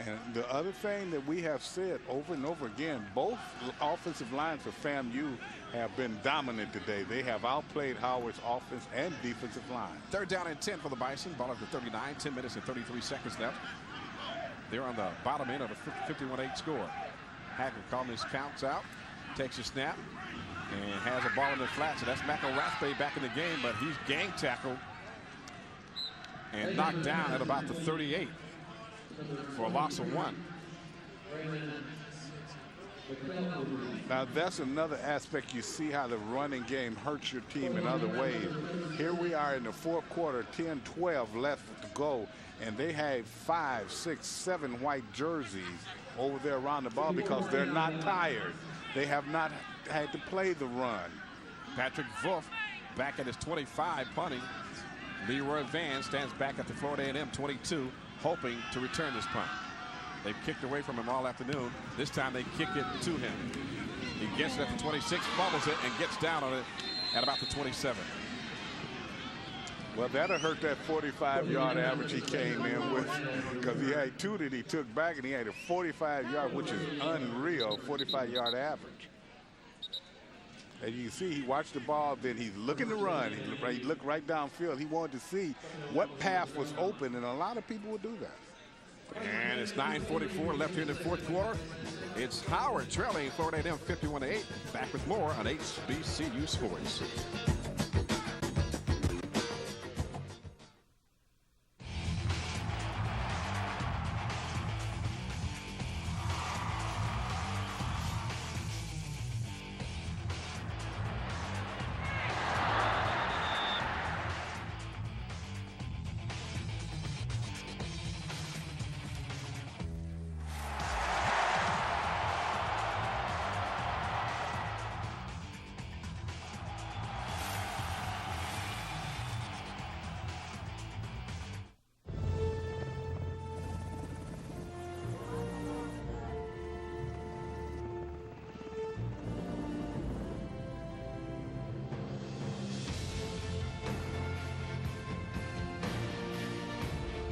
And the other thing that we have said over and over again, both offensive lines for FAMU have been dominant today. They have outplayed Howard's offense and defensive line. 3rd down and 10 for the Bison. Ball up to 39, 10 minutes and 33 seconds left. They're on the bottom end of a 51-8 score. Hagler calling his counts out, takes a snap, and has a ball in the flat. So that's Michael Rathbay back in the game, but he's gang tackled and knocked down at about the 38. For a loss of 1. Now that's another aspect. You see how the running game hurts your team in other ways. Here we are in the fourth quarter, 10-12 left to go, and they have 5, 6, 7 white jerseys over there around the ball because they're not tired. They have not had to play the run. Patrick Wolf back at his 25 punting. Leroy Van stands back at the Florida A&M 22. Hoping to return this punt. They've kicked away from him all afternoon. This time they kick it to him. He gets it at the 26, fumbles it, and gets down on it at about the 27. Well, that'll hurt that 45-yard average he came in with, because he had 2 that he took back, and he had a 45-yard, which is unreal, 45-yard average. And you can see he watched the ball, then he's looking to run. He looked right downfield. He wanted to see what path was open, and a lot of people would do that. And it's 9:44 left here in the fourth quarter. It's Howard trailing Florida A&M 51-8. Back with more on HBCU Sports.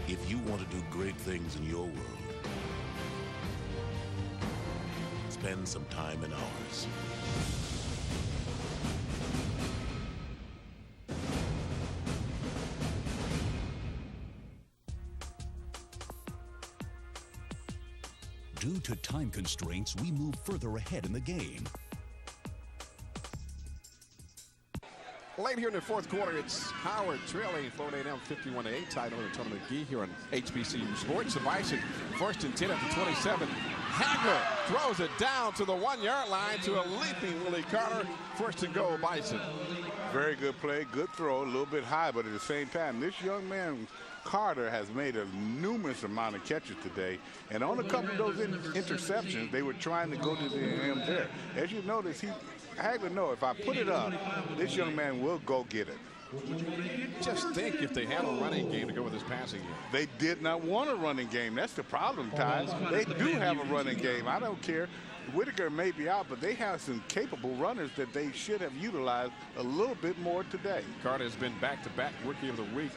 If you want to do great things in your world, spend some time in ours. Due to time constraints, we move further ahead in the game. Late here in the fourth quarter, it's Howard trailing Florida A&M 51-8, tied over the tournament Gee here on HBCU Sports. The Bison first and 10 at the 27. Hagler throws it down to the 1-yard line to a leaping Willie Carter. First and goal, Bison. Very good play, good throw, a little bit high, but at the same time, this young man, Carter, has made a numerous amount of catches today. And on a couple of those interceptions, they were trying to go to the A&M there. As you notice, Hagler knows if I put it up, this young man will go get it. Just think if they had a running game to go with this passing game. They did not want a running game. That's the problem, Ty. They do have a running game. I don't care. Whitaker may be out, but they have some capable runners that they should have utilized a little bit more today. Carter has been back-to-back Rookie of the Week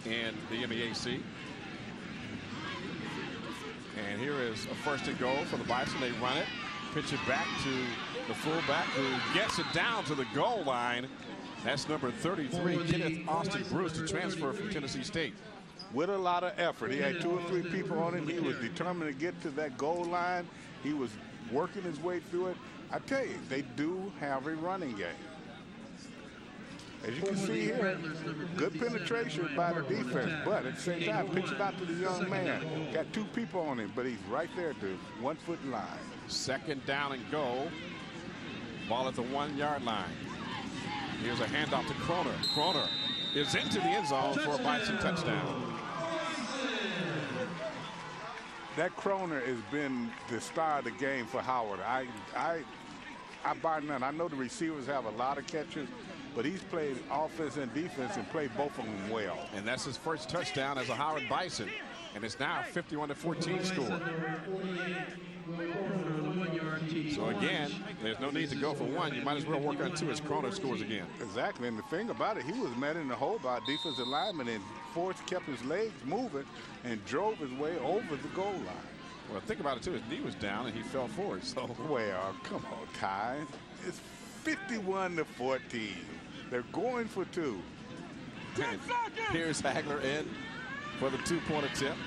in the MEAC. And here is a first and goal for the Bison. They run it, pitch it back to the fullback who gets it down to the goal line. That's number 33, Kenneth Austin Bruce, to transfer from Tennessee State. With a lot of effort. He had 2 or 3 people on him. He was determined to get to that goal line. He was working his way through it. I tell you, they do have a running game. As you can see here, good penetration by the defense, but at the same time, pitch it out to the young man. Got 2 people on him, but he's right there at the 1-foot line. Second down and goal. Ball at the 1-yard line. Here's a handoff to Kroner. Kroner is into the end zone for a Bison touchdown. That Kroner has been the star of the game for Howard. I buy none. I know the receivers have a lot of catches, but he's played offense and defense and played both of them well. And that's his first touchdown as a Howard Bison. And it's now a 51-14 score. So again, there's no need to go for 1. You might as well work on 2 as Kroner scores again. Exactly, and the thing about it, he was met in the hole by a defensive lineman, and Forrest kept his legs moving and drove his way over the goal line. Well, think about it too. His knee was down and he fell forward. So, well, come on, Ty. It's 51-14. They're going for 2. Here's Hagler in for the 2-point attempt.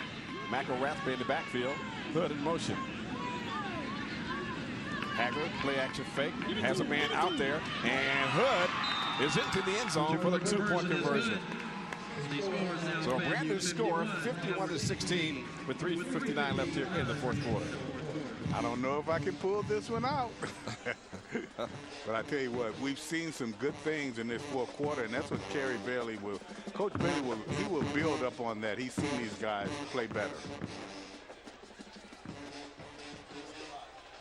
McElrathbey in the backfield. Hood in motion. Hagler, play action fake, has a man out there, and Hood is into the end zone for the 2-point conversion. So a brand new score, 51-16, with 3:59 left here in the fourth quarter. I don't know if I can pull this one out. But I tell you what, we've seen some good things in this fourth quarter, and that's what Kerry Bailey will, Coach Bailey will build up on that. He's seen these guys play better.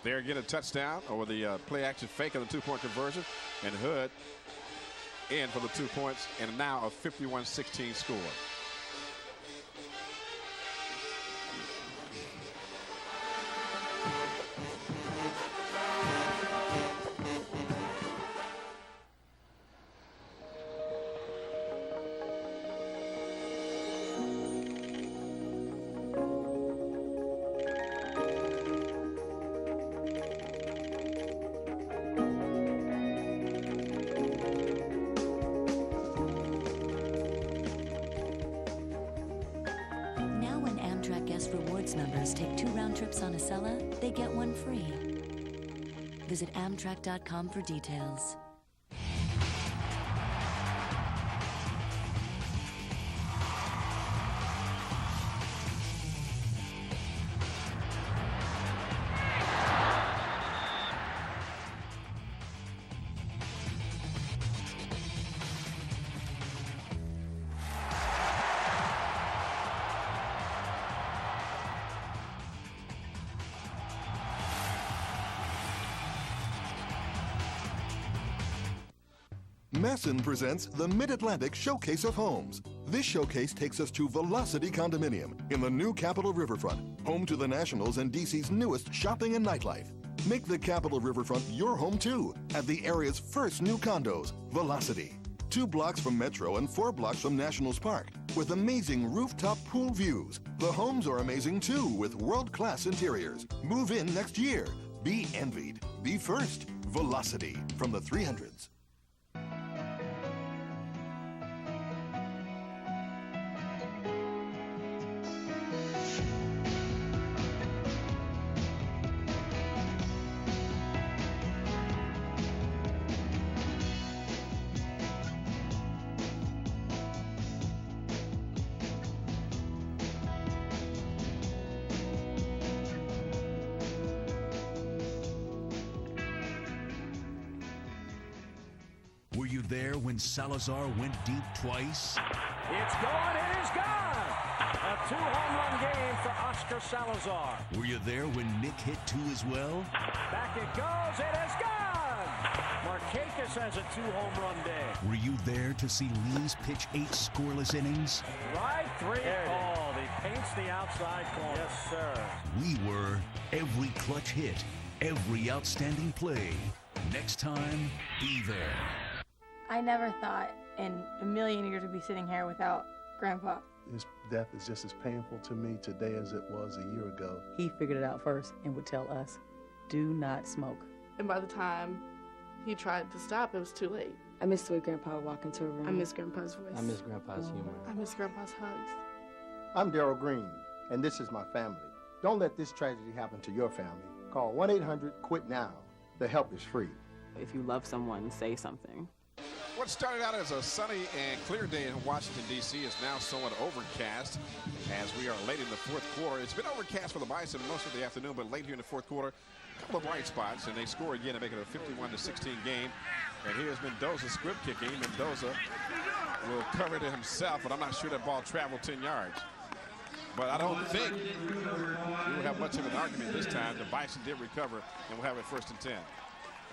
There, get a touchdown over the play action fake of the 2-point conversion, and Hood in for the 2 points, and now a 51-16 score. Members take 2 round trips on Acela, they get 1 free. Visit Amtrak.com for details. MASN presents the Mid-Atlantic Showcase of Homes. This showcase takes us to Velocity Condominium in the new Capitol Riverfront, home to the Nationals and DC's newest shopping and nightlife. Make the Capitol Riverfront your home too at the area's first new condos, Velocity. 2 blocks from Metro and 4 blocks from Nationals Park, with amazing rooftop pool views. The homes are amazing too, with world-class interiors. Move in next year. Be envied. Be first. Velocity from the 300s. Were you there when Salazar went deep twice? It's gone, it is gone! A 2-home run game for Oscar Salazar. Were you there when Nick hit 2 as well? Back it goes, it is gone! Markakis has a 2-home run day. Were you there to see Lees pitch 8 scoreless innings? Right 3 called. He paints the outside corner. Yes, sir. We were. Every clutch hit, every outstanding play. Next time, be there. I never thought in a million years we'd be sitting here without Grandpa. His death is just as painful to me today as it was a year ago. He figured it out first and would tell us, do not smoke. And by the time he tried to stop, it was too late. I miss the way Grandpa would walk into a room. I miss Grandpa's voice. I miss Grandpa's humor. I miss Grandpa's hugs. I'm Darryl Green, and this is my family. Don't let this tragedy happen to your family. Call 1-800-QUIT-NOW. The help is free. If you love someone, say something. What started out as a sunny and clear day in Washington, D.C. is now somewhat overcast as we are late in the fourth quarter. It's been overcast for the Bison most of the afternoon, but late here in the fourth quarter, a couple of bright spots, and they score again to make it a 51-16 game. And here's Mendoza squib kicking. Mendoza will cover it himself, but I'm not sure that ball traveled 10 yards. But I don't think we will have much of an argument this time. The Bison did recover, and we'll have it 1st and 10.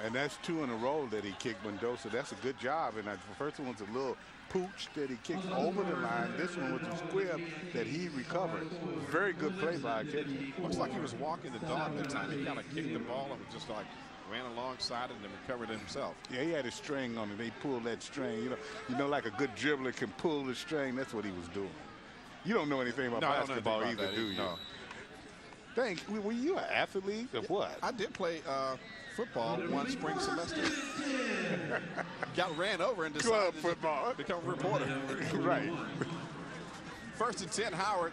And that's 2 in a row that he kicked Mendoza. That's a good job. And the first one's a little pooch that he kicked over the line. This one was a squib that he recovered. Very good play by a catcher. Looks like he was walking the dog that time. He kind of kicked the ball and just like ran alongside it and then recovered it himself. Yeah, he had a string on it. They pulled that string. You know, like a good dribbler can pull the string. That's what he was doing. You don't know anything about basketball either, do you? No. Were you an athlete or what? I did play football one spring semester. Got ran over and decided to become a reporter. Right. 1st and 10, Howard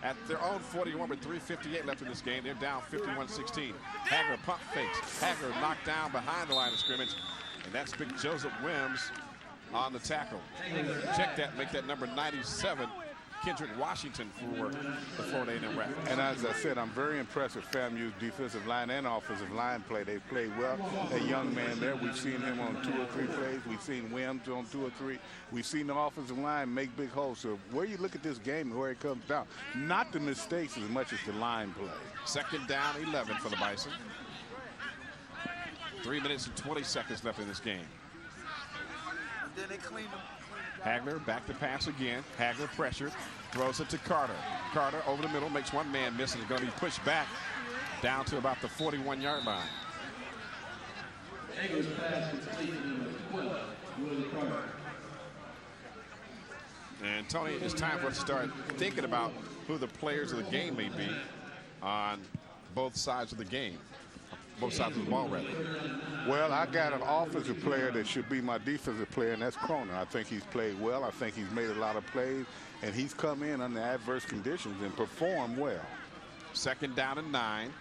at their own 41 with 3:58 left in this game. They're down 51-16. Hagler pump fakes. Hagler knocked down behind the line of scrimmage. And that's big Joseph Wims on the tackle. Check that, make that number 97. Kendrick Washington for the Florida A&M Rattlers. And as I said, I'm very impressed with FAMU's defensive line and offensive line play. They played well. That young man there, we've seen him on 2 or 3 plays. We've seen Wims on 2 or 3. We've seen the offensive line make big holes. So where you look at this game and where it comes down, not the mistakes as much as the line play. 2nd down, 11 for the Bison. 3 minutes and 20 seconds left in this game. Then they cleaned them. Hagler back to pass again. Hagler pressured, throws it to Carter. Carter over the middle, makes one man miss, and is going to be pushed back down to about the 41-yard line. And Tony, it's time for us to start thinking about who the players of the game may be on both sides of the game. Both sides of the ball, rather. Well, I got an offensive player that should be my defensive player, and that's Croner. I think he's played well. I think he's made a lot of plays, and he's come in under adverse conditions and performed well. 2nd down and 9.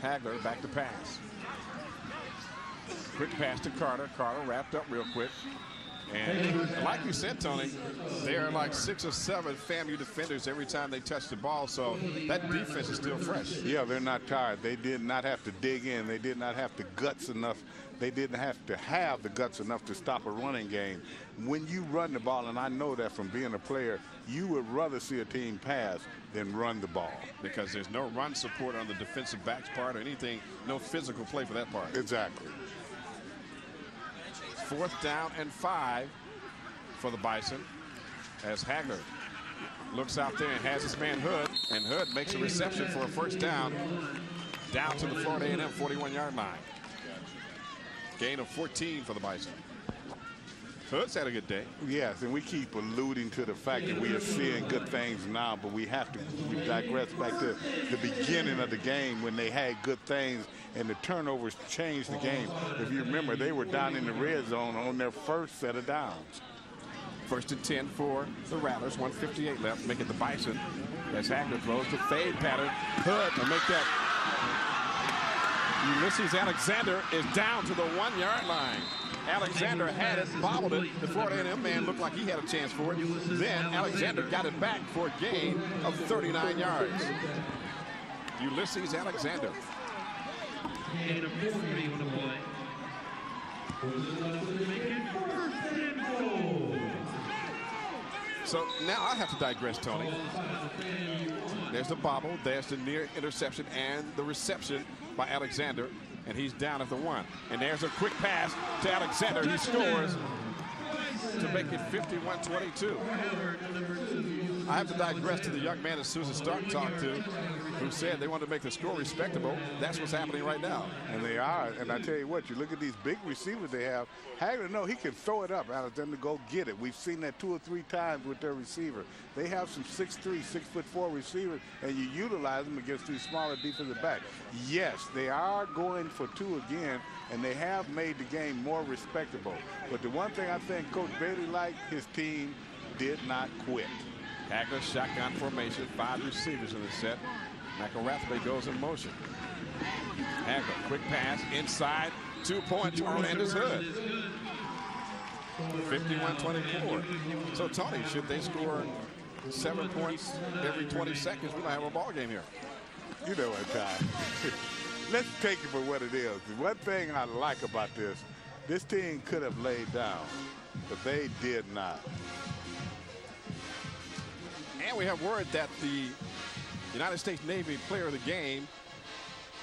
Hagler back to pass. Quick pass to Carter. Carter wrapped up real quick. And like you said, Tony, they are like 6 or 7 FAMU defenders every time they touch the ball, so that defense is still fresh. Yeah, they're not tired. They did not have to dig in. They did not have the guts enough. They didn't have to have the guts enough to stop a running game. When you run the ball, and I know that from being a player, you would rather see a team pass than run the ball. Because there's no run support on the defensive back's part or anything, no physical play for that part. Exactly. 4th down and 5 for the Bison as Hagler looks out there and has his man Hood, and Hood makes a reception for a 1st down to the Florida A&M 41-yard line. Gain of 14 for the Bison. Hood's had a good day. Yes, and we keep alluding to the fact that we are seeing good things now, but we digress back to the beginning of the game when they had good things and the turnovers changed the game. If you remember, they were down in the red zone on their first set of downs. 1st and 10 for the Rattlers. 1:58 left. Make it the Bison. As Hagler throws the fade pattern. Hood to make that. Ulysses Alexander is down to the 1-yard line. Alexander had it, bobbled it. The Florida A&M man looked like he had a chance for it. Then Alexander got it back for a gain of 39 yards. Ulysses Alexander. So now I have to digress, Tony. There's the bobble, there's the near interception, and the reception by Alexander, and he's down at the 1. And there's a quick pass to Alexander. He scores to make it 51-22. I have to digress to the young man that Susan Stark talked to, who said they wanted to make the score respectable. That's what's happening right now. And they are. And I tell you what, you look at these big receivers they have. Hagler, no, he can throw it up. Alexander go get it. We've seen that 2 or 3 times with their receiver. They have some 6'3", 6'4" receivers, and you utilize them against these smaller defensive backs. Yes, they are going for 2 again, and they have made the game more respectable. But the one thing I think Coach Bailey liked, his team did not quit. Hagler shotgun formation, 5 receivers in the set. McElrathway goes in motion. Hagler, quick pass inside, 2-point to Orlando's Hood. 51-24. So Tony, should they score 7 points every 20 seconds, we might have a ball game here. You know what, Ty? Let's take it for what it is. One thing I like about this team could have laid down, but they did not. And we have word that the United States Navy player of the game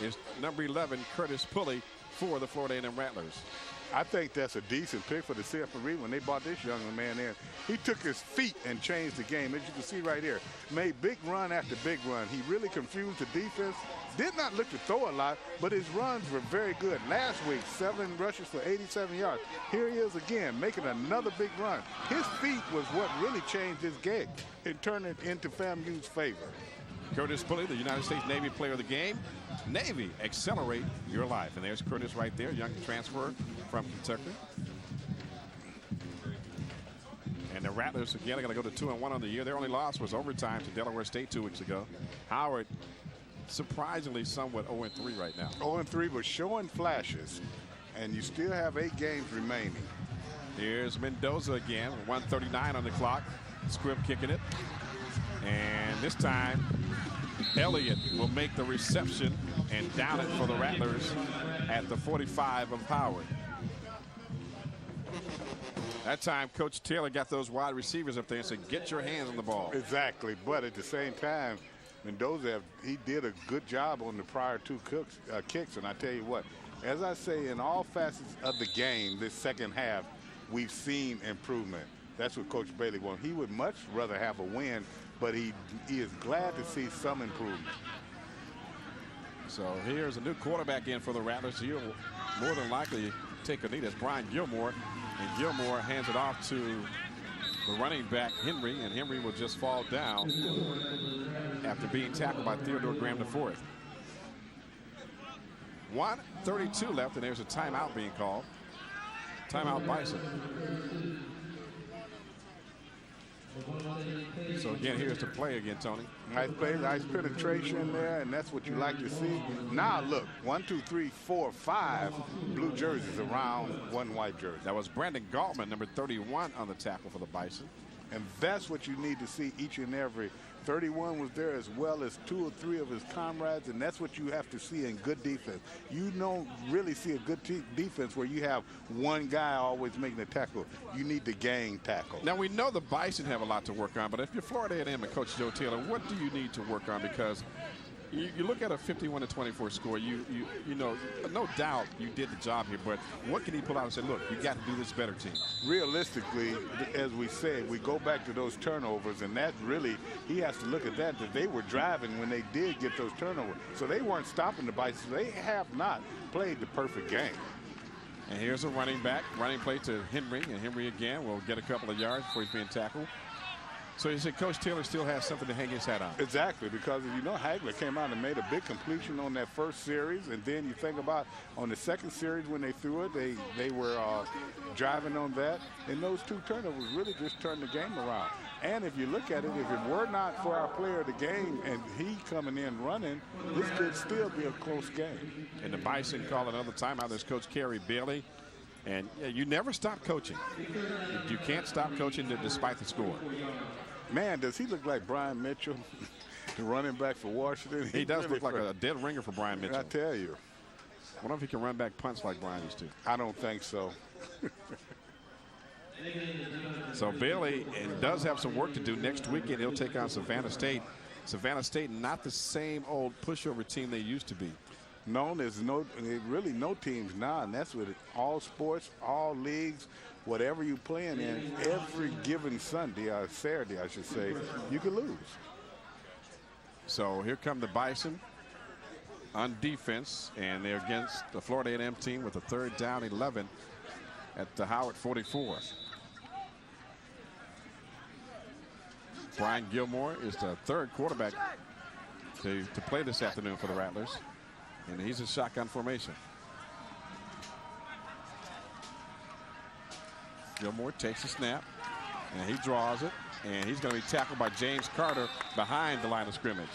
is number 11, Curtis Pulley, for the Florida A&M Rattlers. I think that's a decent pick for the CFRE when they brought this young man in. He took his feet and changed the game. As you can see right here, made big run after big run. He really confused the defense. Did not look to throw a lot, but his runs were very good. Last week, 7 rushes for 87 yards. Here he is again, making another big run. His feet was what really changed his game and turned it into FAMU's favor. Curtis Pulley, the United States Navy player of the game. Navy, accelerate your life. And there's Curtis right there, young transfer from Kentucky. And the Rattlers, again, are going to go to 2-1 on the year. Their only loss was overtime to Delaware State 2 weeks ago. Howard, surprisingly, somewhat 0-3 right now. 0-3, but showing flashes. And you still have 8 games remaining. Here's Mendoza again, 1:39 on the clock. Squibb kicking it. And this time, Elliott will make the reception and down it for the Rattlers at the 45 of Howard. That time, Coach Taylor got those wide receivers up there and said, get your hands on the ball. Exactly, but at the same time, Mendoza, he did a good job on the prior 2 kicks, and I tell you what, as I say, in all facets of the game, this second half, we've seen improvement. That's what Coach Bailey wants. He would much rather have a win, but he is glad to see some improvement. So here's a new quarterback in for the Rattlers. He'll more than likely take a knee. That's Brian Gilmore. And Gilmore hands it off to the running back, Henry. And Henry will just fall down after being tackled by Theodore Graham IV. 1:32 left, and there's a timeout being called. Timeout Bison. So again, here's the play again, Tony. Nice play, nice penetration there, and that's what you like to see. Now look, 1, 2, 3, 4, 5 blue jerseys around 1 white jersey. That was Brandon Galtman, number 31 on the tackle for the Bison. And that's what you need to see each and every. 31 was there as well as 2 or 3 of his comrades, and that's what you have to see in good defense. You don't really see a good defense where you have one guy always making a tackle. You need the gang tackle. Now, we know the Bison have a lot to work on, but if you're Florida A&M and Coach Joe Taylor, what do you need to work on? Because you look at a 51-24 score, you know, no doubt you did the job here, but what can he pull out and say, look, you got to do this better, team? Realistically, as we said, we go back to those turnovers, and that really, he has to look at that they were driving when they did get those turnovers. So they weren't stopping the Bison. They have not played the perfect game. And here's a running back. Running play to Henry. And Henry again will get a couple of yards before he's being tackled. So you said Coach Taylor still has something to hang his hat on. Exactly, because you know Hagler came out and made a big completion on that first series, and then you think about on the second series when they threw it, they were driving on that, and those 2 turnovers really just turned the game around. And if you look at it, if it were not for our player of the game and he coming in running, this could still be a close game. And the Bison call another timeout. There's Coach Kerry Bailey. And yeah, you never stop coaching. You can't stop coaching despite the score. Man, does he look like Brian Mitchell, the running back for Washington? He does look like a dead ringer for Brian Mitchell. I tell you. I wonder if he can run back punts like Brian used to. I don't think so. So Bailey does have some work to do. Next weekend he'll take on Savannah State. Savannah State not the same old pushover team they used to be. No, there's really no teams now, and that's with all sports, all leagues, whatever you're playing in, every given Sunday or Saturday, I should say, you could lose. So here come the Bison on defense, and they're against the Florida A&M team with a 3rd down 11 at the Howard 44. Brian Gilmore is the 3rd quarterback to play this afternoon for the Rattlers. And he's in shotgun formation. Gilmore takes a snap, and he draws it, and he's going to be tackled by James Carter behind the line of scrimmage.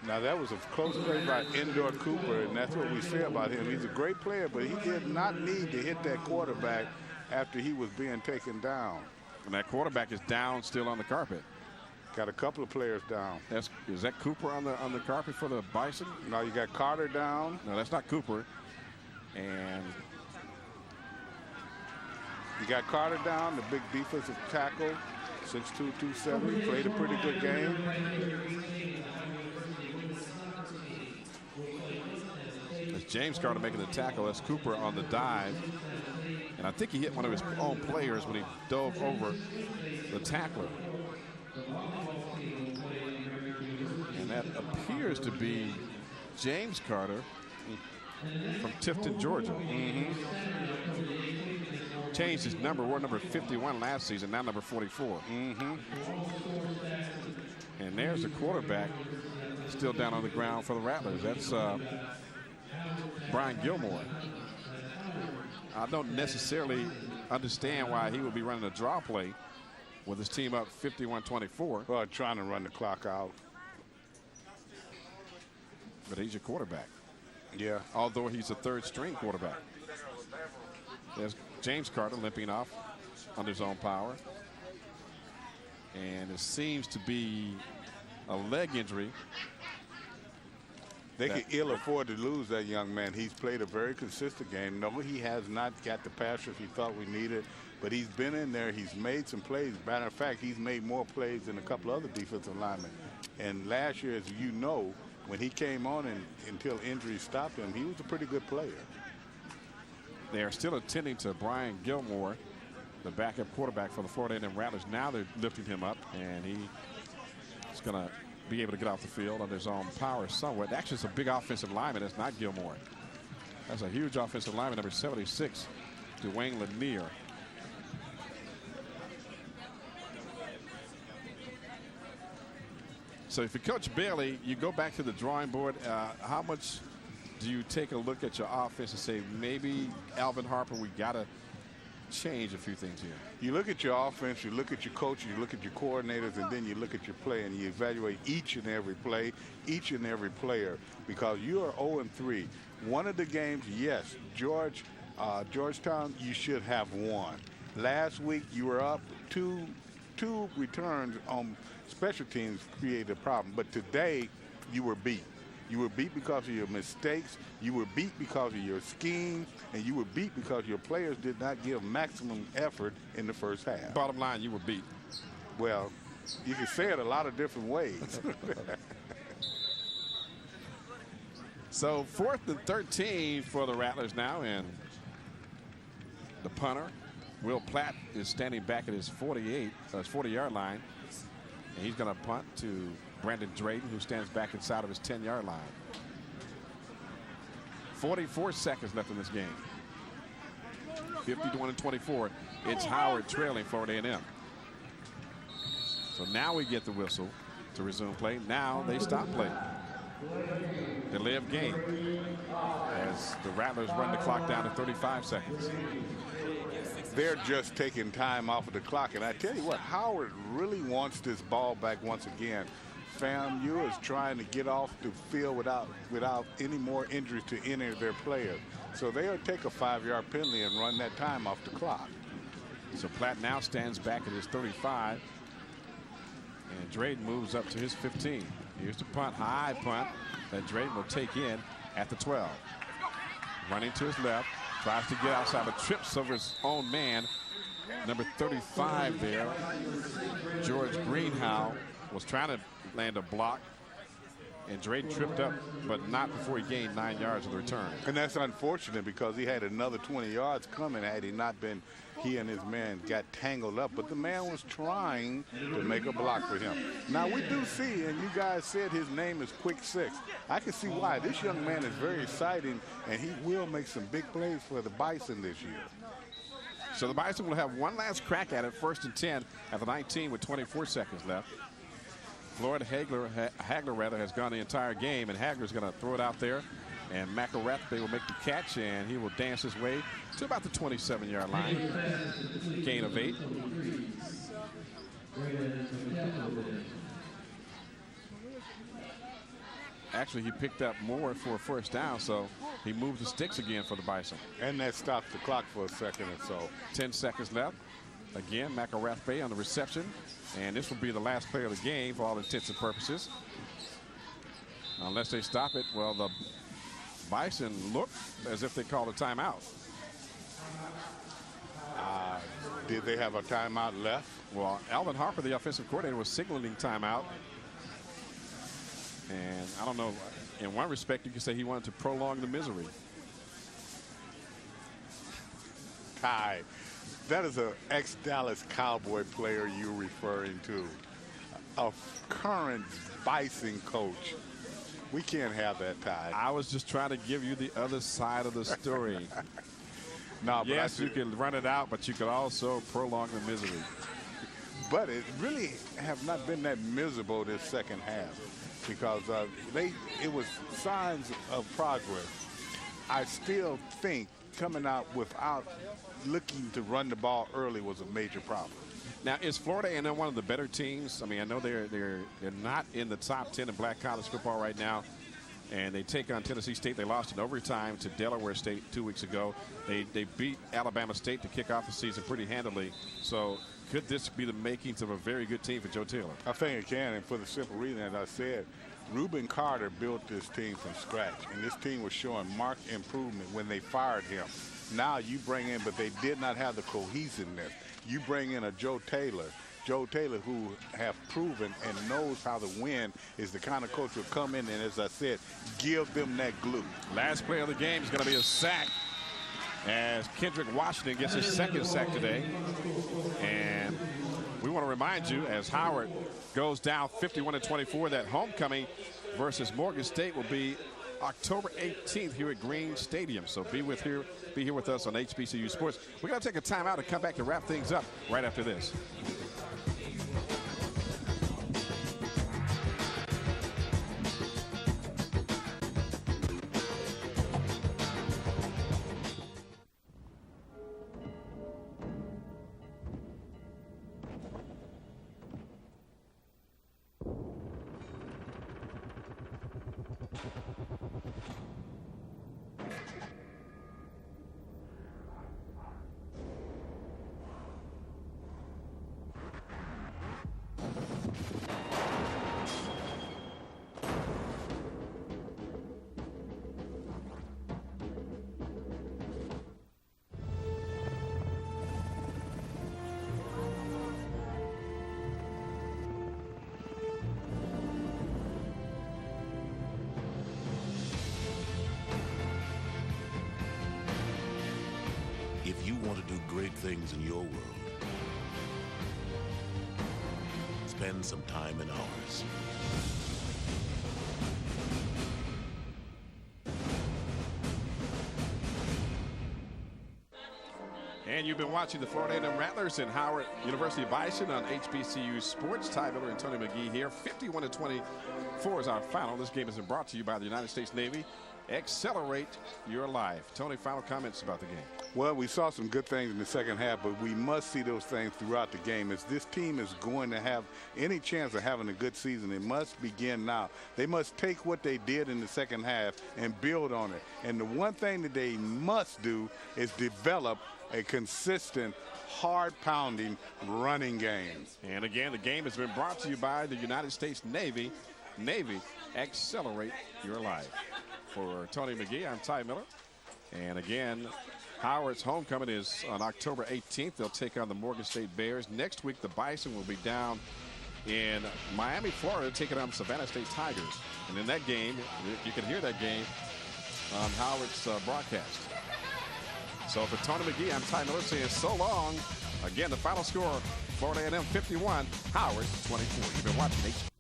Now, that was a close play by Endor Cooper, and that's what we say about him. He's a great player, but he did not need to hit that quarterback after he was being taken down. And that quarterback is down still on the carpet. Got a couple of players down. Is that Cooper on the carpet for the Bison? No, you got Carter down. No, that's not Cooper. And you got Carter down, the big defensive tackle, 6'2", 270. Played a pretty good game. It's James Carter making the tackle. That's Cooper on the dive. And I think he hit one of his own players when he dove over the tackler. And that appears to be James Carter from Tifton, Georgia. Changed his number. Wore number 51 last season, now number 44. And there's the quarterback still down on the ground for the Rattlers. That's Brian Gilmore. I don't necessarily understand why he would be running a draw play with his team up 51-24. Well, trying to run the clock out. But he's your quarterback. Yeah. Although he's a 3rd string quarterback. There's James Carter limping off under his own power. And it seems to be a leg injury. They can ill afford to lose that young man. He's played a very consistent game. No, he has not got the pass rush he thought we needed, but he's been in there. He's made some plays. Matter of fact, he's made more plays than a couple other defensive linemen. And last year, as you know, when he came on and until injuries stopped him, he was a pretty good player. They are still attending to Brian Gilmore, the backup quarterback for the Florida A&M Rattlers. Now they're lifting him up, and he's going to be able to get off the field on his own power somewhat. Actually, it's a big offensive lineman. That's not Gilmore. That's a huge offensive lineman, number 76, Dwayne Lanier. So if you coach Bailey, you go back to the drawing board. How much do you take a look at your offense and say, maybe Alvin Harper, we got to change a few things here? You look at your offense, you look at your coaches, you look at your coordinators, and then you look at your play and you evaluate each and every play, each and every player, because you are 0-3. One of the games, yes, Georgetown, you should have won. Last week you were up. Two returns on special teams created a problem, but today you were beat. You were beat because of your mistakes. You were beat because of your scheme, and you were beat because your players did not give maximum effort in the first half. Bottom line, you were beat. Well, you can say it a lot of different ways. So 4th and 13 for the Rattlers now, and the punter, Will Platt, is standing back at his 40-yard line, and he's going to punt to Brandon Drayton, who stands back inside of his 10-yard line. 44 seconds left in this game. 51-24. It's Howard trailing Florida A&M. So now we get the whistle to resume play. Now they stop play. Delay of game as the Rattlers run the clock down to 35 seconds. They're just taking time off of the clock. And I tell you what, Howard really wants this ball back once again. FAMU is trying to get off the field without any more injuries to any of their players. So they'll take a 5-yard penalty and run that time off the clock. So Platt now stands back at his 35. And Drayden moves up to his 15. Here's the punt, high punt that Drayden will take in at the 12. Running to his left, tries to get outside, but trips over his own man. Number 35 there, George Greenhow, was trying to land a block, and Drayden tripped up, but not before he gained 9 yards of the return. And that's unfortunate because he had another 20 yards coming had he not been, he and his man got tangled up, but the man was trying to make a block for him. Now we do see, and you guys said his name is Quick Six. I can see why. This young man is very exciting, and he will make some big plays for the Bison this year. So the Bison will have one last crack at it, 1st and 10 at the 19 with 24 seconds left. Floyd Hagler has gone the entire game, and Hagler's going to throw it out there, and McElrathbey will make the catch, and he will dance his way to about the 27-yard line. Gain of 8. Actually, he picked up more for a first down, so he moved the sticks again for the Bison. And that stopped the clock for a second or so. 10 seconds left. Again, McElrathbey on the reception. And this will be the last play of the game for all intents and purposes. Unless they stop it, well, the Bison look as if they called a timeout. Did they have a timeout left? Well, Alvin Harper, the offensive coordinator, was signaling timeout. And I don't know, in one respect, you could say he wanted to prolong the misery. Ty, that is an ex-Dallas Cowboy player you're referring to. A current Bison coach. We can't have that, Ty. I was just trying to give you the other side of the story. No, yes, you can run it out, but you could also prolong the misery. But it really have not been that miserable this second half because it was signs of progress. I still think coming out without looking to run the ball early was a major problem. Now, is Florida A&M one of the better teams? I mean, I know they're not in the top 10 in black college football right now, and they take on Tennessee State. They lost in overtime to Delaware State 2 weeks ago. They beat Alabama State to kick off the season pretty handily. So could this be the makings of a very good team for Joe Taylor? I think it can, and for the simple reason, as I said, Reuben Carter built this team from scratch, and this team was showing marked improvement when they fired him. Now you bring in, but they did not have the cohesiveness. You bring in a Joe Taylor who have proven and knows how to win, is the kind of coach who will come in and, as I said, give them that glue. Last play of the game is going to be a sack as Kendrick Washington gets his second sack today. And we want to remind you, as Howard goes down 51-24, that homecoming versus Morgan State will be October 18th here at Green Stadium. So be here with us on HBCU Sports. We're going to take a timeout and come back to wrap things up right after this. If you want to do great things in your world, spend some time in ours. And you've been watching the Florida A&M Rattlers and Howard University Bison on HBCU Sports. Ty Miller and Tony McGee here. 51-24 is our final. This game has been brought to you by the United States Navy. Accelerate your life. Tony, final comments about the game. Well, we saw some good things in the second half, but we must see those things throughout the game. As this team is going to have any chance of having a good season, it must begin now. They must take what they did in the second half and build on it. And the one thing that they must do is develop a consistent, hard-pounding running game. And again, the game has been brought to you by the United States Navy. Navy, accelerate your life. For Tony McGee, I'm Ty Miller. And again, Howard's homecoming is on October 18th. They'll take on the Morgan State Bears. Next week, the Bison will be down in Miami, Florida, taking on the Savannah State Tigers. And in that game, you can hear that game on Howard's broadcast. So for Tony McGee, I'm Ty Miller saying so long. Again, the final score, Florida A&M 51, Howard 24. You've been watching HBCU.